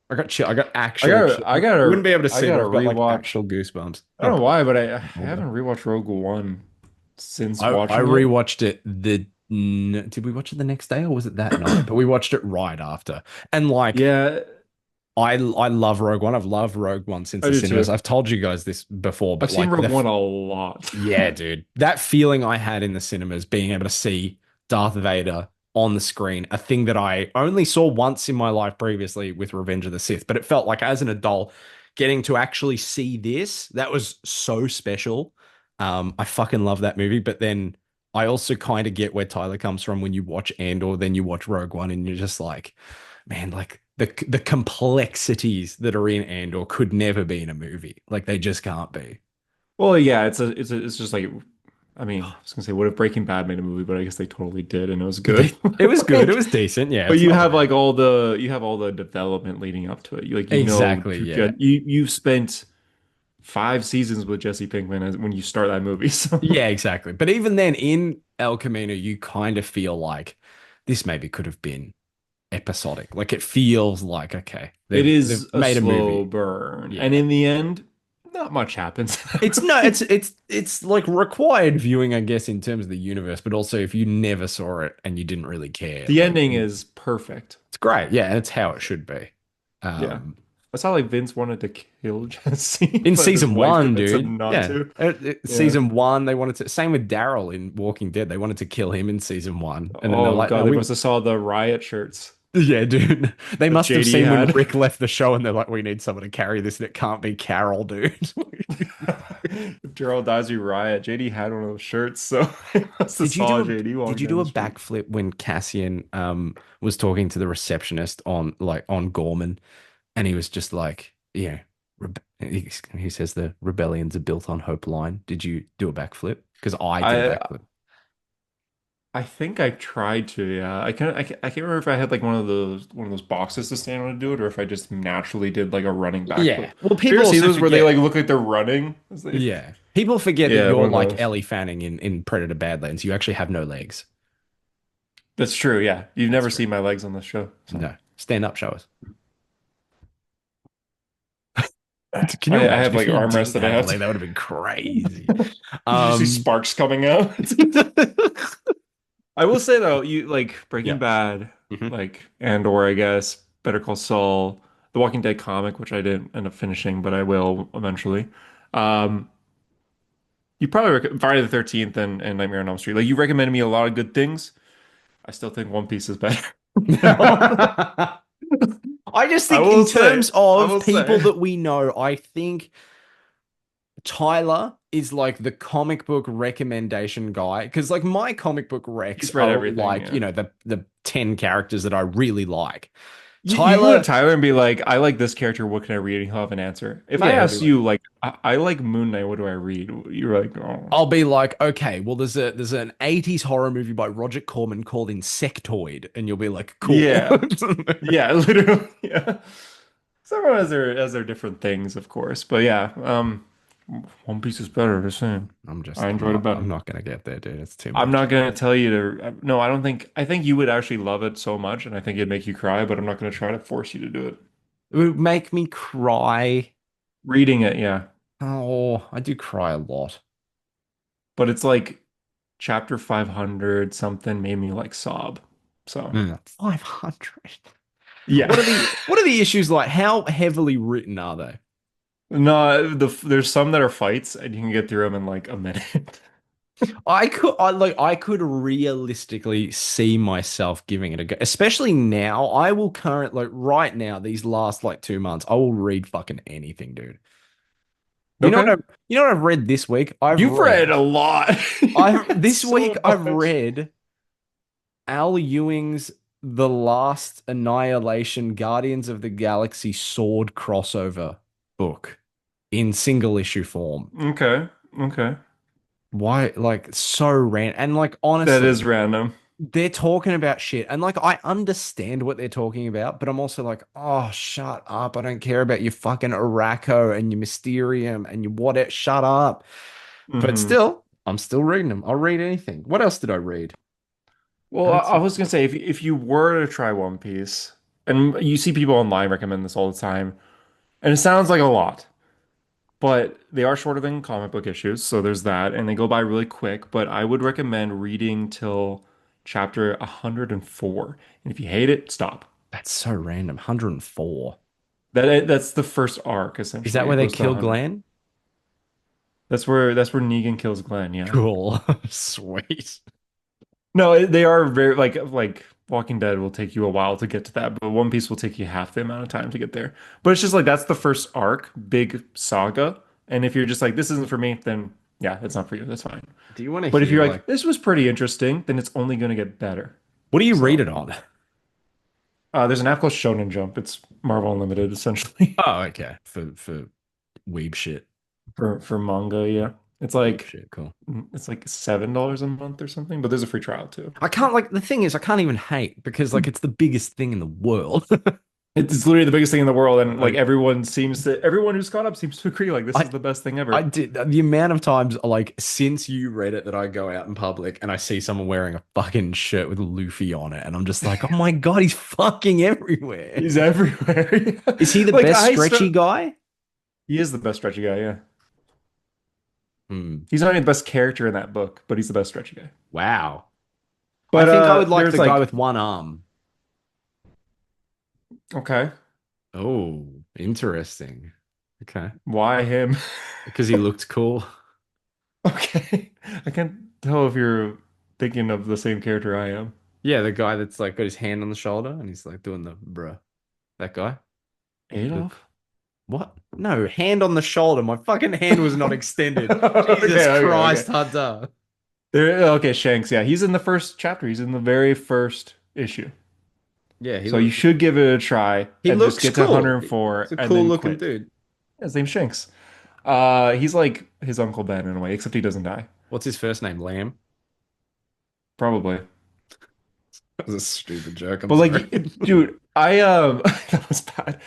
Speaker 1: I got chill. I got actual chill. You wouldn't be able to
Speaker 2: I
Speaker 1: see, but
Speaker 2: gotta
Speaker 1: I've got like
Speaker 2: rewatch.
Speaker 1: actual goosebumps.
Speaker 2: I don't
Speaker 1: Not
Speaker 2: know why, but I
Speaker 1: older.
Speaker 2: haven't rewatched Rogue One since
Speaker 1: I
Speaker 2: watching it.
Speaker 1: rewatched it did we watch it the next day or was it that night? But we watched it right after. And like
Speaker 2: Yeah,
Speaker 1: I love Rogue One. I've loved Rogue One since
Speaker 2: I
Speaker 1: the
Speaker 2: do
Speaker 1: cinemas.
Speaker 2: too.
Speaker 1: I've told you guys this before,
Speaker 2: I've
Speaker 1: but
Speaker 2: seen
Speaker 1: like
Speaker 2: Rogue One a lot.
Speaker 1: yeah, dude. That feeling I had in the cinemas, being able to see Darth Vader on the screen, a thing that I only saw once in my life previously with Revenge of the Sith, but it felt like as an adult, getting to actually see this, that was so special. I fucking love that movie, but then I also kind of get where Tyler comes from when you watch Andor, then you watch Rogue One, and you're just like, man, like the complexities that are in Andor could never be in a movie. Like they just can't be.
Speaker 2: Well, yeah, it's just like I mean, I was gonna say what if Breaking Bad made a movie, but I guess they totally did and it was good.
Speaker 1: It was good. It
Speaker 2: Like,
Speaker 1: was decent. Yeah,
Speaker 2: but
Speaker 1: it's
Speaker 2: you
Speaker 1: not
Speaker 2: have
Speaker 1: bad.
Speaker 2: like you have all the development leading up to it. You like
Speaker 1: Exactly. Yeah.
Speaker 2: you've spent 5 seasons with Jesse Pinkman as when you start that movie. So
Speaker 1: Yeah, exactly. But even then, in El Camino, you kind of feel like this maybe could have been episodic. Like it feels like okay,
Speaker 2: it
Speaker 1: they've
Speaker 2: is a
Speaker 1: made a
Speaker 2: slow
Speaker 1: movie.
Speaker 2: burn. And
Speaker 1: Yeah.
Speaker 2: in the end, not much happens.
Speaker 1: It's no, it's like required viewing, I guess, in terms of the universe, but also if you never saw it and you didn't really care,
Speaker 2: The
Speaker 1: like
Speaker 2: ending is perfect.
Speaker 1: it's great. Yeah, and it's how it should be.
Speaker 2: Yeah.
Speaker 1: Um,
Speaker 2: That's how like Vince wanted to kill Jesse,
Speaker 1: in
Speaker 2: but his
Speaker 1: season
Speaker 2: wife
Speaker 1: one,
Speaker 2: convinced
Speaker 1: dude.
Speaker 2: him not
Speaker 1: Yeah.
Speaker 2: to. Yeah.
Speaker 1: Season one, they wanted to. Same with Daryl in Walking Dead. They wanted to kill him in season one, and then they're
Speaker 2: Oh
Speaker 1: like,
Speaker 2: God,
Speaker 1: "No,
Speaker 2: they
Speaker 1: we."
Speaker 2: must have saw the riot shirts
Speaker 1: Yeah, dude. They
Speaker 2: that
Speaker 1: must have
Speaker 2: JD
Speaker 1: seen when
Speaker 2: had.
Speaker 1: Rick left the show, and they're like, "We need someone to carry this, and it can't be Carol, dude."
Speaker 2: Gerald Dazzy riot. JD had one of those shirts, so he must have saw JD
Speaker 1: Did
Speaker 2: walking
Speaker 1: you
Speaker 2: down
Speaker 1: do
Speaker 2: the
Speaker 1: a
Speaker 2: street.
Speaker 1: backflip when Cassian was talking to the receptionist on Gorman, and he was just like, "Yeah." He says the rebellions are built on hope line. Did you do a backflip? Because I did a
Speaker 2: I
Speaker 1: backflip.
Speaker 2: I think I tried to, yeah. I can't remember if I had like one of those boxes to stand on to do it, or if I just naturally did like a running backflip.
Speaker 1: Yeah. Well,
Speaker 2: Do you
Speaker 1: people
Speaker 2: ever see
Speaker 1: also
Speaker 2: those where they
Speaker 1: forget.
Speaker 2: like look like they're running?
Speaker 1: Yeah. People forget that
Speaker 2: Yeah,
Speaker 1: you're
Speaker 2: one of
Speaker 1: like
Speaker 2: those.
Speaker 1: Ellie Fanning in Predator Badlands. You actually have no legs.
Speaker 2: That's true, yeah. You've
Speaker 1: That's
Speaker 2: never
Speaker 1: true.
Speaker 2: seen my legs on this show, so
Speaker 1: No. Stand up, show us. Can you
Speaker 2: I
Speaker 1: imagine
Speaker 2: have
Speaker 1: if
Speaker 2: like
Speaker 1: you
Speaker 2: armrests
Speaker 1: didn't
Speaker 2: that I
Speaker 1: have a
Speaker 2: have
Speaker 1: leg? That would have been crazy.
Speaker 2: You just see
Speaker 1: Um,
Speaker 2: sparks coming out. I will say though, you like Breaking
Speaker 1: yeah.
Speaker 2: Bad,
Speaker 1: Mhm.
Speaker 2: like or I guess, Better Call Saul, The Walking Dead comic, which I didn't end up finishing, but I will eventually. Um, you probably Friday the 13th and Nightmare on Elm Street. Like you recommended me a lot of good things. I still think One Piece is better. No.
Speaker 1: I just
Speaker 2: I
Speaker 1: think
Speaker 2: will
Speaker 1: in
Speaker 2: say,
Speaker 1: terms
Speaker 2: I
Speaker 1: of
Speaker 2: will
Speaker 1: people
Speaker 2: say,
Speaker 1: that we know, I think Tyler is like the comic book recommendation guy because like my comic book recs
Speaker 2: he's read
Speaker 1: are all
Speaker 2: everything,
Speaker 1: like,
Speaker 2: yeah.
Speaker 1: the 10 characters that I really like.
Speaker 2: You go to
Speaker 1: Tyler,
Speaker 2: Tyler and be like, I like this character. What can I read? And he'll have an answer. If I
Speaker 1: yeah, he'll be
Speaker 2: ask
Speaker 1: like,
Speaker 2: you, like, I like Moon Knight, what do I read? You're like, oh,
Speaker 1: I'll be like, okay, well, there's an 80s horror movie by Roger Corman called Insectoid, and you'll be like, cool.
Speaker 2: yeah, yeah, literally, yeah. So everyone has their different things, of course, but yeah, One Piece is better. The same. I enjoyed it
Speaker 1: I'm
Speaker 2: better.
Speaker 1: not gonna get there, dude. It's too
Speaker 2: I'm
Speaker 1: much.
Speaker 2: not gonna tell you to. No, I don't think. I think you would actually love it so much, and I think it'd make you cry. But I'm not gonna try to force you to do it.
Speaker 1: It would make me cry.
Speaker 2: Reading it, yeah,
Speaker 1: Oh, I do cry a lot.
Speaker 2: but it's like chapter 500 something made me like sob. So.
Speaker 1: 500.
Speaker 2: Yeah.
Speaker 1: What are the issues like? How heavily written are they?
Speaker 2: No, there's some that are fights and you can get through them in like a minute.
Speaker 1: I could realistically see myself giving it a go, especially now. I will current like right now, these last like 2 months, I will read fucking anything, dude. You know what
Speaker 2: Okay.
Speaker 1: I've read this week?
Speaker 2: You've read a lot. You've
Speaker 1: I've
Speaker 2: read
Speaker 1: this week
Speaker 2: so
Speaker 1: I've
Speaker 2: much.
Speaker 1: read Al Ewing's The Last Annihilation Guardians of the Galaxy sword crossover book in single issue form.
Speaker 2: Okay. Okay.
Speaker 1: Why, like, so random. And, like,
Speaker 2: That is
Speaker 1: honestly,
Speaker 2: random.
Speaker 1: they're talking about shit. And, like, I understand what they're talking about, but I'm also like, oh, shut up. I don't care about your fucking Araco and your Mysterium and your what. Shut up. But
Speaker 2: Hmm.
Speaker 1: still, I'm still reading them. I'll read anything. What else did I read?
Speaker 2: Well,
Speaker 1: I
Speaker 2: I
Speaker 1: read
Speaker 2: I
Speaker 1: some.
Speaker 2: was gonna say if you were to try One Piece, and you see people online recommend this all the time, and it sounds like a lot, but they are shorter than comic book issues, so there's that, and they go by really quick. But I would recommend reading till chapter 104, and if you hate it, stop.
Speaker 1: That's so random. 104.
Speaker 2: That's the first arc
Speaker 1: Is that
Speaker 2: essentially.
Speaker 1: where
Speaker 2: It
Speaker 1: they
Speaker 2: goes to
Speaker 1: kill
Speaker 2: 100.
Speaker 1: Glenn?
Speaker 2: That's where Negan kills Glenn. Yeah.
Speaker 1: Cool. Sweet.
Speaker 2: No, they are very like Walking Dead will take you a while to get to that, but One Piece will take you half the amount of time to get there. But it's just like that's the first arc, big saga. And if you're just like this isn't for me, then yeah, it's not for you. That's fine.
Speaker 1: Do you want to
Speaker 2: But if
Speaker 1: hear
Speaker 2: you're
Speaker 1: like
Speaker 2: like this was pretty interesting, then it's only going to get better.
Speaker 1: what do you read
Speaker 2: So
Speaker 1: it on?
Speaker 2: there's an app called Shonen Jump. It's Marvel Unlimited essentially
Speaker 1: Oh, okay. For weeb shit.
Speaker 2: for manga. Yeah, it's
Speaker 1: Weeb
Speaker 2: like
Speaker 1: shit, cool.
Speaker 2: $7 a month or something. But there's a free trial too.
Speaker 1: I can't like the thing is I can't even hate because like it's the biggest thing in the world.
Speaker 2: It's literally the biggest thing in the world, and like
Speaker 1: Like
Speaker 2: everyone who's caught up seems to agree, like this
Speaker 1: I
Speaker 2: is the best thing
Speaker 1: I
Speaker 2: ever.
Speaker 1: did the amount of times like since you read it that I go out in public and I see someone wearing a fucking shirt with Luffy on it and I'm just like, "Oh my God, he's fucking everywhere."
Speaker 2: He's everywhere.
Speaker 1: Is he the
Speaker 2: Like
Speaker 1: best stretchy guy?
Speaker 2: he is the best stretchy guy, yeah.
Speaker 1: Hmm.
Speaker 2: He's not even the best character in that book, but he's the best stretchy guy.
Speaker 1: Wow. I
Speaker 2: But
Speaker 1: think I would like
Speaker 2: there's
Speaker 1: the guy
Speaker 2: like
Speaker 1: with one arm.
Speaker 2: okay,
Speaker 1: Oh, interesting. Okay.
Speaker 2: why him?
Speaker 1: Because he looked cool.
Speaker 2: Okay. I can't tell if you're thinking of the same character I am.
Speaker 1: Yeah, the guy that's like got his hand on the shoulder and he's like doing the bruh. That guy? The
Speaker 2: Adolf?
Speaker 1: what? No, hand on the shoulder. My fucking hand was not extended.
Speaker 2: Okay,
Speaker 1: Jesus
Speaker 2: okay.
Speaker 1: Christ, Hunter.
Speaker 2: Okay, Shanks, yeah. He's in the first chapter. He's in the very first issue.
Speaker 1: Yeah,
Speaker 2: So you should give it a try
Speaker 1: he
Speaker 2: and just
Speaker 1: looks
Speaker 2: get to
Speaker 1: cool. He's
Speaker 2: 104
Speaker 1: a
Speaker 2: and
Speaker 1: cool
Speaker 2: then
Speaker 1: looking
Speaker 2: quit.
Speaker 1: dude.
Speaker 2: Yeah, his name's Shanks. He's like his Uncle Ben in a way, except he doesn't die.
Speaker 1: What's his first name? Lamb?
Speaker 2: Probably.
Speaker 1: That was a stupid joke. I'm
Speaker 2: But like,
Speaker 1: sorry.
Speaker 2: dude, I that was bad.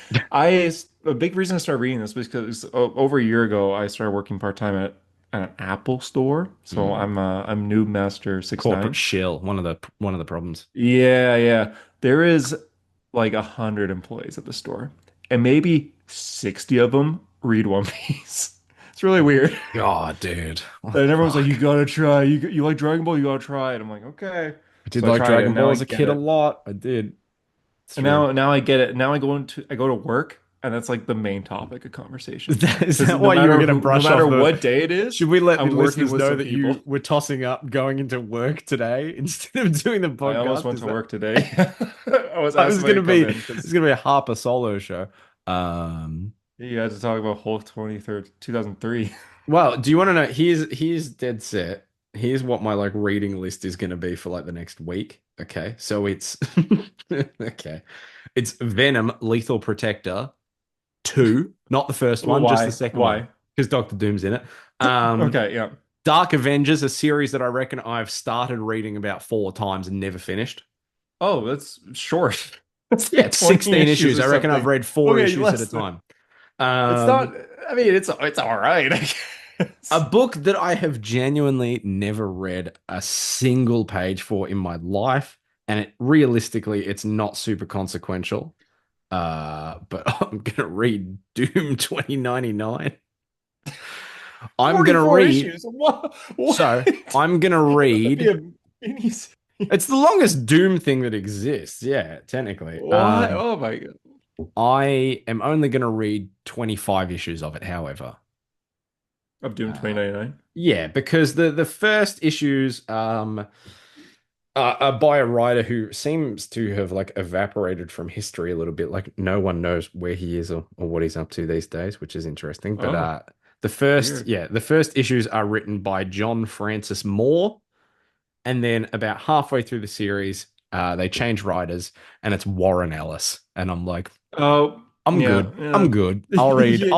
Speaker 2: A big reason to start reading this was because over a year ago I started working part-time at an Apple store. So
Speaker 1: Mm.
Speaker 2: I'm Noob Master
Speaker 1: Corporate
Speaker 2: 69.
Speaker 1: shill. One of the problems.
Speaker 2: Yeah, yeah. There is like 100 employees at the store, and maybe 60 of them read One Piece. It's really weird.
Speaker 1: God, dude. What
Speaker 2: And
Speaker 1: the
Speaker 2: everyone's like, "You
Speaker 1: fuck?
Speaker 2: gotta try. You like Dragon Ball? You gotta try it." I'm like, "Okay."
Speaker 1: I did
Speaker 2: So I
Speaker 1: like
Speaker 2: tried it,
Speaker 1: Dragon
Speaker 2: and now
Speaker 1: Ball
Speaker 2: I
Speaker 1: as a
Speaker 2: get
Speaker 1: kid a
Speaker 2: it.
Speaker 1: lot. I did. It's
Speaker 2: And
Speaker 1: true.
Speaker 2: now I get it. Now I go to work, and that's like the main topic of conversation.
Speaker 1: Is
Speaker 2: Because
Speaker 1: that why you were going to
Speaker 2: no
Speaker 1: brush off
Speaker 2: matter
Speaker 1: the?
Speaker 2: what day it is,
Speaker 1: Should we let the
Speaker 2: I'm working
Speaker 1: listeners
Speaker 2: with
Speaker 1: know
Speaker 2: some
Speaker 1: that
Speaker 2: people.
Speaker 1: you were tossing up going into work today instead of doing the
Speaker 2: I almost
Speaker 1: podcast?
Speaker 2: went
Speaker 1: Is
Speaker 2: to
Speaker 1: that?
Speaker 2: work today. I was
Speaker 1: I
Speaker 2: asked
Speaker 1: was
Speaker 2: if I
Speaker 1: going to
Speaker 2: could come
Speaker 1: be.
Speaker 2: in
Speaker 1: It's
Speaker 2: because
Speaker 1: going to be a Harper solo show. Um.
Speaker 2: you had to talk about Hulk 23rd, 2003.
Speaker 1: Well, do you want to know? Here's dead set. Here's what my like reading list is going to be for like the next week. Okay, so it's okay. It's Venom, Lethal Protector, two, not the first one, just the
Speaker 2: Why?
Speaker 1: second one,
Speaker 2: Why?
Speaker 1: because Doctor Doom's in it. Um,
Speaker 2: Okay, yeah.
Speaker 1: Dark Avengers, a series that I reckon I've started reading about 4 times and never finished.
Speaker 2: Oh, that's short. That's
Speaker 1: Yeah,
Speaker 2: like
Speaker 1: it's
Speaker 2: 20
Speaker 1: 16
Speaker 2: issues
Speaker 1: issues.
Speaker 2: or
Speaker 1: I reckon I've
Speaker 2: something.
Speaker 1: read four
Speaker 2: Okay,
Speaker 1: issues at a
Speaker 2: less than.
Speaker 1: time.
Speaker 2: It's not.
Speaker 1: Um,
Speaker 2: I mean, it's all right, I
Speaker 1: a
Speaker 2: guess.
Speaker 1: book that I have genuinely never read a single page for in my life, and realistically, it's not super consequential. But I'm gonna read Doom 2099. I'm gonna
Speaker 2: 44
Speaker 1: read.
Speaker 2: issues. What?
Speaker 1: So I'm gonna
Speaker 2: That'd be
Speaker 1: read
Speaker 2: a mini.
Speaker 1: It's the longest Doom thing that exists. Yeah, technically.
Speaker 2: What? Oh my God.
Speaker 1: I am only going to read 25 issues of it, however.
Speaker 2: Of Doom
Speaker 1: Uh,
Speaker 2: 2099.
Speaker 1: yeah, because the first issues are by a writer who seems to have like evaporated from history a little bit. Like no one knows where he is or what he's up to these days, which is interesting. But
Speaker 2: Oh, weird.
Speaker 1: the first issues are written by John Francis Moore, and then about halfway through the series, they change writers, and it's Warren Ellis, and I'm like,
Speaker 2: Oh,
Speaker 1: I'm
Speaker 2: yeah,
Speaker 1: good.
Speaker 2: yeah.
Speaker 1: I'm good.
Speaker 2: Yeah,
Speaker 1: I'll
Speaker 2: you don't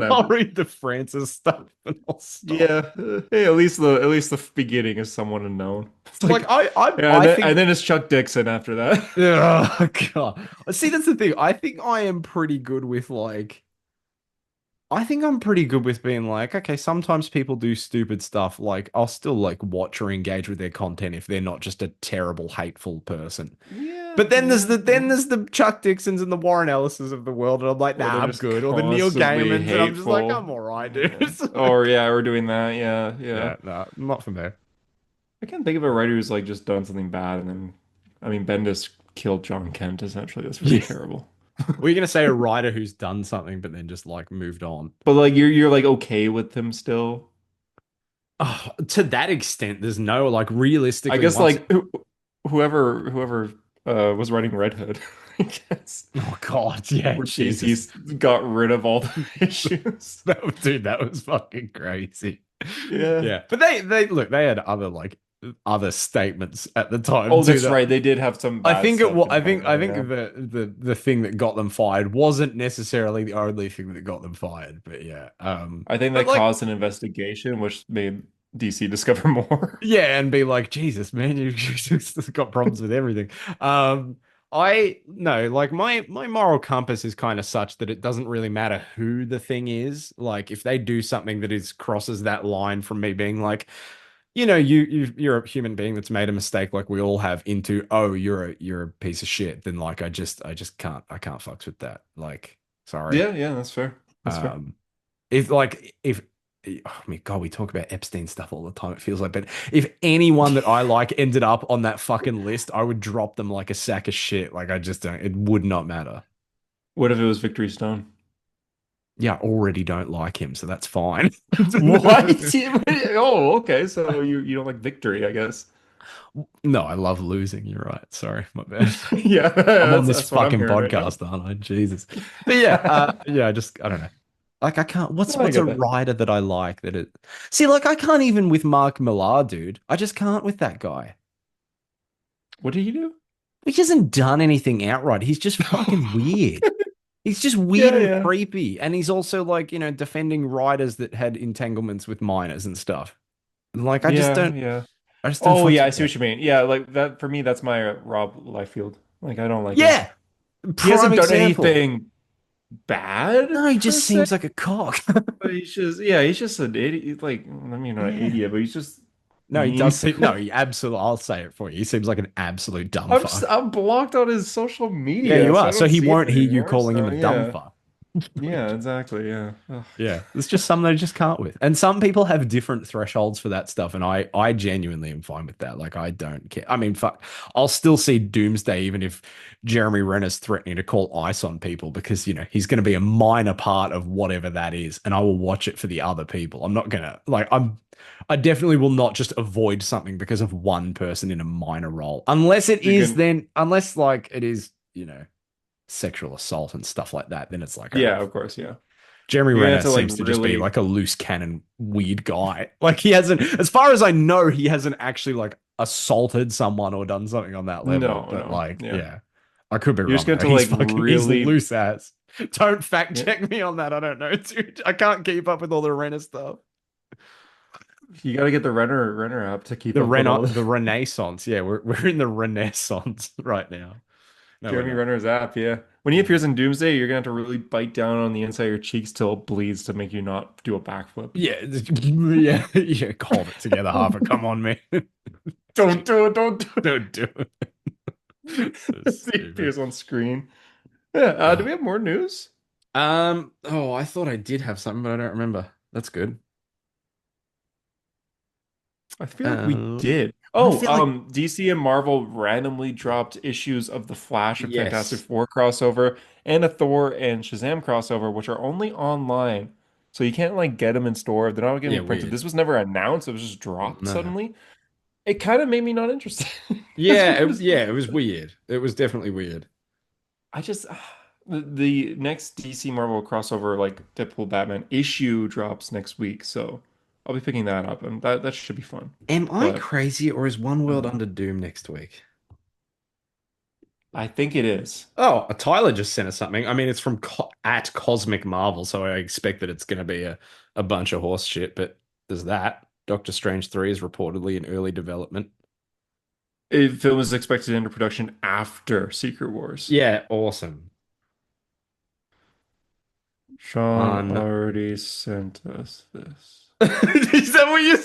Speaker 2: have
Speaker 1: I'll read the Francis stuff and I'll stop.
Speaker 2: yeah. Hey, at least the beginning is someone unknown. It's
Speaker 1: Like
Speaker 2: like yeah,
Speaker 1: I
Speaker 2: and
Speaker 1: think
Speaker 2: then it's Chuck Dixon after that.
Speaker 1: oh God. See, that's the thing. I think I am pretty good with like I think I'm pretty good with being like, okay, sometimes people do stupid stuff. Like I'll still like watch or engage with their content if they're not just a terrible, hateful person.
Speaker 2: Yeah,
Speaker 1: But then
Speaker 2: yeah,
Speaker 1: then
Speaker 2: yeah.
Speaker 1: there's the Chuck Dixons and the Warren Ellises of the world, and I'm like,
Speaker 2: Where
Speaker 1: nah,
Speaker 2: they're
Speaker 1: I'm
Speaker 2: just
Speaker 1: good. Or the Neil
Speaker 2: constantly
Speaker 1: Gaimans, and I'm just like,
Speaker 2: hateful.
Speaker 1: I'm all right, dude.
Speaker 2: Yeah.
Speaker 1: It's
Speaker 2: Oh,
Speaker 1: like,
Speaker 2: yeah, we're doing that. Yeah, yeah.
Speaker 1: yeah, no, not for me.
Speaker 2: I can't think of a writer who's like just done something bad and then, I mean, Bendis killed John Kent essentially. That's pretty
Speaker 1: Yeah.
Speaker 2: terrible.
Speaker 1: Were you gonna say a writer who's done something but then just like moved on?
Speaker 2: But like you're like okay with him still.
Speaker 1: Oh, to that extent, there's no like
Speaker 2: I
Speaker 1: realistically
Speaker 2: guess
Speaker 1: once.
Speaker 2: like whoever was writing Red Hood, I guess.
Speaker 1: Oh God, yeah,
Speaker 2: Where
Speaker 1: Jesus,
Speaker 2: DC's got rid of all the issues.
Speaker 1: dude, that was fucking crazy.
Speaker 2: Yeah.
Speaker 1: Yeah, but they look, they had other like other statements at the time
Speaker 2: Oh,
Speaker 1: too.
Speaker 2: that's
Speaker 1: That
Speaker 2: right. They did have some bad stuff in
Speaker 1: I
Speaker 2: Canada,
Speaker 1: think
Speaker 2: yeah.
Speaker 1: the thing that got them fired wasn't necessarily the only thing that got them fired. But yeah,
Speaker 2: I think
Speaker 1: but
Speaker 2: that
Speaker 1: like
Speaker 2: caused an investigation, which made DC discover more.
Speaker 1: yeah, and be like, Jesus, man, you've just got problems with everything. Um, I no, like my moral compass is kind of such that it doesn't really matter who the thing is. Like, if they do something that is crosses that line from me being like, you're a human being that's made a mistake, like we all have, into oh, you're a piece of shit. Then like I just can't fucks with that. Like, sorry.
Speaker 2: Yeah, yeah, that's fair. That's fair.
Speaker 1: Um, if like if oh my God, we talk about Epstein stuff all the time. It feels like, but if anyone that I like ended up on that fucking list, I would drop them like a sack of shit. Like I just don't. It would not matter.
Speaker 2: What if it was Victory Stone?
Speaker 1: Yeah, I already don't like him, so that's fine.
Speaker 2: What? Oh, okay. So you don't like victory, I guess.
Speaker 1: No, I love losing. You're right. Sorry, my bad.
Speaker 2: Yeah,
Speaker 1: I'm on
Speaker 2: that's
Speaker 1: this
Speaker 2: that's what I'm
Speaker 1: fucking
Speaker 2: hearing right now.
Speaker 1: podcast, aren't I? Jesus. But yeah, yeah, I don't know. Like I can't.
Speaker 2: No, I
Speaker 1: What's a
Speaker 2: get that.
Speaker 1: writer that I like that it? See, like I can't even with Mark Millar, dude. I just can't with that guy.
Speaker 2: What did he do?
Speaker 1: He hasn't done anything outright. He's just fucking weird. He's just weird
Speaker 2: Yeah,
Speaker 1: and
Speaker 2: yeah.
Speaker 1: creepy. And he's also like, defending writers that had entanglements with minors and stuff. And like
Speaker 2: Yeah, yeah.
Speaker 1: I just don't
Speaker 2: Oh,
Speaker 1: fucks
Speaker 2: yeah, I
Speaker 1: with
Speaker 2: see
Speaker 1: that.
Speaker 2: what you mean. Yeah, like that for me, that's my Rob Liefeld. Like I don't like him.
Speaker 1: Yeah.
Speaker 2: He
Speaker 1: Prime
Speaker 2: hasn't done
Speaker 1: example.
Speaker 2: anything bad
Speaker 1: No, he
Speaker 2: per
Speaker 1: just
Speaker 2: se,
Speaker 1: seems like a cock.
Speaker 2: but he's just an idiot. Like, I mean, not an
Speaker 1: Yeah.
Speaker 2: idiot, but he's just
Speaker 1: No, he
Speaker 2: mean.
Speaker 1: does seem no, he absolutely I'll say it for you. He seems like an absolute dumb fuck.
Speaker 2: I'm blocked on his social
Speaker 1: Yeah,
Speaker 2: media,
Speaker 1: you
Speaker 2: so
Speaker 1: are.
Speaker 2: I
Speaker 1: So
Speaker 2: don't
Speaker 1: he
Speaker 2: see him
Speaker 1: won't hear you
Speaker 2: anymore.
Speaker 1: calling him
Speaker 2: So
Speaker 1: a dumb
Speaker 2: yeah,
Speaker 1: fuck.
Speaker 2: yeah, exactly, yeah. Ugh.
Speaker 1: Yeah, it's just something I just can't with. And some people have different thresholds for that stuff, and I genuinely am fine with that. Like I don't care. I mean, fuck, I'll still see Doomsday even if Jeremy Renner's threatening to call ice on people because he's going to be a minor part of whatever that is, and I will watch it for the other people. I'm not gonna like I definitely will not just avoid something because of one person in a minor role,
Speaker 2: You're gonna,
Speaker 1: unless like it is sexual assault and stuff like that. Then it's like okay.
Speaker 2: yeah, of course, yeah.
Speaker 1: Jeremy
Speaker 2: You're gonna have
Speaker 1: Renner
Speaker 2: to like
Speaker 1: seems to just be
Speaker 2: really,
Speaker 1: like a loose cannon weird guy. Like he hasn't, as far as I know, he hasn't actually like assaulted someone or done something on that level.
Speaker 2: no,
Speaker 1: But
Speaker 2: no,
Speaker 1: like,
Speaker 2: yeah.
Speaker 1: yeah, I could be
Speaker 2: You're just
Speaker 1: wrong
Speaker 2: gonna
Speaker 1: though.
Speaker 2: have to like
Speaker 1: He's
Speaker 2: really,
Speaker 1: loose ass. Don't fact
Speaker 2: yeah.
Speaker 1: check me on that. I don't know, dude. I can't keep up with all the Renner stuff.
Speaker 2: You gotta get the Renner app to keep up with all the
Speaker 1: The Renaissance. Yeah, we're in the Renaissance right now. No, we're
Speaker 2: Jeremy
Speaker 1: not.
Speaker 2: Renner's app. Yeah, when he appears in Doomsday, you're gonna have to really bite down on the inside of your cheeks till it bleeds to make you not do a backflip.
Speaker 1: Yeah, yeah, yeah. Hold it together, Harper. Come on, man.
Speaker 2: Don't do it. Don't do
Speaker 1: Don't do it. So
Speaker 2: it. He
Speaker 1: stupid.
Speaker 2: appears on screen. Yeah. Do we have more news?
Speaker 1: Oh, I thought I did have something, but I don't remember. That's good.
Speaker 2: I feel like we
Speaker 1: Uh,
Speaker 2: did.
Speaker 1: I
Speaker 2: Oh,
Speaker 1: feel like
Speaker 2: DC and Marvel randomly dropped issues of the Flash and Fantastic
Speaker 1: yes.
Speaker 2: Four crossover and a Thor and Shazam crossover, which are only online. So you can't like get them in store. They're not
Speaker 1: Yeah,
Speaker 2: getting printed.
Speaker 1: weird.
Speaker 2: This was never announced. It was just dropped
Speaker 1: No.
Speaker 2: suddenly. It kind of made me not interested.
Speaker 1: Yeah, it was weird. It was definitely weird.
Speaker 2: I just the next DC Marvel crossover like Deadpool Batman issue drops next week, so I'll be picking that up, and that should be fun.
Speaker 1: Am I
Speaker 2: But
Speaker 1: crazy or is One World
Speaker 2: um,
Speaker 1: Under Doom next week?
Speaker 2: I think it is.
Speaker 1: Oh, Tyler just sent us something. I mean, it's from at Cosmic Marvel, so I expect that it's going to be a bunch of horse shit, but there's that. Doctor Strange 3 is reportedly in early development.
Speaker 2: Film is expected into production after Secret Wars.
Speaker 1: Yeah, awesome.
Speaker 2: Sean
Speaker 1: Un
Speaker 2: already sent us this.
Speaker 1: Is that what you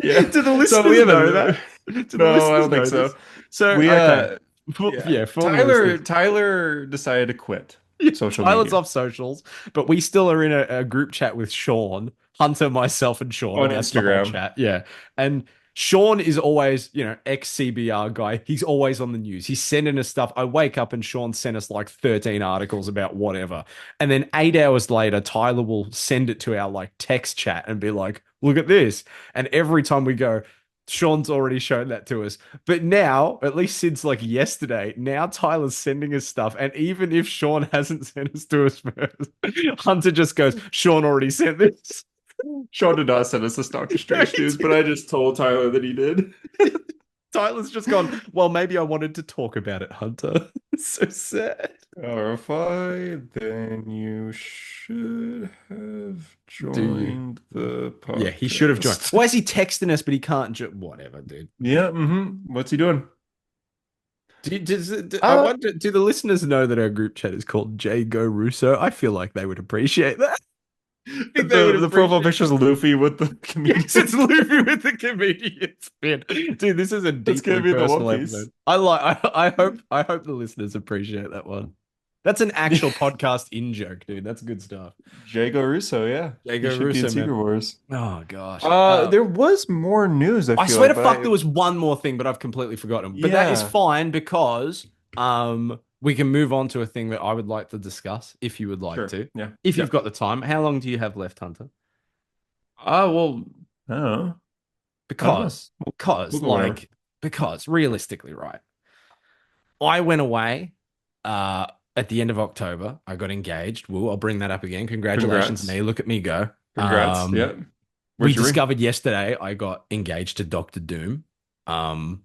Speaker 2: Yeah.
Speaker 1: do the
Speaker 2: So we
Speaker 1: listeners
Speaker 2: have
Speaker 1: know
Speaker 2: a
Speaker 1: that? Do the
Speaker 2: no, I
Speaker 1: listeners
Speaker 2: don't think
Speaker 1: know this?
Speaker 2: so.
Speaker 1: So,
Speaker 2: We
Speaker 1: okay.
Speaker 2: yeah.
Speaker 1: Yeah, for the
Speaker 2: Tyler
Speaker 1: listeners.
Speaker 2: Tyler decided to quit
Speaker 1: Yeah,
Speaker 2: social
Speaker 1: Tyler's
Speaker 2: media
Speaker 1: off socials, but we still are in a group chat with Sean, Hunter, myself, and Sean,
Speaker 2: on
Speaker 1: and that's the whole
Speaker 2: Instagram.
Speaker 1: chat. Yeah. And Sean is always, ex CBR guy. He's always on the news. He's sending us stuff. I wake up and Sean sent us like 13 articles about whatever. And then 8 hours later, Tyler will send it to our like text chat and be like, look at this. And every time we go, Sean's already shown that to us. But now, at least since like yesterday, now Tyler's sending us stuff. And even if Sean hasn't sent us to us first, Hunter just goes, Sean already sent this.
Speaker 2: Sean did not send us this Doctor Strange news, but I just told Tyler that he did.
Speaker 1: Tyler's just gone, well, maybe I wanted to talk about it, Hunter. It's so sad.
Speaker 2: RFI, then you should have
Speaker 1: Do you?
Speaker 2: joined the
Speaker 1: Yeah, he should have joined.
Speaker 2: podcast.
Speaker 1: Why is he texting us, but he can't whatever, dude.
Speaker 2: Yeah, mm-hmm. What's he doing?
Speaker 1: I
Speaker 2: Uh,
Speaker 1: wonder, do the listeners know that our group chat is called J Go Russo? I feel like they would appreciate that. I think they would
Speaker 2: the profile
Speaker 1: appreciate.
Speaker 2: picture is Luffy with the
Speaker 1: Yes, it's
Speaker 2: comedian.
Speaker 1: Luffy with the comedian spin. Dude, this is a
Speaker 2: That's gonna
Speaker 1: deeply
Speaker 2: be the One
Speaker 1: personal
Speaker 2: Piece.
Speaker 1: episode. I hope the listeners appreciate that one. That's an actual podcast in joke, dude. That's good stuff.
Speaker 2: Jago Russo, yeah. He
Speaker 1: Jago
Speaker 2: should be in
Speaker 1: Russo, man.
Speaker 2: Secret Wars.
Speaker 1: Oh gosh.
Speaker 2: There was more news, I
Speaker 1: I
Speaker 2: feel
Speaker 1: swear
Speaker 2: like,
Speaker 1: to
Speaker 2: but
Speaker 1: fuck, there was one more thing, but I've completely forgotten. But that is
Speaker 2: yeah,
Speaker 1: fine because we can move on to a thing that I would like to discuss if you would like
Speaker 2: sure.
Speaker 1: to.
Speaker 2: Yeah.
Speaker 1: If
Speaker 2: Yeah.
Speaker 1: you've got the time. How long do you have left, Hunter?
Speaker 2: Well, I don't know. I don't know.
Speaker 1: Because, because,
Speaker 2: We'll go whenever.
Speaker 1: like, because realistically, right? I went away at the end of October. I got engaged. Woo, I'll bring that up again. Congratulations,
Speaker 2: Congrats.
Speaker 1: me. Look at me go.
Speaker 2: Congrats. Yeah.
Speaker 1: We
Speaker 2: Where's your ring?
Speaker 1: discovered yesterday I got engaged to Doctor Doom. Um,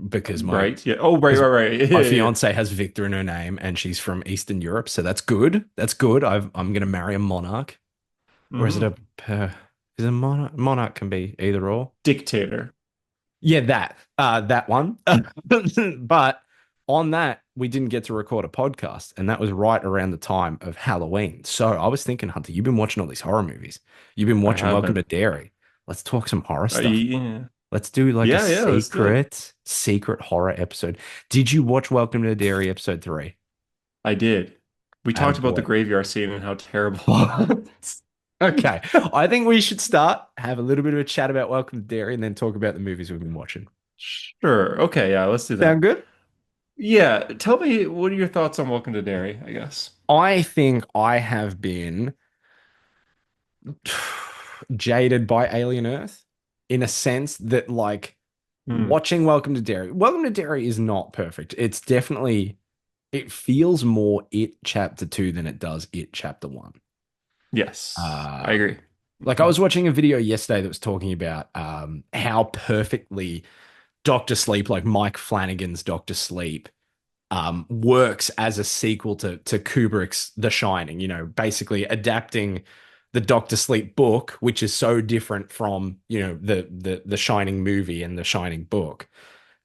Speaker 1: because my
Speaker 2: Right. Yeah. Oh, right,
Speaker 1: because
Speaker 2: right, right. Yeah,
Speaker 1: my
Speaker 2: yeah, yeah.
Speaker 1: fiance has Victor in her name and she's from Eastern Europe, so that's good. That's good. I'm gonna marry a monarch. Or is it
Speaker 2: Hmm.
Speaker 1: is it a monarch? Monarch can be either or.
Speaker 2: Dictator.
Speaker 1: Yeah, that one. But on that, we didn't get to record a podcast, and that was right around the time of Halloween. So I was thinking, Hunter, you've been watching all these horror movies. You've been
Speaker 2: I
Speaker 1: watching Welcome to
Speaker 2: haven't.
Speaker 1: Derry. Let's talk some horror stuff.
Speaker 2: Yeah.
Speaker 1: Let's do like a
Speaker 2: Yeah, yeah, let's do it.
Speaker 1: secret horror episode. Did you watch Welcome to Derry episode 3?
Speaker 2: I did. We talked about the
Speaker 1: Attaboy.
Speaker 2: graveyard scene and how terrible it was.
Speaker 1: Okay. I think we should start, have a little bit of a chat about Welcome to Derry, and then talk about the movies we've been watching.
Speaker 2: Sure. Okay, yeah, let's do
Speaker 1: Sound
Speaker 2: that.
Speaker 1: good?
Speaker 2: Yeah, tell me what are your thoughts on Welcome to Derry, I guess.
Speaker 1: I think I have been jaded by Alien Earth in a sense that, like,
Speaker 2: Hmm.
Speaker 1: watching Welcome to Derry. Welcome to Derry is not perfect. It's definitely, it feels more It Chapter 2 than it does It Chapter 1.
Speaker 2: Yes, I
Speaker 1: Uh,
Speaker 2: agree.
Speaker 1: like I was watching a video yesterday that was talking about how perfectly Doctor Sleep, like Mike Flanagan's Doctor Sleep, works as a sequel to Kubrick's The Shining. Basically adapting the Doctor Sleep book, which is so different from the Shining movie and the Shining book,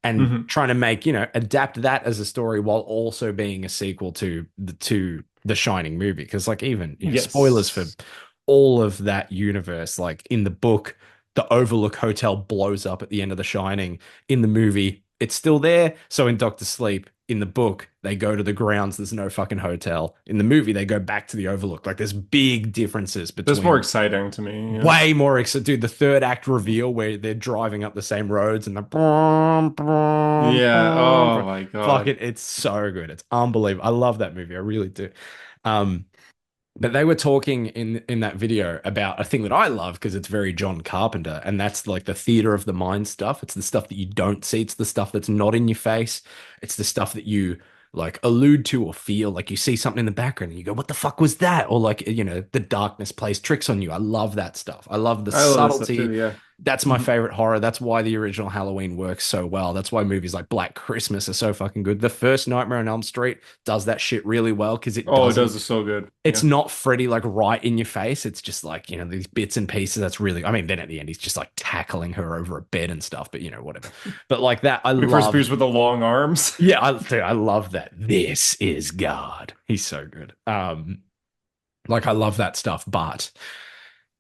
Speaker 1: and
Speaker 2: Hmm.
Speaker 1: trying to make adapt that as a story while also being a sequel to the Shining movie. Because like even spoilers for
Speaker 2: Yes.
Speaker 1: all of that universe. Like in the book, the Overlook Hotel blows up at the end of The Shining. In the movie, it's still there. So in Doctor Sleep, in the book, they go to the grounds. There's no fucking hotel. In the movie, they go back to the Overlook. Like there's big differences
Speaker 2: That's more
Speaker 1: between
Speaker 2: exciting to me. Yeah.
Speaker 1: way more exciting. Dude, the third act reveal where they're driving up the same roads and the boom, boom,
Speaker 2: Yeah.
Speaker 1: boom,
Speaker 2: Oh
Speaker 1: boom.
Speaker 2: my God.
Speaker 1: Fucking, it's so good. It's unbelievable. I love that movie. I really do. Um, but they were talking in that video about a thing that I love because it's very John Carpenter, and that's like the theater of the mind stuff. It's the stuff that you don't see. It's the stuff that's not in your face. It's the stuff that you like allude to or feel. Like you see something in the background and you go, "What the fuck was that?" Or like, the darkness plays tricks on you. I love that stuff. I love the
Speaker 2: I love this stuff too.
Speaker 1: subtlety.
Speaker 2: Yeah.
Speaker 1: That's my favorite horror. That's why the original Halloween works so well. That's why movies like Black Christmas are so fucking good. The first Nightmare on Elm Street does that shit really well because it
Speaker 2: Oh, it
Speaker 1: doesn't
Speaker 2: does is so good.
Speaker 1: it's
Speaker 2: Yeah.
Speaker 1: not Freddy like right in your face. It's just like, these bits and pieces. That's really, I mean, then at the end, he's just like tackling her over a bed and stuff, but whatever. But like that, I
Speaker 2: When he first
Speaker 1: love,
Speaker 2: appears with the long arms.
Speaker 1: yeah, dude, I love that. This is God. He's so good. Like I love that stuff, but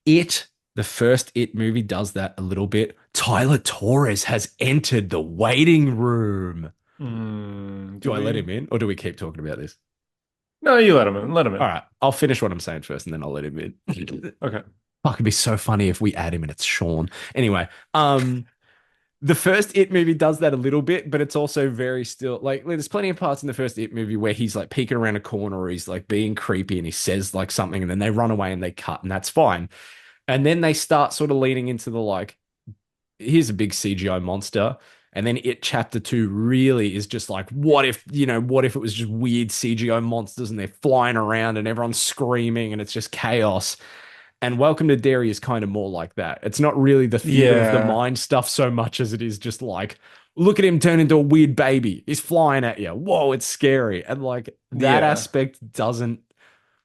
Speaker 1: it, the first It movie does that a little bit. Tyler Torres has entered the waiting room.
Speaker 2: Do
Speaker 1: Do I let
Speaker 2: we?
Speaker 1: him in or do we keep talking about this?
Speaker 2: No, you let him in. Let him
Speaker 1: All
Speaker 2: in.
Speaker 1: right, I'll finish what I'm saying first and then I'll let him in.
Speaker 2: Okay.
Speaker 1: Fuck, it'd be so funny if we add him and it's Sean. Anyway, the first It movie does that a little bit, but it's also very still like there's plenty of parts in the first It movie where he's like peeking around a corner or he's like being creepy and he says like something and then they run away and they cut and that's fine. And then they start sort of leaning into the like, here's a big CGI monster. And then It Chapter 2 really is just like, what if it was just weird CGI monsters and they're flying around and everyone's screaming and it's just chaos. And Welcome to Derry is kind of more like that. It's not really the theater of the
Speaker 2: Yeah.
Speaker 1: mind stuff so much as it is just like, look at him turn into a weird baby. He's flying at you. Whoa, it's scary. And like that
Speaker 2: Yeah.
Speaker 1: aspect doesn't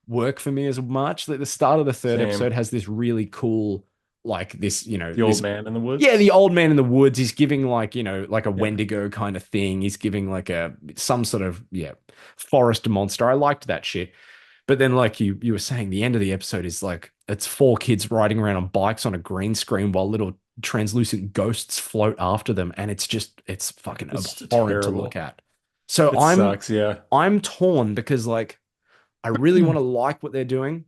Speaker 1: work for me as much. Like the start of the third
Speaker 2: Same.
Speaker 1: episode has this really cool, like this,
Speaker 2: The old
Speaker 1: this
Speaker 2: man in the
Speaker 1: yeah,
Speaker 2: woods.
Speaker 1: the old man in the woods. He's giving like, like a
Speaker 2: Yeah.
Speaker 1: Wendigo kind of thing. He's giving like some sort of forest monster. I liked that shit. But then, like you were saying, the end of the episode is like it's four kids riding around on bikes on a green screen while little translucent ghosts float after them, and it's fucking
Speaker 2: It's
Speaker 1: abhorrent to look
Speaker 2: terrible.
Speaker 1: at. So
Speaker 2: It sucks. Yeah.
Speaker 1: I'm torn because like I really want to like what they're doing.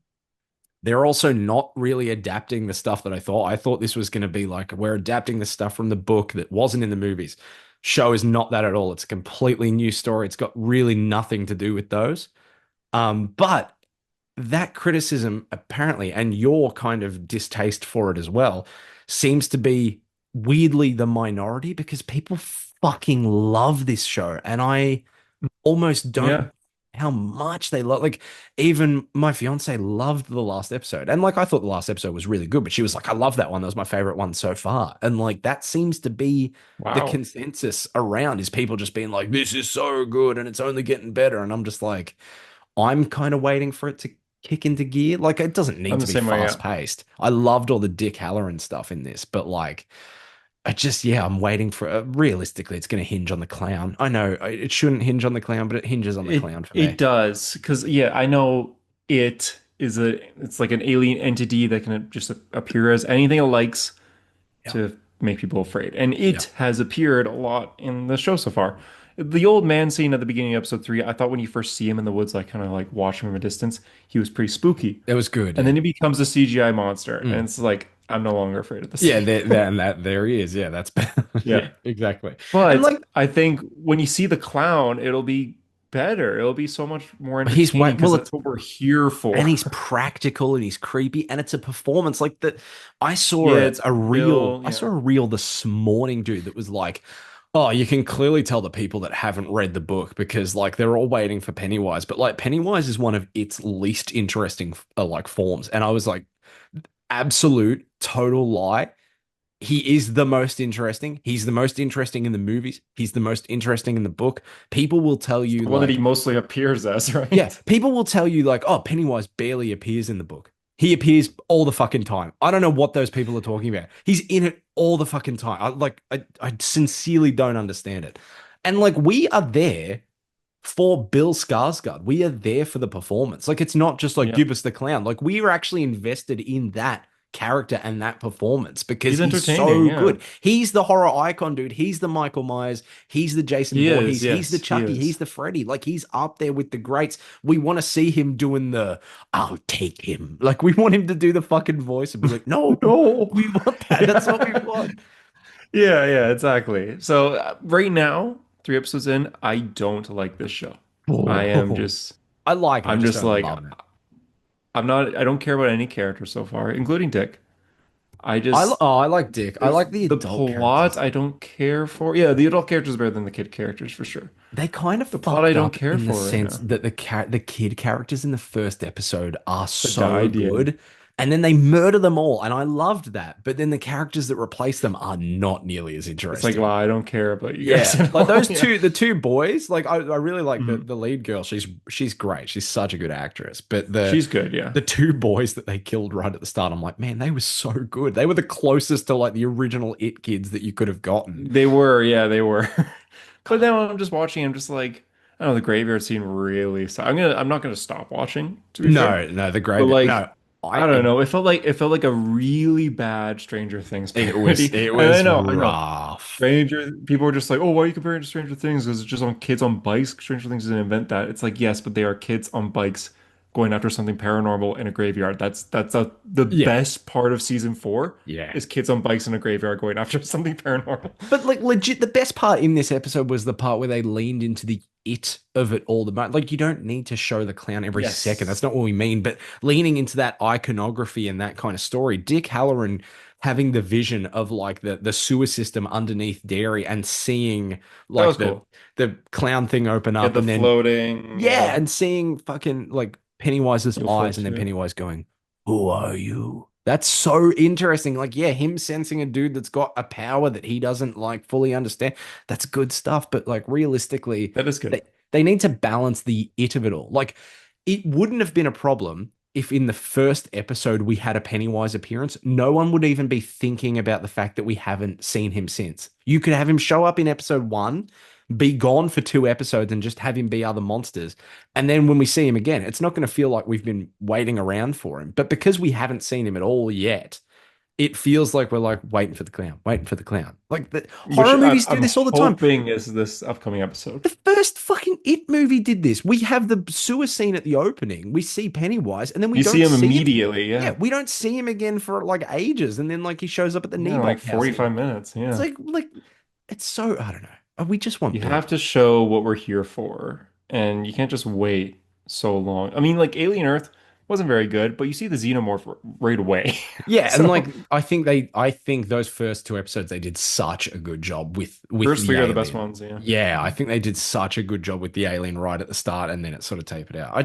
Speaker 1: They're also not really adapting the stuff that I thought. I thought this was going to be like we're adapting the stuff from the book that wasn't in the movies. Show is not that at all. It's a completely new story. It's got really nothing to do with those. But that criticism apparently, and your kind of distaste for it as well, seems to be weirdly the minority because people fucking love this show, and I almost don't know
Speaker 2: Yeah.
Speaker 1: how much they love. Like, even my fiance loved the last episode, and like I thought the last episode was really good, but she was like, "I love that one. That was my favorite one so far." And like that seems to be the
Speaker 2: Wow.
Speaker 1: consensus around is people just being like, "This is so good, and it's only getting better." And I'm just like, I'm kind of waiting for it to kick into gear. Like, it doesn't
Speaker 2: I'm
Speaker 1: need
Speaker 2: the
Speaker 1: to be
Speaker 2: same way.
Speaker 1: fast
Speaker 2: Yeah.
Speaker 1: paced. I loved all the Dick Halloran stuff in this, but like, I'm waiting for realistically, it's going to hinge on the clown. I know it shouldn't hinge on the clown, but it hinges on the
Speaker 2: It
Speaker 1: clown for
Speaker 2: it
Speaker 1: me.
Speaker 2: does because yeah, I know it's like an alien entity that can just appear as anything it likes
Speaker 1: Yeah.
Speaker 2: to make people afraid. And
Speaker 1: Yeah.
Speaker 2: it has appeared a lot in the show so far. The old man scene at the beginning of episode 3, I thought when you first see him in the woods, like kind of like watch him from a distance, he was pretty spooky.
Speaker 1: It was good.
Speaker 2: And
Speaker 1: Yeah.
Speaker 2: then he becomes a CGI monster, and
Speaker 1: Mm.
Speaker 2: it's like I'm no longer afraid of this
Speaker 1: Yeah.
Speaker 2: thing.
Speaker 1: There he is. Yeah. That's
Speaker 2: Yeah.
Speaker 1: yeah, exactly. And
Speaker 2: But
Speaker 1: like,
Speaker 2: I think when you see the clown, it'll be better. It'll be so much more
Speaker 1: he's way,
Speaker 2: entertaining because
Speaker 1: well,
Speaker 2: that's what we're here
Speaker 1: and
Speaker 2: for.
Speaker 1: he's practical and he's creepy and it's a performance like that.
Speaker 2: Yeah, it's real.
Speaker 1: I saw
Speaker 2: Yeah.
Speaker 1: a reel this morning, dude, that was like, oh, you can clearly tell the people that haven't read the book because like they're all waiting for Pennywise, but like Pennywise is one of its least interesting like forms. And I was like, absolute total lie. He is the most interesting. He's the most interesting in the movies. He's the most interesting in the book. People will tell
Speaker 2: It's
Speaker 1: you
Speaker 2: the one that he
Speaker 1: like,
Speaker 2: mostly appears as,
Speaker 1: yeah,
Speaker 2: right?
Speaker 1: people will tell you like, oh, Pennywise barely appears in the book. He appears all the fucking time. I don't know what those people are talking about. He's in it all the fucking time. I sincerely don't understand it. And like we are there for Bill Skarsgård. We are there for the performance. Like it's not just like
Speaker 2: Yeah.
Speaker 1: give us the clown. Like we are actually invested in that character and that performance because
Speaker 2: He's
Speaker 1: he's
Speaker 2: entertaining,
Speaker 1: so
Speaker 2: yeah.
Speaker 1: good. He's the horror icon, dude. He's the Michael Myers. He's the Jason
Speaker 2: He is,
Speaker 1: Voorhees. He's the
Speaker 2: yes, he
Speaker 1: Chucky. He's
Speaker 2: is.
Speaker 1: the Freddy. Like he's up there with the greats. We want to see him doing the "I'll take him." Like we want him to do the fucking voice and be like, "No,
Speaker 2: No.
Speaker 1: we want that. That's what we
Speaker 2: Yeah.
Speaker 1: want."
Speaker 2: Yeah, exactly. So right now, 3 episodes in, I don't like this show. I am
Speaker 1: Oh,
Speaker 2: just,
Speaker 1: I like him. I
Speaker 2: I'm
Speaker 1: just
Speaker 2: just
Speaker 1: don't
Speaker 2: like,
Speaker 1: love it.
Speaker 2: I don't care about any character so far, including Dick. I just,
Speaker 1: I like Dick. I like the
Speaker 2: the
Speaker 1: adult
Speaker 2: plot
Speaker 1: characters.
Speaker 2: I don't care for. Yeah, the adult characters are better than the kid characters for sure.
Speaker 1: They kind of
Speaker 2: The plot I
Speaker 1: fucked
Speaker 2: don't
Speaker 1: up
Speaker 2: care
Speaker 1: in the
Speaker 2: for right
Speaker 1: sense
Speaker 2: now.
Speaker 1: that the kid characters in the first episode are
Speaker 2: That
Speaker 1: so
Speaker 2: died, yeah.
Speaker 1: good, and then they murder them all, and I loved that. But then the characters that replace them are not nearly as
Speaker 2: It's like, wow,
Speaker 1: interesting.
Speaker 2: I don't care about you guys
Speaker 1: Yeah,
Speaker 2: at
Speaker 1: like
Speaker 2: all.
Speaker 1: those
Speaker 2: Yeah.
Speaker 1: two, the two boys, like I really like the
Speaker 2: Mhm.
Speaker 1: the lead girl. She's great. She's such a good actress. But
Speaker 2: She's good, yeah.
Speaker 1: the two boys that they killed right at the start, I'm like, man, they were so good. They were the closest to like the original It kids that you could have gotten.
Speaker 2: They were, yeah, they were. But then when I'm just watching, I'm just like, I don't know, the graveyard scene really. I'm not gonna stop watching, to be fair.
Speaker 1: No, no, the
Speaker 2: But
Speaker 1: graveyard.
Speaker 2: like,
Speaker 1: No, I
Speaker 2: I don't know. It felt like a really bad Stranger Things parody.
Speaker 1: it
Speaker 2: And
Speaker 1: was
Speaker 2: I know.
Speaker 1: rough.
Speaker 2: People were just like, oh, why are you comparing it to Stranger Things? Because it's just on kids on bikes. Stranger Things didn't invent that. It's like, yes, but they are kids on bikes going after something paranormal in a graveyard. The
Speaker 1: Yeah,
Speaker 2: best part of season 4
Speaker 1: yeah.
Speaker 2: is kids on bikes in a graveyard going after something paranormal.
Speaker 1: But like legit, the best part in this episode was the part where they leaned into the it of it all. Like you don't need to show the clown every second. That's
Speaker 2: Yes.
Speaker 1: not what we mean. But leaning into that iconography and that kind of story, Dick Halloran having the vision of like the sewer system underneath Dairy and seeing
Speaker 2: That
Speaker 1: like
Speaker 2: was
Speaker 1: the
Speaker 2: cool.
Speaker 1: the clown thing open
Speaker 2: Yeah,
Speaker 1: up
Speaker 2: the
Speaker 1: and then
Speaker 2: floating.
Speaker 1: yeah,
Speaker 2: Yeah.
Speaker 1: and seeing fucking like Pennywise's
Speaker 2: You'll
Speaker 1: eyes
Speaker 2: float
Speaker 1: and then
Speaker 2: too.
Speaker 1: Pennywise going, "Who are you?" That's so interesting. Like, yeah, him sensing a dude that's got a power that he doesn't like fully understand. That's good stuff. But like realistically,
Speaker 2: That is
Speaker 1: they,
Speaker 2: good.
Speaker 1: they need to balance the it of it all. Like, it wouldn't have been a problem if in the first episode we had a Pennywise appearance. No one would even be thinking about the fact that we haven't seen him since. You could have him show up in episode one, be gone for 2 episodes, and just have him be other monsters. And then when we see him again, it's not going to feel like we've been waiting around for him. But because we haven't seen him at all yet, it feels like we're like waiting for the clown, waiting for the clown. Like the
Speaker 2: Which
Speaker 1: horror movies do
Speaker 2: I'm
Speaker 1: this all the time.
Speaker 2: hoping is this upcoming episode.
Speaker 1: The first fucking It movie did this. We have the sewer scene at the opening. We see Pennywise, and then we
Speaker 2: You see
Speaker 1: don't
Speaker 2: him
Speaker 1: see him.
Speaker 2: immediately,
Speaker 1: Yeah,
Speaker 2: yeah.
Speaker 1: we don't see him again for like ages, and then like he shows up at the
Speaker 2: Yeah, like
Speaker 1: Neighbor house again.
Speaker 2: 45 minutes,
Speaker 1: It's
Speaker 2: yeah.
Speaker 1: like it's so I don't know. We just want
Speaker 2: You
Speaker 1: Bill.
Speaker 2: have to show what we're here for, and you can't just wait so long. I mean, like Alien Earth wasn't very good, but you see the xenomorph right away.
Speaker 1: Yeah, and
Speaker 2: So
Speaker 1: like I think those first 2 episodes they did such a good job with
Speaker 2: first
Speaker 1: the
Speaker 2: 3 are the best
Speaker 1: alien.
Speaker 2: ones, yeah.
Speaker 1: Yeah, I think they did such a good job with the alien right at the start, and then it sort of tapered out.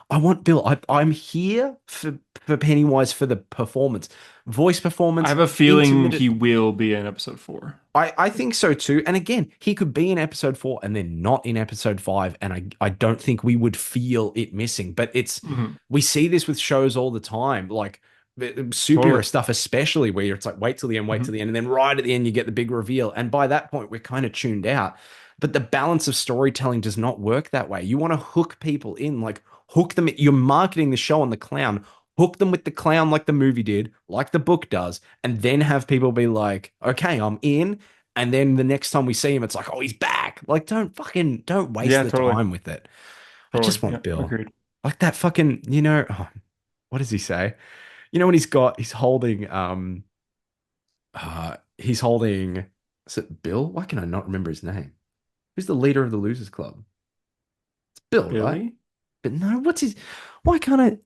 Speaker 1: I want Bill. I'm here for Pennywise for the performance, voice
Speaker 2: I
Speaker 1: performance,
Speaker 2: have a feeling
Speaker 1: intimate.
Speaker 2: he will be in episode 4.
Speaker 1: I think so too. And again, he could be in episode four and then not in episode five. And I don't think we would feel it missing. But
Speaker 2: Mhm.
Speaker 1: we see this with shows all the time, like superhero
Speaker 2: Totally.
Speaker 1: stuff, especially where it's like, wait till the end, wait till
Speaker 2: Mhm.
Speaker 1: the end. And then right at the end, you get the big reveal. And by that point, we're kind of tuned out. But the balance of storytelling does not work that way. You want to hook people in, like hook them. You're marketing the show on the clown. Hook them with the clown like the movie did, like the book does, and then have people be like, okay, I'm in. And then the next time we see him, it's like, oh, he's back. Like, don't waste
Speaker 2: Yeah,
Speaker 1: the
Speaker 2: totally.
Speaker 1: time with it. I
Speaker 2: Totally.
Speaker 1: just want
Speaker 2: Yeah,
Speaker 1: Bill.
Speaker 2: agreed.
Speaker 1: Like that fucking, oh, what does he say? When he's holding, he's holding, is it Bill? Why can I not remember his name? Who's the leader of the Losers Club? It's Bill, right?
Speaker 2: Billy?
Speaker 1: But no, why can't I?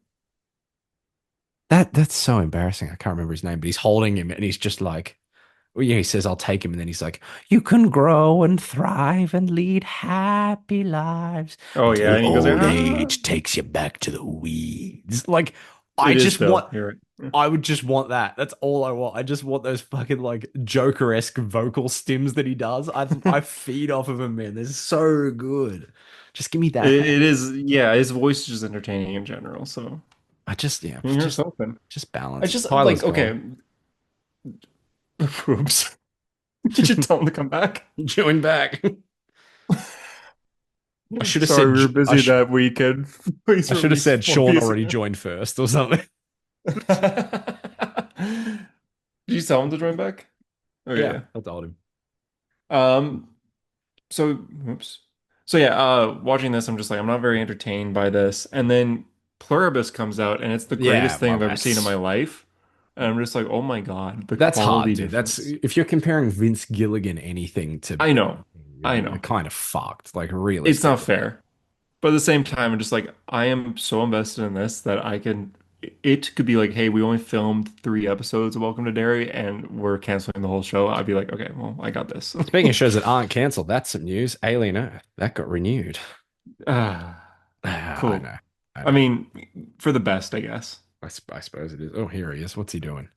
Speaker 1: That's so embarrassing. I can't remember his name, but he's holding him and he's just like, well, yeah, he says, I'll take him. And then he's like, you can grow and thrive and lead happy lives
Speaker 2: Oh yeah,
Speaker 1: until
Speaker 2: and he goes,
Speaker 1: old
Speaker 2: ah.
Speaker 1: age takes you back to the weeds. Like, I
Speaker 2: It is
Speaker 1: just
Speaker 2: Bill.
Speaker 1: want,
Speaker 2: You're right. Yeah.
Speaker 1: I would just want that. That's all I want. I just want those fucking like Joker-esque vocal stims that he does. I feed off of him, man. They're so good. Just give me
Speaker 2: It,
Speaker 1: that.
Speaker 2: it is, yeah, his voice is just entertaining in general. So
Speaker 1: Yeah,
Speaker 2: here's hoping.
Speaker 1: just
Speaker 2: I
Speaker 1: balance.
Speaker 2: just
Speaker 1: Tyler's
Speaker 2: like,
Speaker 1: gone.
Speaker 2: okay, oops. Did you tell him to come back?
Speaker 1: Join back. I should have
Speaker 2: Sorry,
Speaker 1: said
Speaker 2: we were busy that weekend. Please
Speaker 1: I should have
Speaker 2: release
Speaker 1: said Sean
Speaker 2: Morbius
Speaker 1: already
Speaker 2: again.
Speaker 1: joined first or something.
Speaker 2: Did you tell him to join back?
Speaker 1: Yeah,
Speaker 2: Okay.
Speaker 1: I told him.
Speaker 2: Um, so oops. So yeah, watching this, I'm just like, I'm not very entertained by this. And then Pluribus comes out, and it's the
Speaker 1: Yeah,
Speaker 2: greatest thing
Speaker 1: well,
Speaker 2: I've ever seen in my
Speaker 1: that's
Speaker 2: life. And I'm just like, oh my God, the
Speaker 1: that's hard,
Speaker 2: quality
Speaker 1: dude. That's
Speaker 2: difference.
Speaker 1: if you're comparing Vince Gilligan anything to,
Speaker 2: I know, I
Speaker 1: you're
Speaker 2: know.
Speaker 1: kind of fucked, like
Speaker 2: It's not
Speaker 1: realistically.
Speaker 2: fair. But at the same time, I'm just like, I am so invested in this that I can. It could be like, hey, we only filmed 3 episodes of Welcome to Derry, and we're canceling the whole show. I'd be like, okay, well, I got this.
Speaker 1: Speaking of shows that aren't cancelled, that's some news. Alien Earth that got renewed.
Speaker 2: Ah,
Speaker 1: I
Speaker 2: cool.
Speaker 1: know, I
Speaker 2: I
Speaker 1: know.
Speaker 2: mean, for the best, I guess.
Speaker 1: I suppose it is. Oh, here he is. What's he doing?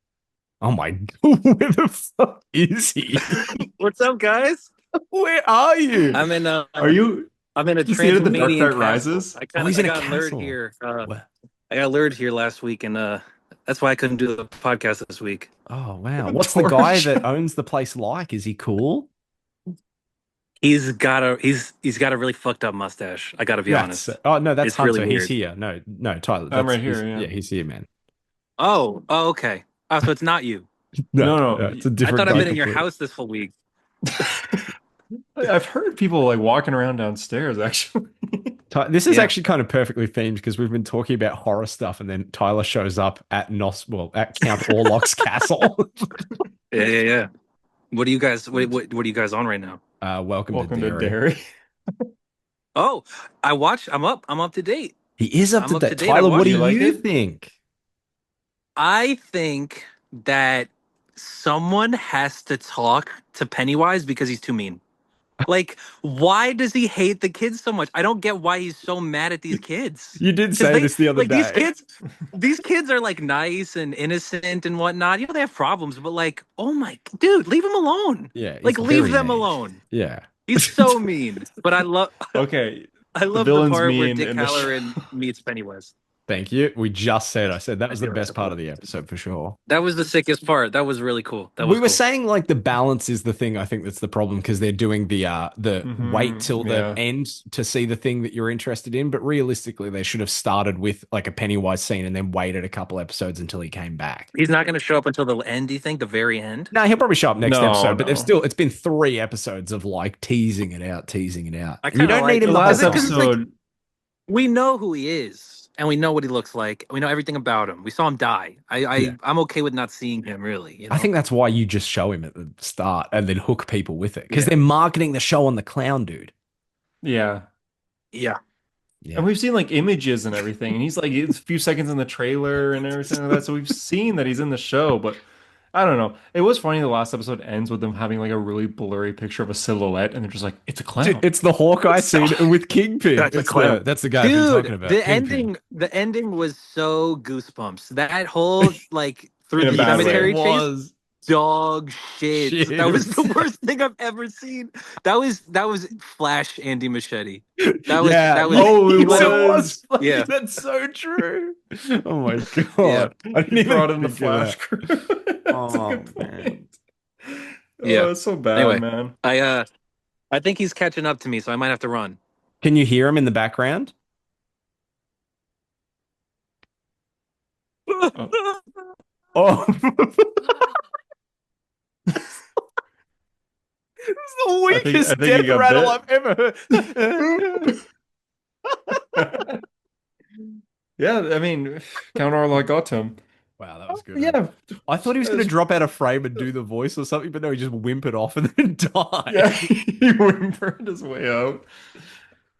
Speaker 1: Oh my, where the fuck is he?
Speaker 4: What's up, guys?
Speaker 1: Where are you?
Speaker 4: I'm in
Speaker 2: Are you
Speaker 4: I'm in a
Speaker 2: just the end of the Dark
Speaker 4: Transylvanian
Speaker 2: Knight
Speaker 4: castle.
Speaker 2: Rises?
Speaker 1: Oh, he's
Speaker 4: I
Speaker 1: in a
Speaker 4: got lured
Speaker 1: castle.
Speaker 4: here.
Speaker 1: What?
Speaker 4: I got lured here last week, and that's why I couldn't do the podcast this week.
Speaker 1: Oh wow.
Speaker 2: A
Speaker 1: What's the guy
Speaker 2: torch?
Speaker 1: that owns the place like? Is he cool?
Speaker 4: He's got a really fucked up mustache. I got to be
Speaker 1: That's
Speaker 4: honest.
Speaker 1: oh no, that's
Speaker 4: It's really
Speaker 1: Hunter. He's
Speaker 4: weird.
Speaker 1: here. No, no, Tyler.
Speaker 2: I'm
Speaker 1: That's
Speaker 2: right
Speaker 1: he's
Speaker 2: here,
Speaker 1: yeah,
Speaker 2: yeah.
Speaker 1: he's here, man.
Speaker 4: Oh, okay. Oh, so it's not you.
Speaker 1: No,
Speaker 2: No,
Speaker 1: no,
Speaker 2: no.
Speaker 1: it's a
Speaker 4: I
Speaker 1: different
Speaker 4: thought I've
Speaker 1: guy
Speaker 4: been in your
Speaker 1: completely.
Speaker 4: house this whole week.
Speaker 2: I've heard people like walking around downstairs, actually.
Speaker 1: This is
Speaker 4: Yeah,
Speaker 1: actually kind of perfectly themed because we've been talking about horror stuff, and then Tyler shows up at at Count Orlok's castle.
Speaker 4: yeah. What are you guys? What are you guys on right now?
Speaker 1: Welcome to
Speaker 2: Welcome to
Speaker 1: Derry.
Speaker 2: Derry.
Speaker 4: Oh, I watched. I'm up to date.
Speaker 1: He is up
Speaker 4: I'm
Speaker 1: to
Speaker 4: up to
Speaker 1: date.
Speaker 4: date. I
Speaker 1: Tyler, what
Speaker 2: Do
Speaker 1: do
Speaker 4: watched
Speaker 2: you
Speaker 4: it.
Speaker 2: like
Speaker 1: you
Speaker 2: it?
Speaker 1: think?
Speaker 4: I think that someone has to talk to Pennywise because he's too mean. Like, why does he hate the kids so much? I don't get why he's so mad at these kids.
Speaker 1: You did
Speaker 4: Because
Speaker 1: say this the other
Speaker 4: like,
Speaker 1: day.
Speaker 4: these kids are like nice and innocent and whatnot. You know, they have problems, but like, oh my, dude, leave them alone.
Speaker 1: Yeah, he's
Speaker 4: Like, leave
Speaker 1: very
Speaker 4: them
Speaker 1: mean.
Speaker 4: alone.
Speaker 1: Yeah.
Speaker 4: He's so mean. But
Speaker 2: Okay,
Speaker 4: I
Speaker 2: the
Speaker 4: love the
Speaker 2: villain's
Speaker 4: part where
Speaker 2: mean
Speaker 4: Dick
Speaker 2: in the show.
Speaker 4: Halloran meets Pennywise.
Speaker 1: Thank you. I said that
Speaker 4: I
Speaker 1: was the
Speaker 4: do like
Speaker 1: best
Speaker 4: that
Speaker 1: part
Speaker 4: part.
Speaker 1: of the episode for sure.
Speaker 4: That was the sickest part. That was really cool. That
Speaker 1: We
Speaker 4: was
Speaker 1: were
Speaker 4: cool.
Speaker 1: saying like the balance is the thing. I think that's the problem because they're doing the wait till the
Speaker 2: Yeah.
Speaker 1: end to see the thing that you're interested in. But realistically, they should have started with like a Pennywise scene and then waited a couple episodes until he came back.
Speaker 4: He's not going to show up until the end. Do you think the very end?
Speaker 1: No, he'll probably show up next
Speaker 2: No,
Speaker 1: episode, but
Speaker 2: no.
Speaker 1: it's been 3 episodes of like teasing it out, teasing it out.
Speaker 4: I
Speaker 1: And you
Speaker 4: kind of
Speaker 1: don't need
Speaker 4: like
Speaker 1: him
Speaker 2: The
Speaker 4: it
Speaker 1: the whole
Speaker 2: last
Speaker 4: because
Speaker 1: time.
Speaker 4: it's like
Speaker 2: episode,
Speaker 4: we know who he is and we know what he looks like. We know everything about him. We saw him die.
Speaker 1: Yeah.
Speaker 4: I'm okay with not seeing him really. You know?
Speaker 1: I think that's why you just show him at the start and then hook people with it because
Speaker 4: Yeah.
Speaker 1: they're marketing the show on the clown dude.
Speaker 2: yeah.
Speaker 4: Yeah.
Speaker 1: Yeah.
Speaker 2: And we've seen like images and everything, and he's like it's a few seconds in the trailer and everything like that. So we've seen that he's in the show, but I don't know. It was funny. The last episode ends with them having like a really blurry picture of a silhouette, and they're just like, "It's a
Speaker 1: Dude,
Speaker 2: clown."
Speaker 1: it's the Hawkeye scene with Kingpin.
Speaker 4: That's a clown.
Speaker 1: That's the guy I've been talking
Speaker 4: Dude,
Speaker 1: about. Kingpin.
Speaker 4: the ending was so goosebumps. That whole like through
Speaker 2: In a
Speaker 4: the
Speaker 2: bad
Speaker 1: Yes, it
Speaker 2: way.
Speaker 4: cemetery chase,
Speaker 1: was.
Speaker 4: dog shit.
Speaker 1: Shit,
Speaker 4: That
Speaker 1: it
Speaker 4: was the
Speaker 1: was-
Speaker 4: worst thing I've ever seen. That was Flash Andy Machete.
Speaker 1: Yeah.
Speaker 4: That was
Speaker 2: Oh, it
Speaker 4: he went-
Speaker 2: was.
Speaker 4: Yeah.
Speaker 1: That's so true. Oh my
Speaker 4: Yeah.
Speaker 1: god. I didn't
Speaker 2: He
Speaker 1: even
Speaker 2: brought in the
Speaker 1: think of
Speaker 2: Flash
Speaker 1: that.
Speaker 2: crew. That's a
Speaker 1: Oh,
Speaker 2: good
Speaker 1: man.
Speaker 2: point.
Speaker 4: Yeah.
Speaker 2: Oh, it's so bad,
Speaker 4: Anyway.
Speaker 2: man.
Speaker 4: I think he's catching up to me, so I might have to run.
Speaker 1: Can you hear him in the background? Oh. This is the
Speaker 2: I
Speaker 1: weakest
Speaker 2: think he
Speaker 1: death
Speaker 2: got
Speaker 1: rattle
Speaker 2: bit.
Speaker 1: I've ever heard.
Speaker 2: Yeah, I mean, Count Orlok got him.
Speaker 1: Wow, that was good.
Speaker 2: Yeah,
Speaker 1: I thought he was going to drop out of frame and do the voice or something, but no, he just whimpered off and then died.
Speaker 2: yeah, he whimpered his way out.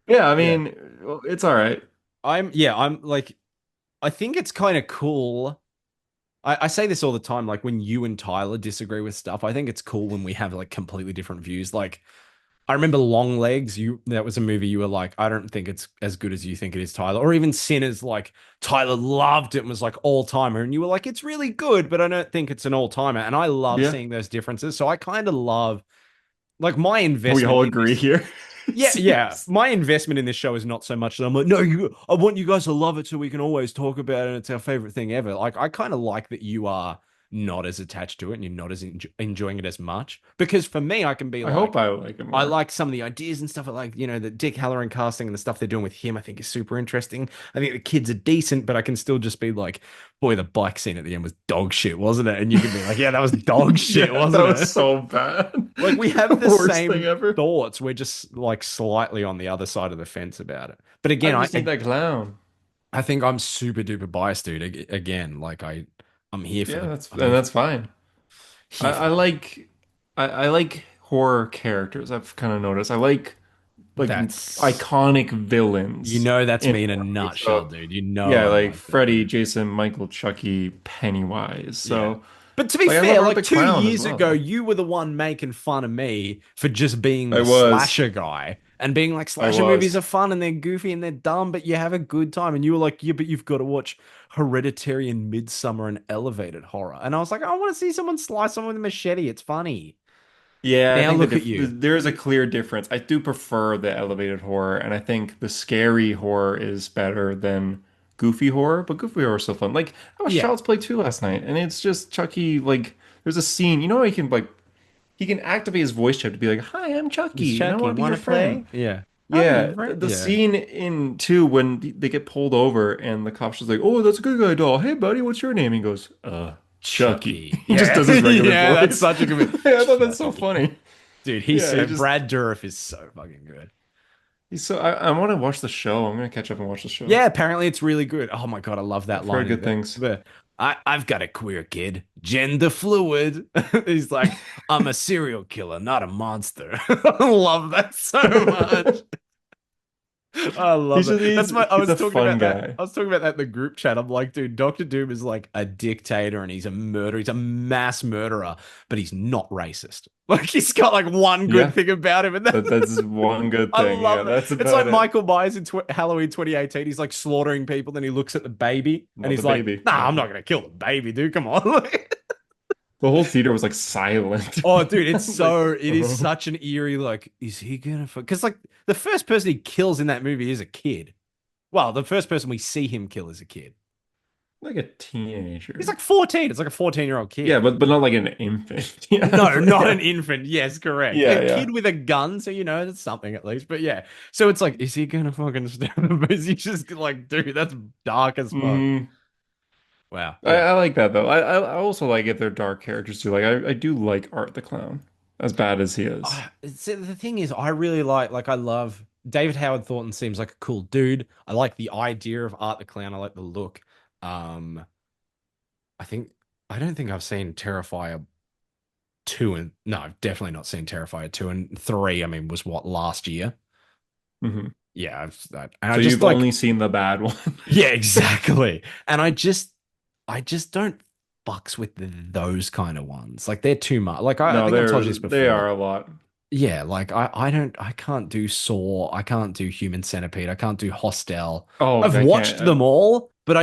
Speaker 2: Yeah, I mean, well, it's all right.
Speaker 1: I'm like, I think it's kind of cool. I say this all the time, like when you and Tyler disagree with stuff, I think it's cool when we have like completely different views. Like, I remember Long Legs, that was a movie you were like, I don't think it's as good as you think it is, Tyler. Or even Sinners, like Tyler loved it and was like all timer, and you were like, it's really good, but I don't think it's an all timer. And I love
Speaker 2: Yeah.
Speaker 1: seeing those differences. So I kind of love like my
Speaker 2: We
Speaker 1: investment.
Speaker 2: all
Speaker 1: in
Speaker 2: agree
Speaker 1: this-
Speaker 2: here.
Speaker 1: Yeah. My investment in this show is not so much that I'm like, no, I want you guys to love it so we can always talk about it and it's our favorite thing ever. Like, I kind of like that you are not as attached to it and you're not as enjoying it as much. Because for me, I can be
Speaker 2: I hope
Speaker 1: like,
Speaker 2: I like it
Speaker 1: I
Speaker 2: more.
Speaker 1: like some of the ideas and stuff. I like, the Dick Halloran casting and the stuff they're doing with him, I think is super interesting. I think the kids are decent, but I can still just be like, boy, the bike scene at the end was dog shit, wasn't it? And you can be like, yeah, that was dog shit,
Speaker 2: Yeah, that
Speaker 1: wasn't
Speaker 2: was
Speaker 1: it?
Speaker 2: so bad.
Speaker 1: Like we
Speaker 2: The
Speaker 1: have the
Speaker 2: worst thing
Speaker 1: same
Speaker 2: ever.
Speaker 1: thoughts. We're just like slightly on the other side of the fence about it. But
Speaker 2: I
Speaker 1: again,
Speaker 2: just need that clown.
Speaker 1: I think I'm super duper biased, dude. Again, like I'm here for
Speaker 2: Yeah,
Speaker 1: the
Speaker 2: that's
Speaker 1: I'm
Speaker 2: and
Speaker 1: here
Speaker 2: that's fine.
Speaker 1: here for
Speaker 2: I
Speaker 1: the
Speaker 2: like I like horror characters. I've kind of noticed. I like
Speaker 1: that's
Speaker 2: iconic villains
Speaker 1: that's
Speaker 2: in
Speaker 1: me in a
Speaker 2: horror.
Speaker 1: nutshell,
Speaker 2: So
Speaker 1: dude.
Speaker 2: yeah,
Speaker 1: I
Speaker 2: like
Speaker 1: like that,
Speaker 2: Freddy,
Speaker 1: dude.
Speaker 2: Jason, Michael, Chucky, Pennywise.
Speaker 1: Yeah.
Speaker 2: So
Speaker 1: But to be
Speaker 2: like I love
Speaker 1: fair,
Speaker 2: Art
Speaker 1: like
Speaker 2: the
Speaker 1: two
Speaker 2: Clown as
Speaker 1: years ago,
Speaker 2: well.
Speaker 1: you were the one making fun of me for just being
Speaker 2: I
Speaker 1: the
Speaker 2: was.
Speaker 1: slasher guy and being like,
Speaker 2: I
Speaker 1: slasher movies
Speaker 2: was.
Speaker 1: are fun and they're goofy and they're dumb, but you have a good time. And you were like, yeah, but you've got to watch Hereditary and Midsummer and Elevated Horror. And I was like, I want to see someone slice someone with a machete. It's funny.
Speaker 2: Yeah, I
Speaker 1: Now
Speaker 2: think
Speaker 1: look at you.
Speaker 2: there is a clear difference. I do prefer the elevated horror, and I think the scary horror is better than goofy horror, but goofy horror is still fun. Like I watched
Speaker 1: Yeah.
Speaker 2: Child's Play 2 last night, and it's just Chucky, like there's a scene, he can he can activate his voice chip to be like, "Hi, I'm
Speaker 1: It's
Speaker 2: Chucky, and I
Speaker 1: Chucky.
Speaker 2: want to be
Speaker 1: Want
Speaker 2: your
Speaker 1: to
Speaker 2: friend."
Speaker 1: play? Yeah. I'll be
Speaker 2: Yeah,
Speaker 1: your friend.
Speaker 2: the
Speaker 1: Yeah.
Speaker 2: scene in 2 when they get pulled over and the cop's just like, "Oh, that's a good guy doll. Hey, buddy, what's your name?" He goes, Chucky."
Speaker 1: Chucky.
Speaker 2: He just
Speaker 1: Yeah.
Speaker 2: does his regular
Speaker 1: Yeah, that's
Speaker 2: voice.
Speaker 1: such a good
Speaker 2: I thought that's so
Speaker 1: Chucky.
Speaker 2: funny.
Speaker 1: Dude, he's
Speaker 2: Yeah, he
Speaker 1: so
Speaker 2: just
Speaker 1: Brad Dourif is so fucking good.
Speaker 2: he's so I want to watch the show. I'm gonna catch up and watch the show.
Speaker 1: Yeah, apparently it's really good. Oh my God, I love that
Speaker 2: I've heard
Speaker 1: line.
Speaker 2: good things.
Speaker 1: I've got a queer kid, gender fluid. He's like, I'm a serial killer, not a monster. I love that so much. I love it. That's my. I
Speaker 2: He's
Speaker 1: was
Speaker 2: a
Speaker 1: talking
Speaker 2: fun
Speaker 1: about that.
Speaker 2: guy.
Speaker 1: I was talking about that in the group chat. I'm like, dude, Doctor Doom is like a dictator and he's a murderer. He's a mass murderer, but he's not racist. Like he's got like one good
Speaker 2: Yeah,
Speaker 1: thing about him, and
Speaker 2: that's one good
Speaker 1: I
Speaker 2: thing. Yeah,
Speaker 1: love that.
Speaker 2: that's
Speaker 1: It's
Speaker 2: about
Speaker 1: like
Speaker 2: it.
Speaker 1: Michael Myers in Halloween 2018. He's like slaughtering people, then he looks at the baby and
Speaker 2: Not the
Speaker 1: he's like,
Speaker 2: baby.
Speaker 1: "Nah,
Speaker 2: Yeah.
Speaker 1: I'm not gonna kill the baby, dude. Come on."
Speaker 2: The whole theater was like silent.
Speaker 1: Oh, dude, it's
Speaker 2: Like,
Speaker 1: so it is such an eerie. Like, is he gonna? Because like the first person he kills in that movie is a kid. Well, the first person we see him kill is a kid.
Speaker 2: like a
Speaker 1: He's
Speaker 2: teenager.
Speaker 1: like 14. It's like a 14-year-old
Speaker 2: Yeah,
Speaker 1: kid.
Speaker 2: but not like an infant. Yeah,
Speaker 1: No, not
Speaker 2: yeah,
Speaker 1: an infant. Yes, correct.
Speaker 2: yeah,
Speaker 1: A
Speaker 2: yeah.
Speaker 1: kid with a gun, so that's something at least. But yeah, so it's like, is he gonna fucking stab him? Is he just like, dude, that's dark as fuck.
Speaker 2: hmm
Speaker 1: Wow.
Speaker 2: I,
Speaker 1: Yeah.
Speaker 2: I like that though. I also like if they're dark characters too. Like I do like Art the Clown, as bad as he is.
Speaker 1: The thing is, I really I love David Howard Thornton seems like a cool dude. I like the idea of Art the Clown. I like the look. Um, I think I don't think I've seen Terrifier 2 and no, I've definitely not seen Terrifier 2 and 3. I mean, was what last year?
Speaker 2: hmm
Speaker 1: Yeah, and I
Speaker 2: So
Speaker 1: just
Speaker 2: you've
Speaker 1: like
Speaker 2: only seen the bad one.
Speaker 1: yeah, exactly. And I just don't fucks with those kind of ones. Like they're too much. Like I
Speaker 2: No,
Speaker 1: think I've told you this
Speaker 2: they
Speaker 1: before.
Speaker 2: are a lot.
Speaker 1: Yeah, like I can't do Saw, I can't do Human Centipede, I can't do Hostel.
Speaker 2: Oh,
Speaker 1: I've
Speaker 2: I
Speaker 1: watched
Speaker 2: can't
Speaker 1: them all, but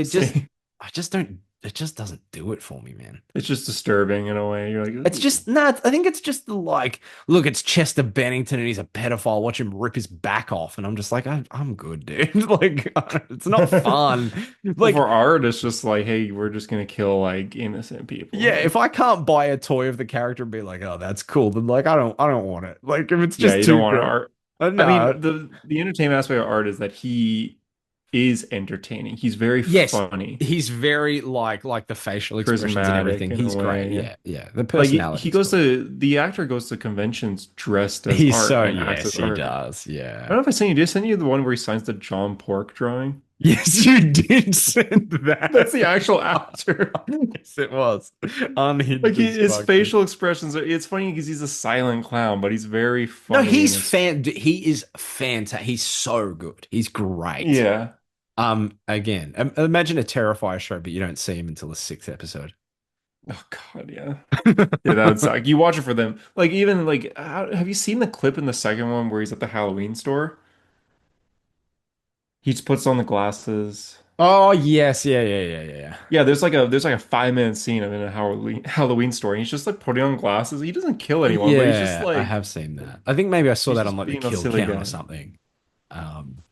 Speaker 2: say
Speaker 1: I just don't it just doesn't do it for me, man.
Speaker 2: it's just disturbing in a way. You're like,
Speaker 1: It's
Speaker 2: "Ooh."
Speaker 1: just nah, I think it's just the like, look, it's Chester Bennington and he's a pedophile. Watch him rip his back off, and I'm just like, I'm good, dude. Like, it's not fun.
Speaker 2: Well,
Speaker 1: Like,
Speaker 2: for art, it's just like, hey, we're just gonna kill like innocent people.
Speaker 1: yeah, if
Speaker 2: Like,
Speaker 1: I can't buy a toy of the character and be like, oh, that's cool, then like, I don't want it. Like, if it's
Speaker 2: yeah,
Speaker 1: just
Speaker 2: you don't
Speaker 1: too
Speaker 2: want
Speaker 1: good,
Speaker 2: art. I mean,
Speaker 1: no.
Speaker 2: the entertainment aspect of art is that he is entertaining. He's very
Speaker 1: Yes,
Speaker 2: funny,
Speaker 1: he's very like the facial expressions and
Speaker 2: charismatic
Speaker 1: everything.
Speaker 2: in a
Speaker 1: He's great.
Speaker 2: way. Yeah.
Speaker 1: Yeah, yeah. The
Speaker 2: Like
Speaker 1: personality
Speaker 2: he
Speaker 1: is
Speaker 2: goes
Speaker 1: cool.
Speaker 2: to the actor goes to conventions dressed as
Speaker 1: He's
Speaker 2: art
Speaker 1: so
Speaker 2: and acts
Speaker 1: yes,
Speaker 2: as
Speaker 1: he
Speaker 2: art.
Speaker 1: does.
Speaker 2: I
Speaker 1: Yeah.
Speaker 2: don't know if I sent you. Did I send you the one where he signs the John Pork drawing?
Speaker 1: Yes, you did send
Speaker 2: That's
Speaker 1: that.
Speaker 2: the actual actor.
Speaker 1: Yes, it was unhinged
Speaker 2: Like
Speaker 1: as
Speaker 2: his
Speaker 1: fuck, dude.
Speaker 2: facial expressions it's funny because he's a silent clown, but he's very
Speaker 1: No,
Speaker 2: funny and it's
Speaker 1: He is fantastic. He's so good. He's great.
Speaker 2: yeah.
Speaker 1: Again, imagine a Terrifier show, but you don't see him until the sixth episode.
Speaker 2: Oh God, yeah. Yeah, that would suck. You watch it for them. Like even like have you seen the clip in the second one where he's at the Halloween store? He just puts on the glasses.
Speaker 1: Oh yes, yeah, yeah, yeah, yeah.
Speaker 2: Yeah, there's like a 5 minute scene of in a Halloween store, and he's just like putting on glasses. He doesn't kill anyone, but he's just
Speaker 1: Yeah, I
Speaker 2: like
Speaker 1: have seen that. I think maybe I saw
Speaker 2: he's
Speaker 1: that on
Speaker 2: just
Speaker 1: like the
Speaker 2: being a
Speaker 1: kill
Speaker 2: silly
Speaker 1: count or
Speaker 2: guy.
Speaker 1: something.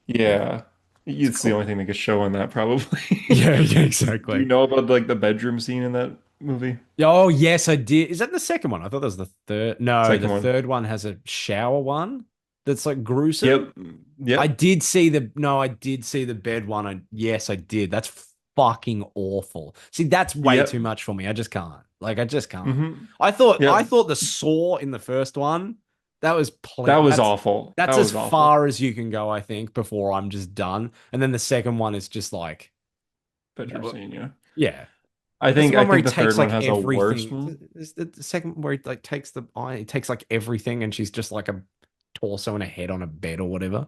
Speaker 1: Yeah,
Speaker 2: Yeah.
Speaker 1: it's
Speaker 2: It's the
Speaker 1: cool.
Speaker 2: only thing they could show in that probably.
Speaker 1: Yeah, yeah,
Speaker 2: Do you
Speaker 1: exactly.
Speaker 2: know about like the bedroom scene in that movie.
Speaker 1: Oh, yes, I did. Is that the second one? I thought that was the third. No, the
Speaker 2: Second one.
Speaker 1: third one has a shower one that's like gruesome.
Speaker 2: Yep. Yep.
Speaker 1: I did see the bed one. Yes, I did. That's fucking awful. See, that's way too
Speaker 2: Yep.
Speaker 1: much for me. I just can't. Like, I just can't.
Speaker 2: Hmm.
Speaker 1: I
Speaker 2: Yep.
Speaker 1: thought the saw in the first one, that was
Speaker 2: That was
Speaker 1: that's
Speaker 2: awful.
Speaker 1: that's
Speaker 2: That
Speaker 1: as
Speaker 2: was awful.
Speaker 1: far as you can go, I think, before I'm just done. And then the second one is just like,
Speaker 2: Better scene, yeah.
Speaker 1: yeah.
Speaker 2: I
Speaker 1: That's the
Speaker 2: think
Speaker 1: one
Speaker 2: I
Speaker 1: where he
Speaker 2: think the third
Speaker 1: takes
Speaker 2: one
Speaker 1: like
Speaker 2: has a worse
Speaker 1: everything.
Speaker 2: one.
Speaker 1: Is the second where he like takes the eye, he takes like everything, and she's just like a torso and a head on a bed or whatever.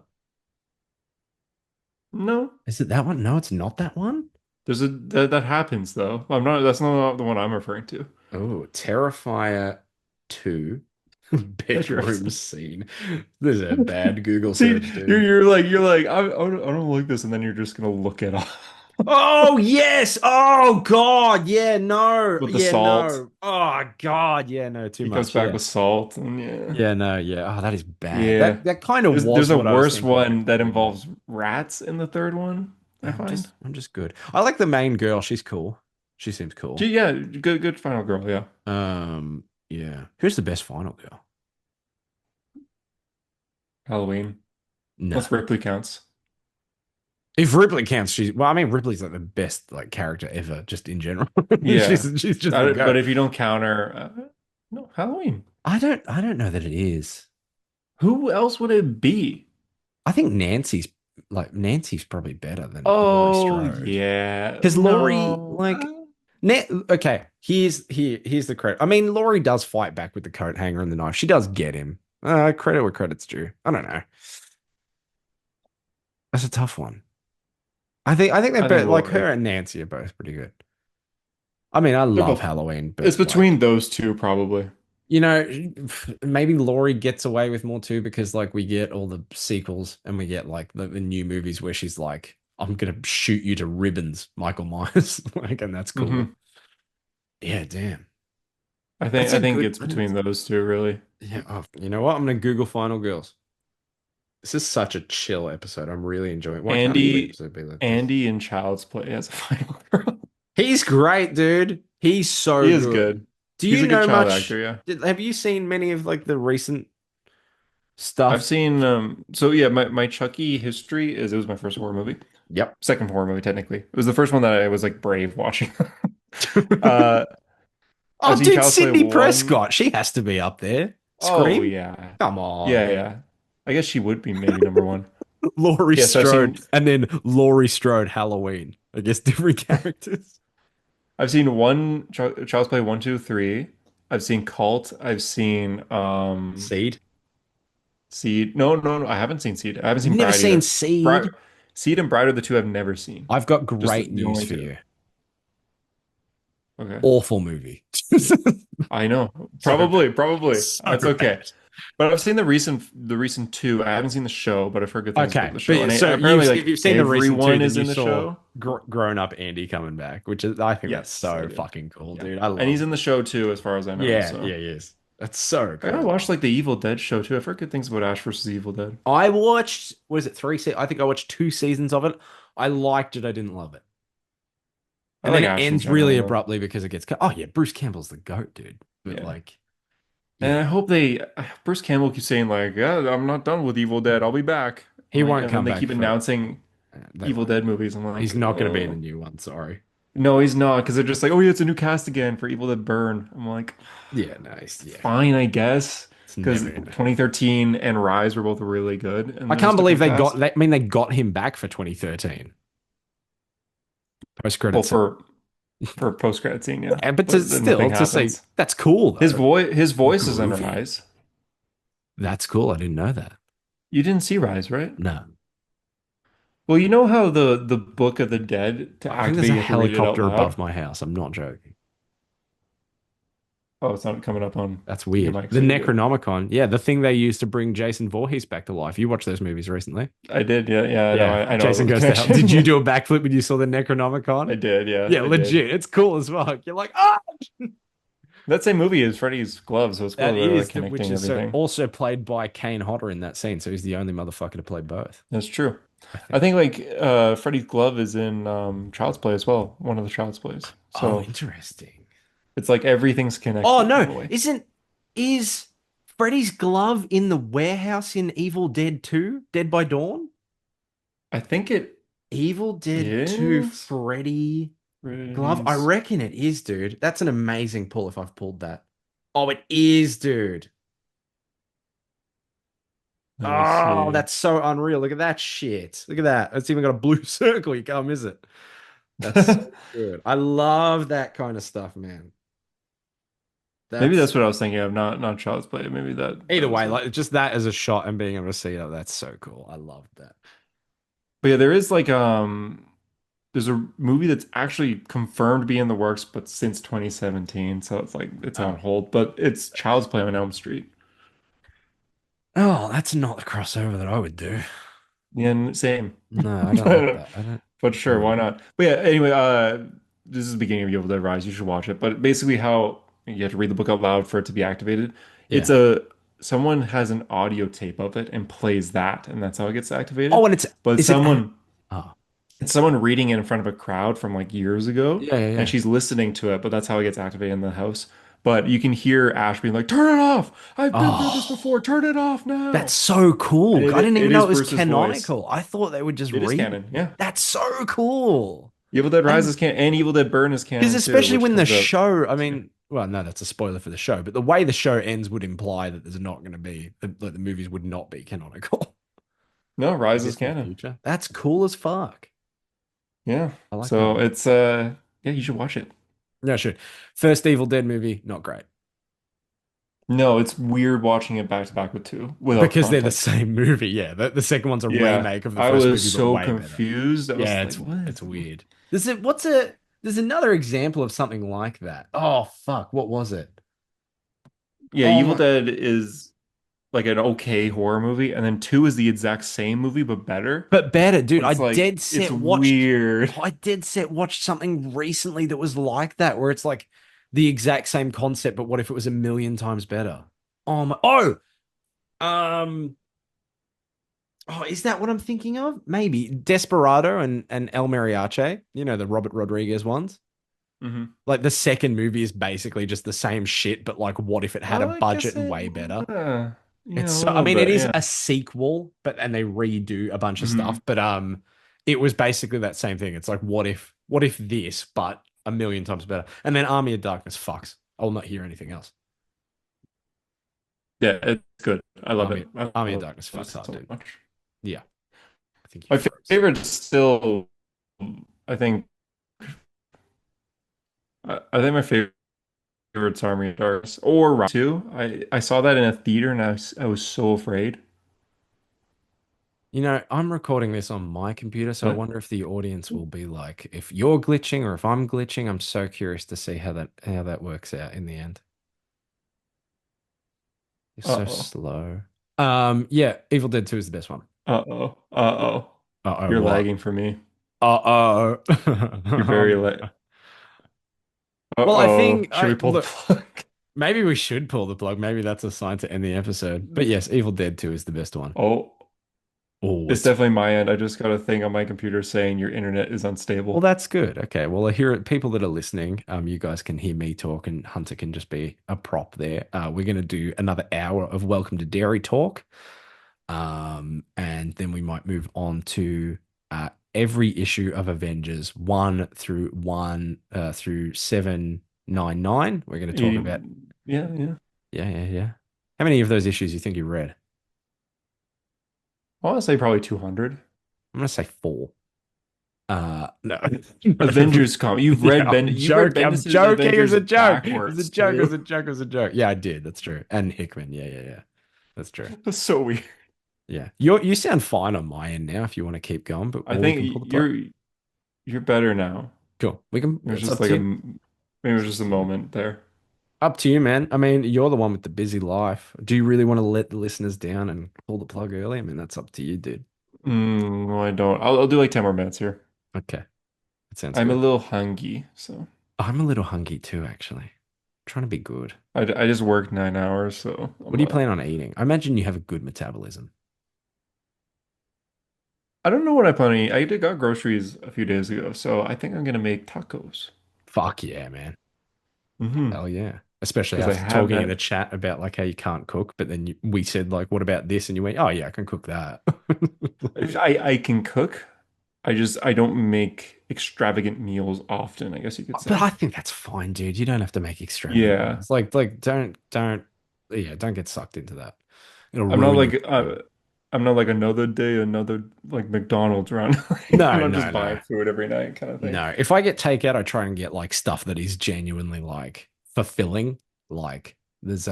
Speaker 2: No.
Speaker 1: Is it that one? No, it's not that one.
Speaker 2: There's a that happens though. I'm not that's not the one I'm referring to.
Speaker 1: Oh, Terrifier 2 bedroom
Speaker 2: Interesting.
Speaker 1: scene. This is a bad Google
Speaker 2: See,
Speaker 1: search, dude.
Speaker 2: you're like I don't like this, and then you're just gonna look it up
Speaker 1: Oh, yes. Oh, God. Yeah, no.
Speaker 2: with the
Speaker 1: Yeah,
Speaker 2: salt.
Speaker 1: no. Oh, God. Yeah, no, too
Speaker 2: He comes
Speaker 1: much.
Speaker 2: back
Speaker 1: Yeah.
Speaker 2: with salt, and yeah,
Speaker 1: Yeah, no, yeah. Oh, that is bad.
Speaker 2: yeah.
Speaker 1: That kind of
Speaker 2: There's
Speaker 1: was
Speaker 2: a
Speaker 1: what I was
Speaker 2: worse
Speaker 1: thinking.
Speaker 2: one that involves rats in the third one, I find.
Speaker 1: I'm just good. I like the main girl. She's cool. She seems cool.
Speaker 2: Yeah, good final girl, yeah.
Speaker 1: Yeah. Who's the best final girl?
Speaker 2: Halloween.
Speaker 1: No.
Speaker 2: Unless Ripley counts.
Speaker 1: If Ripley counts, she's well, I mean Ripley's like the best like character ever, just in general.
Speaker 2: Yeah.
Speaker 1: She's just the
Speaker 2: But
Speaker 1: goat.
Speaker 2: if you don't count her, no, Halloween.
Speaker 1: I don't know that it is.
Speaker 2: Who else would it be?
Speaker 1: I think Nancy's probably better than Laurie
Speaker 2: Oh
Speaker 1: Strode.
Speaker 2: yeah.
Speaker 1: Because Laurie,
Speaker 2: No.
Speaker 1: like okay, here's the credit. I mean, Laurie does fight back with the coat hanger and the knife. She does get him. Credit where credit's due. I don't know. That's a tough one. I think they're
Speaker 2: I think
Speaker 1: both like
Speaker 2: Laurie.
Speaker 1: her and Nancy are both pretty good. I mean, I
Speaker 2: They're
Speaker 1: love
Speaker 2: both.
Speaker 1: Halloween,
Speaker 2: It's
Speaker 1: but
Speaker 2: between
Speaker 1: like,
Speaker 2: those two, probably.
Speaker 1: you know, maybe Laurie gets away with more too because like we get all the sequels and we get like the new movies where she's like, I'm gonna shoot you to ribbons, Michael Myers. Like, and that's cool.
Speaker 2: Hmm.
Speaker 1: Yeah, damn.
Speaker 2: I think it's between those two, really.
Speaker 1: Yeah, oh, you know what? I'm gonna Google Final Girls. This is such a chill episode. I'm really enjoying it. Why can't every
Speaker 2: Andy,
Speaker 1: episode be like this?
Speaker 2: Andy in Child's Play as a final girl.
Speaker 1: He's great, dude. He's
Speaker 2: He
Speaker 1: so
Speaker 2: is
Speaker 1: good.
Speaker 2: good.
Speaker 1: Do
Speaker 2: He's
Speaker 1: you
Speaker 2: a good
Speaker 1: know
Speaker 2: child
Speaker 1: much?
Speaker 2: actor, yeah.
Speaker 1: Have you seen many of like the recent
Speaker 2: I've
Speaker 1: stuff?
Speaker 2: seen so yeah, my Chucky history is it was my first horror movie.
Speaker 1: Yep.
Speaker 2: Second horror movie, technically. It was the first one that I was like brave watching. Uh I've
Speaker 1: Oh,
Speaker 2: seen
Speaker 1: dude,
Speaker 2: Child's Play
Speaker 1: Sydney
Speaker 2: 1.
Speaker 1: Prescott. She has to be up there.
Speaker 2: Oh
Speaker 1: Scream?
Speaker 2: yeah.
Speaker 1: Come on.
Speaker 2: Yeah, yeah. I guess she would be maybe number one.
Speaker 1: Laurie
Speaker 2: Yes, I've
Speaker 1: Strode.
Speaker 2: seen
Speaker 1: And then Laurie Strode Halloween. I guess different characters.
Speaker 2: I've seen Child's Play 1, 2, 3. I've seen Cult. I've seen
Speaker 1: Seed.
Speaker 2: Seed. No, I haven't seen Seed. I haven't
Speaker 1: You've
Speaker 2: seen
Speaker 1: never
Speaker 2: Bride
Speaker 1: seen
Speaker 2: either.
Speaker 1: Seed?
Speaker 2: Bride, Seed and Bride are the two I've never seen.
Speaker 1: I've got
Speaker 2: Just
Speaker 1: great
Speaker 2: the
Speaker 1: news
Speaker 2: only
Speaker 1: for
Speaker 2: two.
Speaker 1: you.
Speaker 2: Okay.
Speaker 1: Awful movie.
Speaker 2: I know.
Speaker 1: So bad.
Speaker 2: Probably.
Speaker 1: So
Speaker 2: That's okay.
Speaker 1: bad.
Speaker 2: But I've seen the recent two. I haven't seen the show, but I've heard good things about
Speaker 1: Okay,
Speaker 2: the show.
Speaker 1: but
Speaker 2: And
Speaker 1: so
Speaker 2: apparently,
Speaker 1: if
Speaker 2: like
Speaker 1: you've seen the recent two,
Speaker 2: everyone
Speaker 1: then
Speaker 2: is
Speaker 1: you
Speaker 2: in the
Speaker 1: saw
Speaker 2: show.
Speaker 1: grown up Andy coming back, which is I think that's
Speaker 2: Yes, I
Speaker 1: so
Speaker 2: did.
Speaker 1: fucking cool,
Speaker 2: Yeah.
Speaker 1: dude. I
Speaker 2: And
Speaker 1: love
Speaker 2: he's in
Speaker 1: it.
Speaker 2: the show too, as far as I know.
Speaker 1: Yeah,
Speaker 2: So
Speaker 1: yeah, he is. That's so
Speaker 2: I gotta
Speaker 1: cool.
Speaker 2: watch like the Evil Dead show too. I've heard good things about Ash versus Evil Dead.
Speaker 1: I watched, was it I think I watched 2 seasons of it. I liked it. I didn't love it.
Speaker 2: I
Speaker 1: And then
Speaker 2: like
Speaker 1: it
Speaker 2: Ash in
Speaker 1: ends really
Speaker 2: general, though.
Speaker 1: abruptly because it gets, oh yeah, Bruce Campbell's the goat, dude. But
Speaker 2: Yeah.
Speaker 1: like,
Speaker 2: And I
Speaker 1: yeah,
Speaker 2: hope Bruce Campbell keeps saying like, yeah, I'm not done with Evil Dead. I'll be back.
Speaker 1: he
Speaker 2: Like,
Speaker 1: won't
Speaker 2: and then
Speaker 1: come
Speaker 2: they
Speaker 1: back
Speaker 2: keep
Speaker 1: for,
Speaker 2: announcing
Speaker 1: they
Speaker 2: Evil
Speaker 1: won't.
Speaker 2: Dead movies. I'm
Speaker 1: He's
Speaker 2: like,
Speaker 1: not going to be in the
Speaker 2: oh.
Speaker 1: new one. Sorry.
Speaker 2: No, he's not, because they're just like, oh yeah, it's a new cast again for Evil Dead Burn. I'm like,
Speaker 1: Yeah, nice. Yeah,
Speaker 2: fine, I guess.
Speaker 1: it's
Speaker 2: Because
Speaker 1: never gonna.
Speaker 2: 2013 and Rise were both really good, and
Speaker 1: I
Speaker 2: there's
Speaker 1: can't believe
Speaker 2: different
Speaker 1: they
Speaker 2: cast.
Speaker 1: I mean, they got him back for 2013 post
Speaker 2: Well,
Speaker 1: credits.
Speaker 2: for post credit scene, yeah.
Speaker 1: And but to
Speaker 2: But then
Speaker 1: still
Speaker 2: nothing
Speaker 1: to say
Speaker 2: happens.
Speaker 1: that's cool though.
Speaker 2: His voice is in
Speaker 1: Groovy.
Speaker 2: Rise.
Speaker 1: That's cool. I didn't know that.
Speaker 2: You didn't see Rise, right?
Speaker 1: No.
Speaker 2: Well, you know how the Book of the Dead to
Speaker 1: I think there's
Speaker 2: activate
Speaker 1: a
Speaker 2: you have to read it out
Speaker 1: helicopter above
Speaker 2: loud.
Speaker 1: my house. I'm not joking.
Speaker 2: Oh, it's not coming up on
Speaker 1: That's
Speaker 2: your
Speaker 1: weird.
Speaker 2: mic,
Speaker 1: The
Speaker 2: so you're good.
Speaker 1: Necronomicon. Yeah, the thing they used to bring Jason Voorhees back to life. You watched those movies recently.
Speaker 2: I did, yeah, yeah, I know,
Speaker 1: Yeah.
Speaker 2: I know
Speaker 1: Jason
Speaker 2: the
Speaker 1: Goes to Hell.
Speaker 2: connection.
Speaker 1: Did you do a backflip when you saw the
Speaker 2: I
Speaker 1: Necronomicon?
Speaker 2: did, yeah,
Speaker 1: Yeah,
Speaker 2: I did.
Speaker 1: legit. It's cool as fuck. You're like, ah!
Speaker 2: That same movie is Freddy's Gloves, so it's cool
Speaker 1: That
Speaker 2: that they're like
Speaker 1: is, which
Speaker 2: connecting
Speaker 1: is so
Speaker 2: everything.
Speaker 1: also played by Kane Hodder in that scene. So he's the only motherfucker to play both.
Speaker 2: That's true.
Speaker 1: I
Speaker 2: I
Speaker 1: think.
Speaker 2: think like Freddy's Glove is in Child's Play as well, one of the Child's Plays.
Speaker 1: Oh,
Speaker 2: So
Speaker 1: interesting.
Speaker 2: It's like everything's
Speaker 1: Oh
Speaker 2: connected in
Speaker 1: no,
Speaker 2: a way.
Speaker 1: is Freddy's glove in the warehouse in Evil Dead 2? Dead by Dawn?
Speaker 2: I think it
Speaker 1: Evil Dead 2
Speaker 2: is
Speaker 1: Freddy glove? I
Speaker 2: Freddy's.
Speaker 1: reckon it is, dude. That's an amazing pull if I've pulled that. Oh, it is, dude.
Speaker 2: Let me
Speaker 1: Oh,
Speaker 2: see.
Speaker 1: that's so unreal. Look at that shit. Look at that. It's even got a blue circle. You can't miss it. That's so good. I love that kind of stuff, man.
Speaker 2: Maybe
Speaker 1: That's
Speaker 2: that's what I was thinking of, not Child's Play. Maybe that
Speaker 1: either
Speaker 2: was
Speaker 1: way,
Speaker 2: it.
Speaker 1: like just that as a shot and being able to see that, that's so cool. I love that.
Speaker 2: But yeah, there is like there's a movie that's actually confirmed to be in the works, but since 2017, so it's like it's on
Speaker 1: Oh.
Speaker 2: hold. But it's Child's Play on Elm Street.
Speaker 1: Oh, that's not the crossover that I would do.
Speaker 2: Yeah, and same.
Speaker 1: No, I don't like that. I don't.
Speaker 2: But sure, why
Speaker 1: No.
Speaker 2: not? But yeah, anyway, this is the beginning of Evil Dead Rise. You should watch it. But basically how you have to read the book out loud for it to be activated. It's
Speaker 1: Yeah.
Speaker 2: a someone has an audio tape of it and plays that, and that's how it gets
Speaker 1: Oh,
Speaker 2: activated.
Speaker 1: and it's
Speaker 2: But
Speaker 1: is it? Oh,
Speaker 2: it's someone reading it in front of a crowd from like years ago,
Speaker 1: yeah, yeah,
Speaker 2: and
Speaker 1: yeah.
Speaker 2: she's listening to it, but that's how it gets activated in the house. But you can hear Ash being like, "Turn it off! I've been through this
Speaker 1: Oh,
Speaker 2: before. Turn it off
Speaker 1: that's
Speaker 2: now!"
Speaker 1: so
Speaker 2: And
Speaker 1: cool. I didn't
Speaker 2: it
Speaker 1: even know
Speaker 2: is
Speaker 1: it was
Speaker 2: Bruce's voice.
Speaker 1: canonical. I thought they would just
Speaker 2: It is
Speaker 1: read.
Speaker 2: canon, yeah.
Speaker 1: That's so cool.
Speaker 2: Evil Dead Rise
Speaker 1: And
Speaker 2: is canon, and Evil Dead Burn is
Speaker 1: because
Speaker 2: canon too,
Speaker 1: especially
Speaker 2: which
Speaker 1: when the
Speaker 2: comes out
Speaker 1: show, I
Speaker 2: this year.
Speaker 1: mean, well, no, that's a spoiler for the show, but the way the show ends would imply that there's not going to be, like the movies would not be canonical,
Speaker 2: No,
Speaker 1: I
Speaker 2: Rise is
Speaker 1: guess, in the
Speaker 2: canon.
Speaker 1: future. That's cool as fuck.
Speaker 2: Yeah.
Speaker 1: I like that a
Speaker 2: So
Speaker 1: lot.
Speaker 2: it's yeah, you should watch it.
Speaker 1: No, sure. First Evil Dead movie, not great.
Speaker 2: No, it's weird watching it back to back with two without
Speaker 1: Because they're the
Speaker 2: context.
Speaker 1: same movie. Yeah, the second one's a
Speaker 2: Yeah.
Speaker 1: remake of the
Speaker 2: I
Speaker 1: first
Speaker 2: was
Speaker 1: movie, but
Speaker 2: so
Speaker 1: way better.
Speaker 2: confused. I
Speaker 1: Yeah,
Speaker 2: was like, what?
Speaker 1: it's weird. There's another example of something like that. Oh fuck, what was it?
Speaker 2: Yeah,
Speaker 1: Oh
Speaker 2: Evil
Speaker 1: my,
Speaker 2: Dead is like an okay horror movie, and then two is the exact same movie but better.
Speaker 1: but better, dude.
Speaker 2: But it's like it's weird.
Speaker 1: I dead set watched something recently that was like that, where it's like the exact same concept, but what if it was a million times better? Um, oh, is that what I'm thinking of? Maybe Desperado and El Mariachi, the Robert Rodriguez ones.
Speaker 2: Hmm.
Speaker 1: Like the second movie is basically just the same shit, but like, what if it had a
Speaker 2: I
Speaker 1: budget
Speaker 2: guess
Speaker 1: and
Speaker 2: it,
Speaker 1: way better?
Speaker 2: yeah,
Speaker 1: It's
Speaker 2: a
Speaker 1: so, I
Speaker 2: little
Speaker 1: mean, it
Speaker 2: bit,
Speaker 1: is
Speaker 2: yeah.
Speaker 1: a sequel, but and they redo a bunch of
Speaker 2: Hmm.
Speaker 1: stuff, but it was basically that same thing. It's like, what if this, but a million times better? And then Army of Darkness fucks. I will not hear anything else.
Speaker 2: Yeah, it's good. I love
Speaker 1: Army
Speaker 2: it. I
Speaker 1: Army of
Speaker 2: love
Speaker 1: Darkness
Speaker 2: it
Speaker 1: fucks hard,
Speaker 2: so
Speaker 1: dude.
Speaker 2: much.
Speaker 1: Yeah, I think you
Speaker 2: My
Speaker 1: froze.
Speaker 2: favorite still, I think, I think my favorite's Army of Darkness or Round 2. I saw that in a theater and I was so afraid.
Speaker 1: I'm recording this on my computer, so I
Speaker 2: What?
Speaker 1: wonder if the audience will be like, if you're glitching or if I'm glitching. I'm so curious to see how that works out in the end. You're so
Speaker 2: Uh-oh.
Speaker 1: slow. Yeah, Evil Dead 2 is the best one.
Speaker 2: Uh-oh. Uh-oh.
Speaker 1: Uh-oh,
Speaker 2: You're
Speaker 1: what?
Speaker 2: lagging for me.
Speaker 1: Uh-oh.
Speaker 2: You're very late.
Speaker 1: Well, I
Speaker 2: Uh-oh.
Speaker 1: think
Speaker 2: Should we
Speaker 1: I
Speaker 2: pull the
Speaker 1: look,
Speaker 2: plug?
Speaker 1: maybe we should pull the plug. Maybe that's a sign to end the episode. But yes, Evil Dead 2 is the best one.
Speaker 2: Oh,
Speaker 1: Oh,
Speaker 2: it's definitely my end. I just got a thing on my computer saying your internet is
Speaker 1: well,
Speaker 2: unstable.
Speaker 1: that's good. Okay. Well, I hear people that are listening, you guys can hear me talk and Hunter can just be a prop there. We're going to do another hour of Welcome to Dairy Talk. And then we might move on to every issue of Avengers 1 through 799. We're going to talk
Speaker 2: 80,
Speaker 1: about,
Speaker 2: yeah, yeah.
Speaker 1: yeah, yeah, yeah. How many of those issues you think you read?
Speaker 2: I want to say probably 200.
Speaker 1: I'm going to say four. No.
Speaker 2: Avengers comic.
Speaker 1: Yeah, I'm
Speaker 2: You've read
Speaker 1: joking. I'm
Speaker 2: Bendis's
Speaker 1: joking. It was
Speaker 2: Avengers
Speaker 1: a joke. It was a
Speaker 2: backwards
Speaker 1: joke. It was
Speaker 2: too.
Speaker 1: a joke. It was a joke. Yeah, I did. That's true. And Hickman. Yeah, yeah, yeah. That's true.
Speaker 2: That's so weird.
Speaker 1: Yeah. You sound fine on my end now if you want to keep going, but
Speaker 2: I
Speaker 1: or we
Speaker 2: think
Speaker 1: can pull the plug.
Speaker 2: you're better now.
Speaker 1: Cool. We can
Speaker 2: It was
Speaker 1: it's
Speaker 2: just
Speaker 1: up
Speaker 2: like
Speaker 1: to you.
Speaker 2: maybe it was
Speaker 1: It's up
Speaker 2: just a
Speaker 1: to you.
Speaker 2: moment there.
Speaker 1: Up to you, man. I mean, you're the one with the busy life. Do you really want to let the listeners down and pull the plug early? I mean, that's up to you, dude.
Speaker 2: No, I don't. I'll do like 10 more minutes here.
Speaker 1: Okay. That sounds
Speaker 2: I'm a
Speaker 1: good.
Speaker 2: little hungry, so
Speaker 1: I'm a little hungry too, actually. Trying to be good.
Speaker 2: I just worked 9 hours, so
Speaker 1: What
Speaker 2: I'm
Speaker 1: do you
Speaker 2: not.
Speaker 1: plan on eating? I imagine you have a good metabolism.
Speaker 2: I don't know what I plan on eating. I did got groceries a few days ago, so I think I'm gonna make tacos.
Speaker 1: Fuck yeah, man.
Speaker 2: Mm-hmm.
Speaker 1: Hell yeah. Especially
Speaker 2: Because I
Speaker 1: after talking in a
Speaker 2: haven't.
Speaker 1: chat about like how you can't cook, but then we said like, what about this? And you went, oh yeah, I can cook that.
Speaker 2: I can cook. I don't make extravagant meals often, I guess you could
Speaker 1: But
Speaker 2: say.
Speaker 1: I think that's fine, dude. You don't have to make extravagant
Speaker 2: Yeah.
Speaker 1: meals. Yeah, don't get sucked into that. It'll
Speaker 2: I'm not
Speaker 1: ruin your
Speaker 2: like
Speaker 1: cooking.
Speaker 2: I'm not like another day, another like McDonald's run. Like, I'm
Speaker 1: No,
Speaker 2: not
Speaker 1: no,
Speaker 2: just
Speaker 1: no.
Speaker 2: buying food every night kind of thing.
Speaker 1: No, if I get takeout, I try and get like stuff that is genuinely like fulfilling. Like there's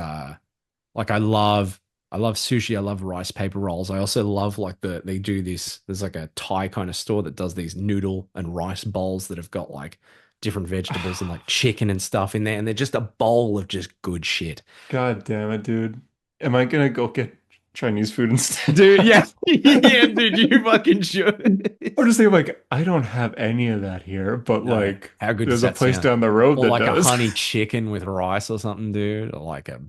Speaker 1: like I love sushi, I love rice paper rolls. I also love like they do this there's like a Thai kind of store that does these noodle and rice bowls that have got like different vegetables and like chicken and stuff in there and they're just a bowl of just good shit.
Speaker 2: God damn it, dude. Am I gonna go get Chinese food instead?
Speaker 1: Dude, yeah. Yeah, dude, you fucking should.
Speaker 2: I'm just thinking like I don't have any of that here, but
Speaker 1: No.
Speaker 2: like
Speaker 1: How good does
Speaker 2: there's a
Speaker 1: that
Speaker 2: place
Speaker 1: sound?
Speaker 2: down the road
Speaker 1: Or
Speaker 2: that
Speaker 1: like a
Speaker 2: does.
Speaker 1: honey chicken with rice or something, dude. Or like a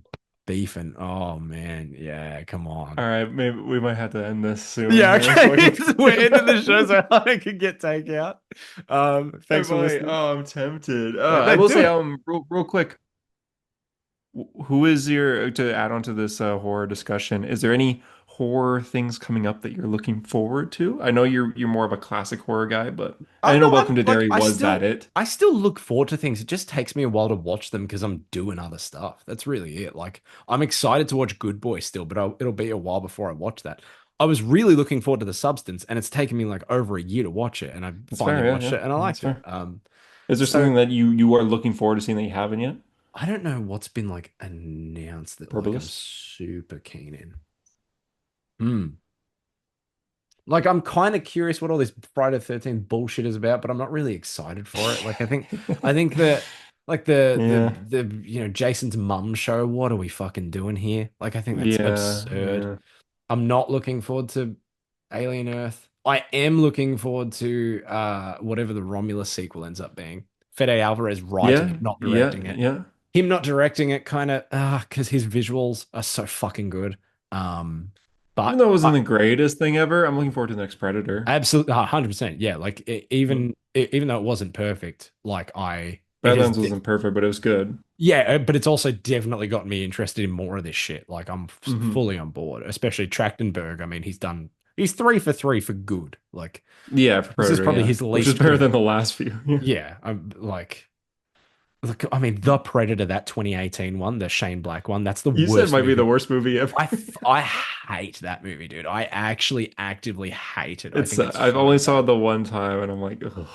Speaker 1: beef and oh man, yeah, come
Speaker 2: All
Speaker 1: on.
Speaker 2: right, maybe we might have to end this soon
Speaker 1: Yeah,
Speaker 2: here so I
Speaker 1: okay.
Speaker 2: can
Speaker 1: We're
Speaker 2: get
Speaker 1: ending the show
Speaker 2: that.
Speaker 1: so I can get takeout.
Speaker 2: I
Speaker 1: Thanks for
Speaker 2: might.
Speaker 1: listening.
Speaker 2: Oh, I'm tempted.
Speaker 1: Yeah,
Speaker 2: I
Speaker 1: no,
Speaker 2: will
Speaker 1: do
Speaker 2: say,
Speaker 1: it.
Speaker 2: real quick, who is your to add on to this horror discussion? Is there any horror things coming up that you're looking forward to? I know you're more of a classic horror guy, but I know
Speaker 1: No,
Speaker 2: Welcome
Speaker 1: I'm
Speaker 2: to
Speaker 1: like
Speaker 2: Derry was that it?
Speaker 1: I still look forward to things. It just takes me a while to watch them because I'm doing other stuff. That's really it. Like I'm excited to watch Good Boy still, but it'll be a while before I watch that. I was really looking forward to The Substance, and it's taken me like over a year to watch it, and I
Speaker 2: That's
Speaker 1: finally
Speaker 2: fair. Yeah,
Speaker 1: watched
Speaker 2: yeah,
Speaker 1: it, and I
Speaker 2: that's
Speaker 1: liked it.
Speaker 2: fair. Is there
Speaker 1: So
Speaker 2: something that you are looking forward to seeing that you haven't yet?
Speaker 1: I don't know what's been like announced that like I'm
Speaker 2: Herbalist?
Speaker 1: super keen in. Hmm. Like I'm kind of curious what all this Friday the 13th bullshit is about, but I'm not really excited for it. Like I think that like
Speaker 2: Yeah,
Speaker 1: Jason's mum show, what are we fucking doing here? Like I think that's
Speaker 2: yeah,
Speaker 1: absurd.
Speaker 2: yeah,
Speaker 1: I'm not looking forward to Alien Earth. I am looking forward to whatever the Romulus sequel ends up being. Fede Alvarez writing
Speaker 2: yeah,
Speaker 1: it, not
Speaker 2: yeah,
Speaker 1: directing it.
Speaker 2: yeah.
Speaker 1: Him not directing it kind of because his visuals are so fucking good. Um
Speaker 2: Even
Speaker 1: but
Speaker 2: though it wasn't the greatest thing ever, I'm looking forward to the next Predator.
Speaker 1: Absolutely, 100%. Yeah, like even though it wasn't perfect, it is
Speaker 2: Badlands wasn't perfect, but it was good.
Speaker 1: yeah, but it's also definitely gotten me interested in more of this shit. Like I'm
Speaker 2: Hmm.
Speaker 1: fully on board, especially Trachtenberg. I mean, he's 3 for 3 for good. Like
Speaker 2: Yeah, for
Speaker 1: this is
Speaker 2: Predator,
Speaker 1: probably
Speaker 2: yeah,
Speaker 1: his
Speaker 2: which is
Speaker 1: least
Speaker 2: better
Speaker 1: good.
Speaker 2: than the last few. Yeah.
Speaker 1: Yeah, I'm like look, I mean, The Predator, that 2018 one, the Shane Black one, that's the
Speaker 2: You said it
Speaker 1: worst
Speaker 2: might be the
Speaker 1: movie.
Speaker 2: worst movie ever.
Speaker 1: I hate that movie, dude. I actually actively hate it. I
Speaker 2: It's
Speaker 1: think it's
Speaker 2: I've
Speaker 1: so
Speaker 2: only saw it
Speaker 1: bad.
Speaker 2: the one time, and I'm like, ugh.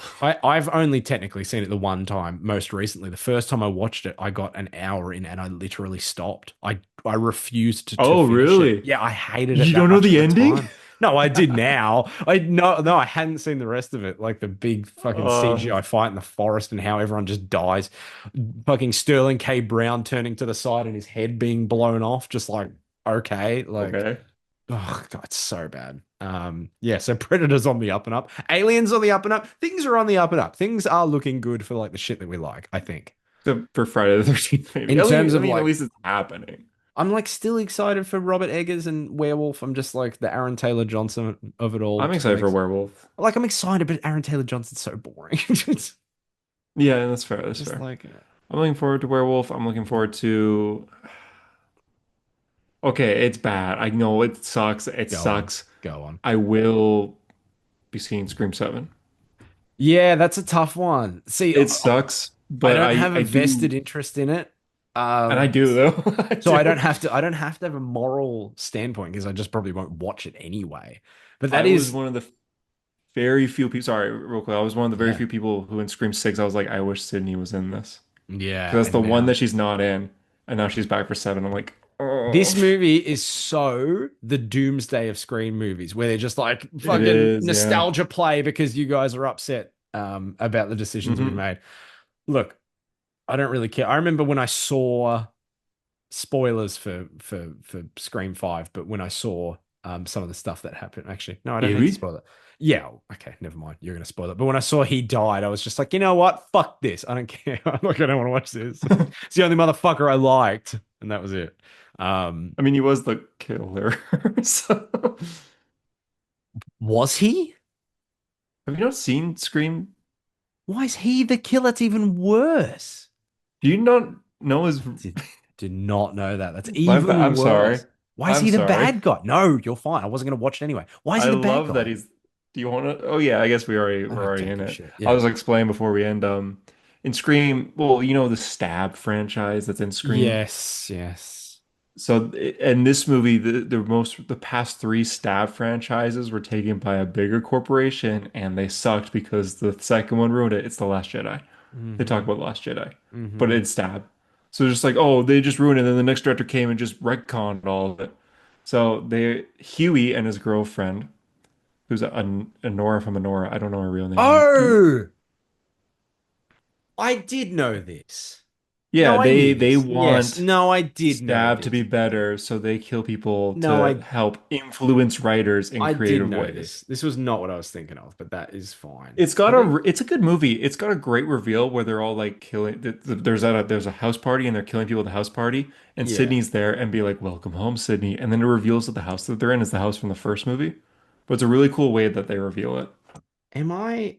Speaker 1: I've only technically seen it the one time, most recently. The first time I watched it, I got an hour in and I literally stopped. I refused to
Speaker 2: Oh,
Speaker 1: finish it.
Speaker 2: really?
Speaker 1: Yeah, I hated it
Speaker 2: You
Speaker 1: that
Speaker 2: don't know
Speaker 1: much at
Speaker 2: the
Speaker 1: the
Speaker 2: ending?
Speaker 1: time. No, I did now. No, I hadn't seen the rest of it. Like the big fucking
Speaker 2: Uh,
Speaker 1: CGI fight in the forest and how everyone just dies. Fucking Sterling K. Brown turning to the side and his head being blown off, just like okay, like
Speaker 2: okay.
Speaker 1: oh god, it's so bad. Yeah, so Predator's on the up and up. Aliens on the up and up. Things are on the up and up. Things are looking good for like the shit that we like, I think.
Speaker 2: For Friday the 13th, maybe.
Speaker 1: In terms
Speaker 2: I
Speaker 1: of
Speaker 2: mean, at
Speaker 1: like
Speaker 2: least it's happening.
Speaker 1: I'm like still excited for Robert Eggers and Werewolf. I'm just like the Aaron Taylor Johnson of it all
Speaker 2: I'm
Speaker 1: to some
Speaker 2: excited for
Speaker 1: extent.
Speaker 2: Werewolf.
Speaker 1: Like I'm excited, but Aaron Taylor Johnson's so boring. It's
Speaker 2: Yeah, that's fair. That's
Speaker 1: just
Speaker 2: fair.
Speaker 1: like
Speaker 2: I'm looking forward to Werewolf. I'm looking forward to. Okay, it's bad. I know it sucks. It
Speaker 1: go on.
Speaker 2: sucks.
Speaker 1: Go on.
Speaker 2: I will be seeing Scream 7.
Speaker 1: Yeah, that's a tough one. See,
Speaker 2: It sucks,
Speaker 1: I
Speaker 2: but
Speaker 1: don't have a
Speaker 2: I
Speaker 1: vested
Speaker 2: do,
Speaker 1: interest in it.
Speaker 2: and I
Speaker 1: Um,
Speaker 2: do though. I
Speaker 1: So
Speaker 2: do.
Speaker 1: I don't have to have a moral standpoint because I just probably won't watch it anyway. But that
Speaker 2: I was
Speaker 1: is,
Speaker 2: one of the very few people. Sorry, real quick. I was one of the very
Speaker 1: yeah,
Speaker 2: few people who in Scream 6, I was like, I wish Sydney was in this
Speaker 1: yeah.
Speaker 2: because that's the
Speaker 1: And
Speaker 2: one
Speaker 1: now
Speaker 2: that she's not in, and now she's back for 7. I'm like,
Speaker 1: this
Speaker 2: oh,
Speaker 1: movie is so the doomsday of Scream movies where they're just like
Speaker 2: it
Speaker 1: fucking
Speaker 2: is. Yeah.
Speaker 1: nostalgia play because you guys are upset about the decisions we
Speaker 2: Hmm.
Speaker 1: made. Look, I don't really care. I remember when I saw spoilers for Scream 5, but when I saw some of the stuff that happened, actually, no, I don't need to
Speaker 2: Eerie?
Speaker 1: spoil it. Yeah, okay, never mind. You're gonna spoil it. But when I saw he died, I was just like, you know what? Fuck this. I don't care. I'm like, I don't want to watch this. It's the only motherfucker I liked, and that was it. Um,
Speaker 2: I mean, he was the killer. So,
Speaker 1: was he?
Speaker 2: have you not seen Scream?
Speaker 1: Why is he the killer? It's even worse.
Speaker 2: Do you not know his?
Speaker 1: Did not know that. That's even
Speaker 2: I'm sorry.
Speaker 1: worse. Why is
Speaker 2: I'm
Speaker 1: he the
Speaker 2: sorry.
Speaker 1: bad guy? No, you're fine. I wasn't going to watch it anyway. Why is
Speaker 2: I
Speaker 1: he the bad
Speaker 2: love that
Speaker 1: guy?
Speaker 2: he's. Do you want to? Oh yeah, I guess we're
Speaker 1: I
Speaker 2: already
Speaker 1: don't
Speaker 2: in
Speaker 1: give a
Speaker 2: it.
Speaker 1: shit.
Speaker 2: I'll
Speaker 1: Yeah.
Speaker 2: just explain before we end. In Scream, well, you know the Stab franchise that's in Scream.
Speaker 1: Yes, yes.
Speaker 2: So in this movie, the past three Stab franchises were taken by a bigger corporation, and they sucked because the second one ruined it. It's The Last Jedi. They talk
Speaker 1: Mm-hmm.
Speaker 2: about The Last Jedi, but
Speaker 1: Mm-hmm.
Speaker 2: it's Stab. So just like, oh, they just ruined it. And then the next director came and just retconned all of it. So Huey and his girlfriend, who's a Nora from Honora, I don't know her real name.
Speaker 1: Oh, I did know this.
Speaker 2: Yeah,
Speaker 1: No, I knew
Speaker 2: they
Speaker 1: this. Yes.
Speaker 2: want
Speaker 1: No, I did know
Speaker 2: Stab to be
Speaker 1: this.
Speaker 2: better, so they kill people
Speaker 1: No,
Speaker 2: to help influence writers in
Speaker 1: I did
Speaker 2: creative
Speaker 1: know
Speaker 2: ways.
Speaker 1: this. This was not what I was thinking of, but that is fine.
Speaker 2: It's a good movie. It's got a great reveal where they're all like killing. There's a house party and they're killing people at the house party, and
Speaker 1: Yeah.
Speaker 2: Sydney's there and be like, "Welcome home, Sydney," and then it reveals that the house that they're in is the house from the first movie. But it's a really cool way that they reveal it.
Speaker 1: Am I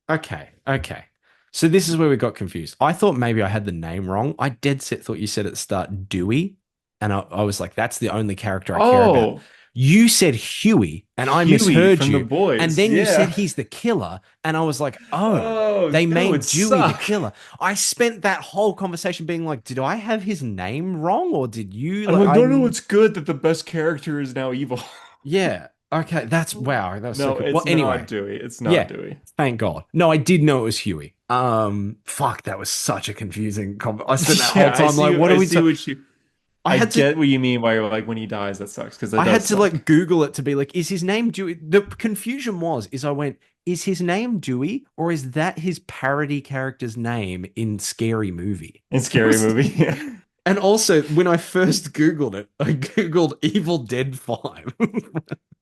Speaker 1: okay, okay. So this is where we got confused. I thought maybe I had the name wrong. I dead set thought you said at the start Dewey, and I was like, that's the only character I care about.
Speaker 2: Oh,
Speaker 1: You said Huey, and I
Speaker 2: Huey
Speaker 1: misheard
Speaker 2: from The
Speaker 1: you. And
Speaker 2: Boys.
Speaker 1: then you said
Speaker 2: Yeah.
Speaker 1: he's the killer, and I was like, oh,
Speaker 2: Oh,
Speaker 1: they
Speaker 2: that would
Speaker 1: made Dewey the
Speaker 2: suck.
Speaker 1: killer. I spent that whole conversation being like, did I have his name wrong, or did you
Speaker 2: I'm
Speaker 1: like
Speaker 2: like, no, no,
Speaker 1: I
Speaker 2: it's good that the best character is now evil.
Speaker 1: yeah. Okay, that's wow, that was so
Speaker 2: No,
Speaker 1: cool. Well,
Speaker 2: it's not
Speaker 1: anyway,
Speaker 2: Dewey. It's not
Speaker 1: yeah,
Speaker 2: Dewey.
Speaker 1: thank God. No, I did know it was Huey. Fuck, that was such a confusing I spent that whole
Speaker 2: Yeah,
Speaker 1: time like, what are
Speaker 2: I
Speaker 1: we
Speaker 2: see
Speaker 1: talking?
Speaker 2: what you.
Speaker 1: I
Speaker 2: I
Speaker 1: had to
Speaker 2: get what you mean by like when he dies, that sucks because that
Speaker 1: I had
Speaker 2: does
Speaker 1: to
Speaker 2: suck.
Speaker 1: like Google it to be like, is his name Dewey? The confusion was, is I went, is his name Dewey or is that his parody character's name in Scary Movie?
Speaker 2: In Scary Movie. Yeah.
Speaker 1: And also, when I first Googled it, I Googled Evil Dead 5.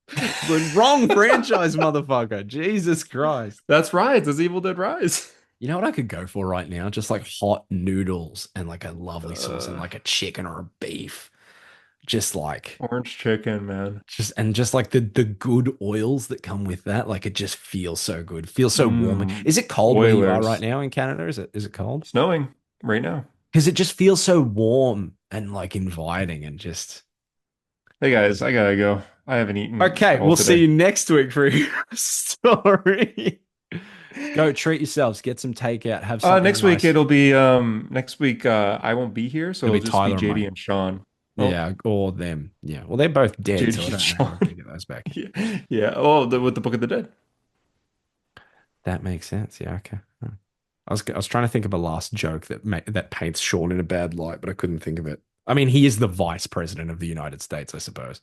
Speaker 1: The wrong franchise, motherfucker. Jesus Christ.
Speaker 2: That's right. That's Evil Dead Rise.
Speaker 1: You know what I could go for right now? Just like hot noodles and like a lovely sauce and
Speaker 2: Uh,
Speaker 1: like a chicken or a beef. Just like
Speaker 2: Orange chicken, man.
Speaker 1: just like the good oils that come with that. Like it just feels so good. Feels so warm.
Speaker 2: Mmm.
Speaker 1: Is it cold where you are right
Speaker 2: Oilers.
Speaker 1: now in Canada? Is it cold?
Speaker 2: Snowing right now.
Speaker 1: Because it just feels so warm and like inviting and just
Speaker 2: Hey guys, I gotta go. I haven't eaten
Speaker 1: okay,
Speaker 2: all
Speaker 1: we'll see
Speaker 2: today.
Speaker 1: you next week for your story. Go treat yourselves, get some takeout, have something
Speaker 2: Next week
Speaker 1: nice.
Speaker 2: next week I won't be here, so
Speaker 1: It'll
Speaker 2: it'll
Speaker 1: be
Speaker 2: just be
Speaker 1: Tyler and
Speaker 2: JD
Speaker 1: Mike.
Speaker 2: and Sean. Oh,
Speaker 1: Yeah, or them. Yeah. Well, they're both dead, so I
Speaker 2: JD and
Speaker 1: don't know how we're
Speaker 2: Sean.
Speaker 1: gonna get those back.
Speaker 2: Yeah. Yeah. Oh, with the Book of the Dead.
Speaker 1: That makes sense. Yeah. Okay. Huh. I was trying to think of a last joke that paints Sean in a bad light, but I couldn't think of it. I mean, he is the vice president of the United States, I suppose.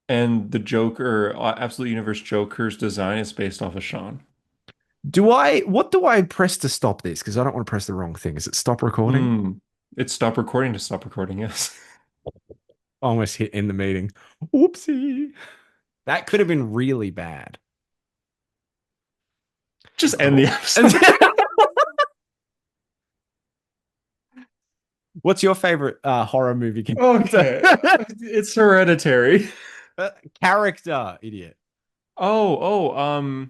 Speaker 2: And the Joker, Absolute Universe Joker's design is based off of Sean.
Speaker 1: What do I press to stop this? Because I don't want to press the wrong thing. Is it stop recording?
Speaker 2: Hmm. It's stop recording to stop recording, yes.
Speaker 1: Almost hit in the meeting. Whoopsie. That could have been really bad.
Speaker 2: Just end the episode.
Speaker 1: And what's your favorite horror movie character?
Speaker 2: Okay. It's Hereditary.
Speaker 1: Character, idiot.
Speaker 2: Oh, oh,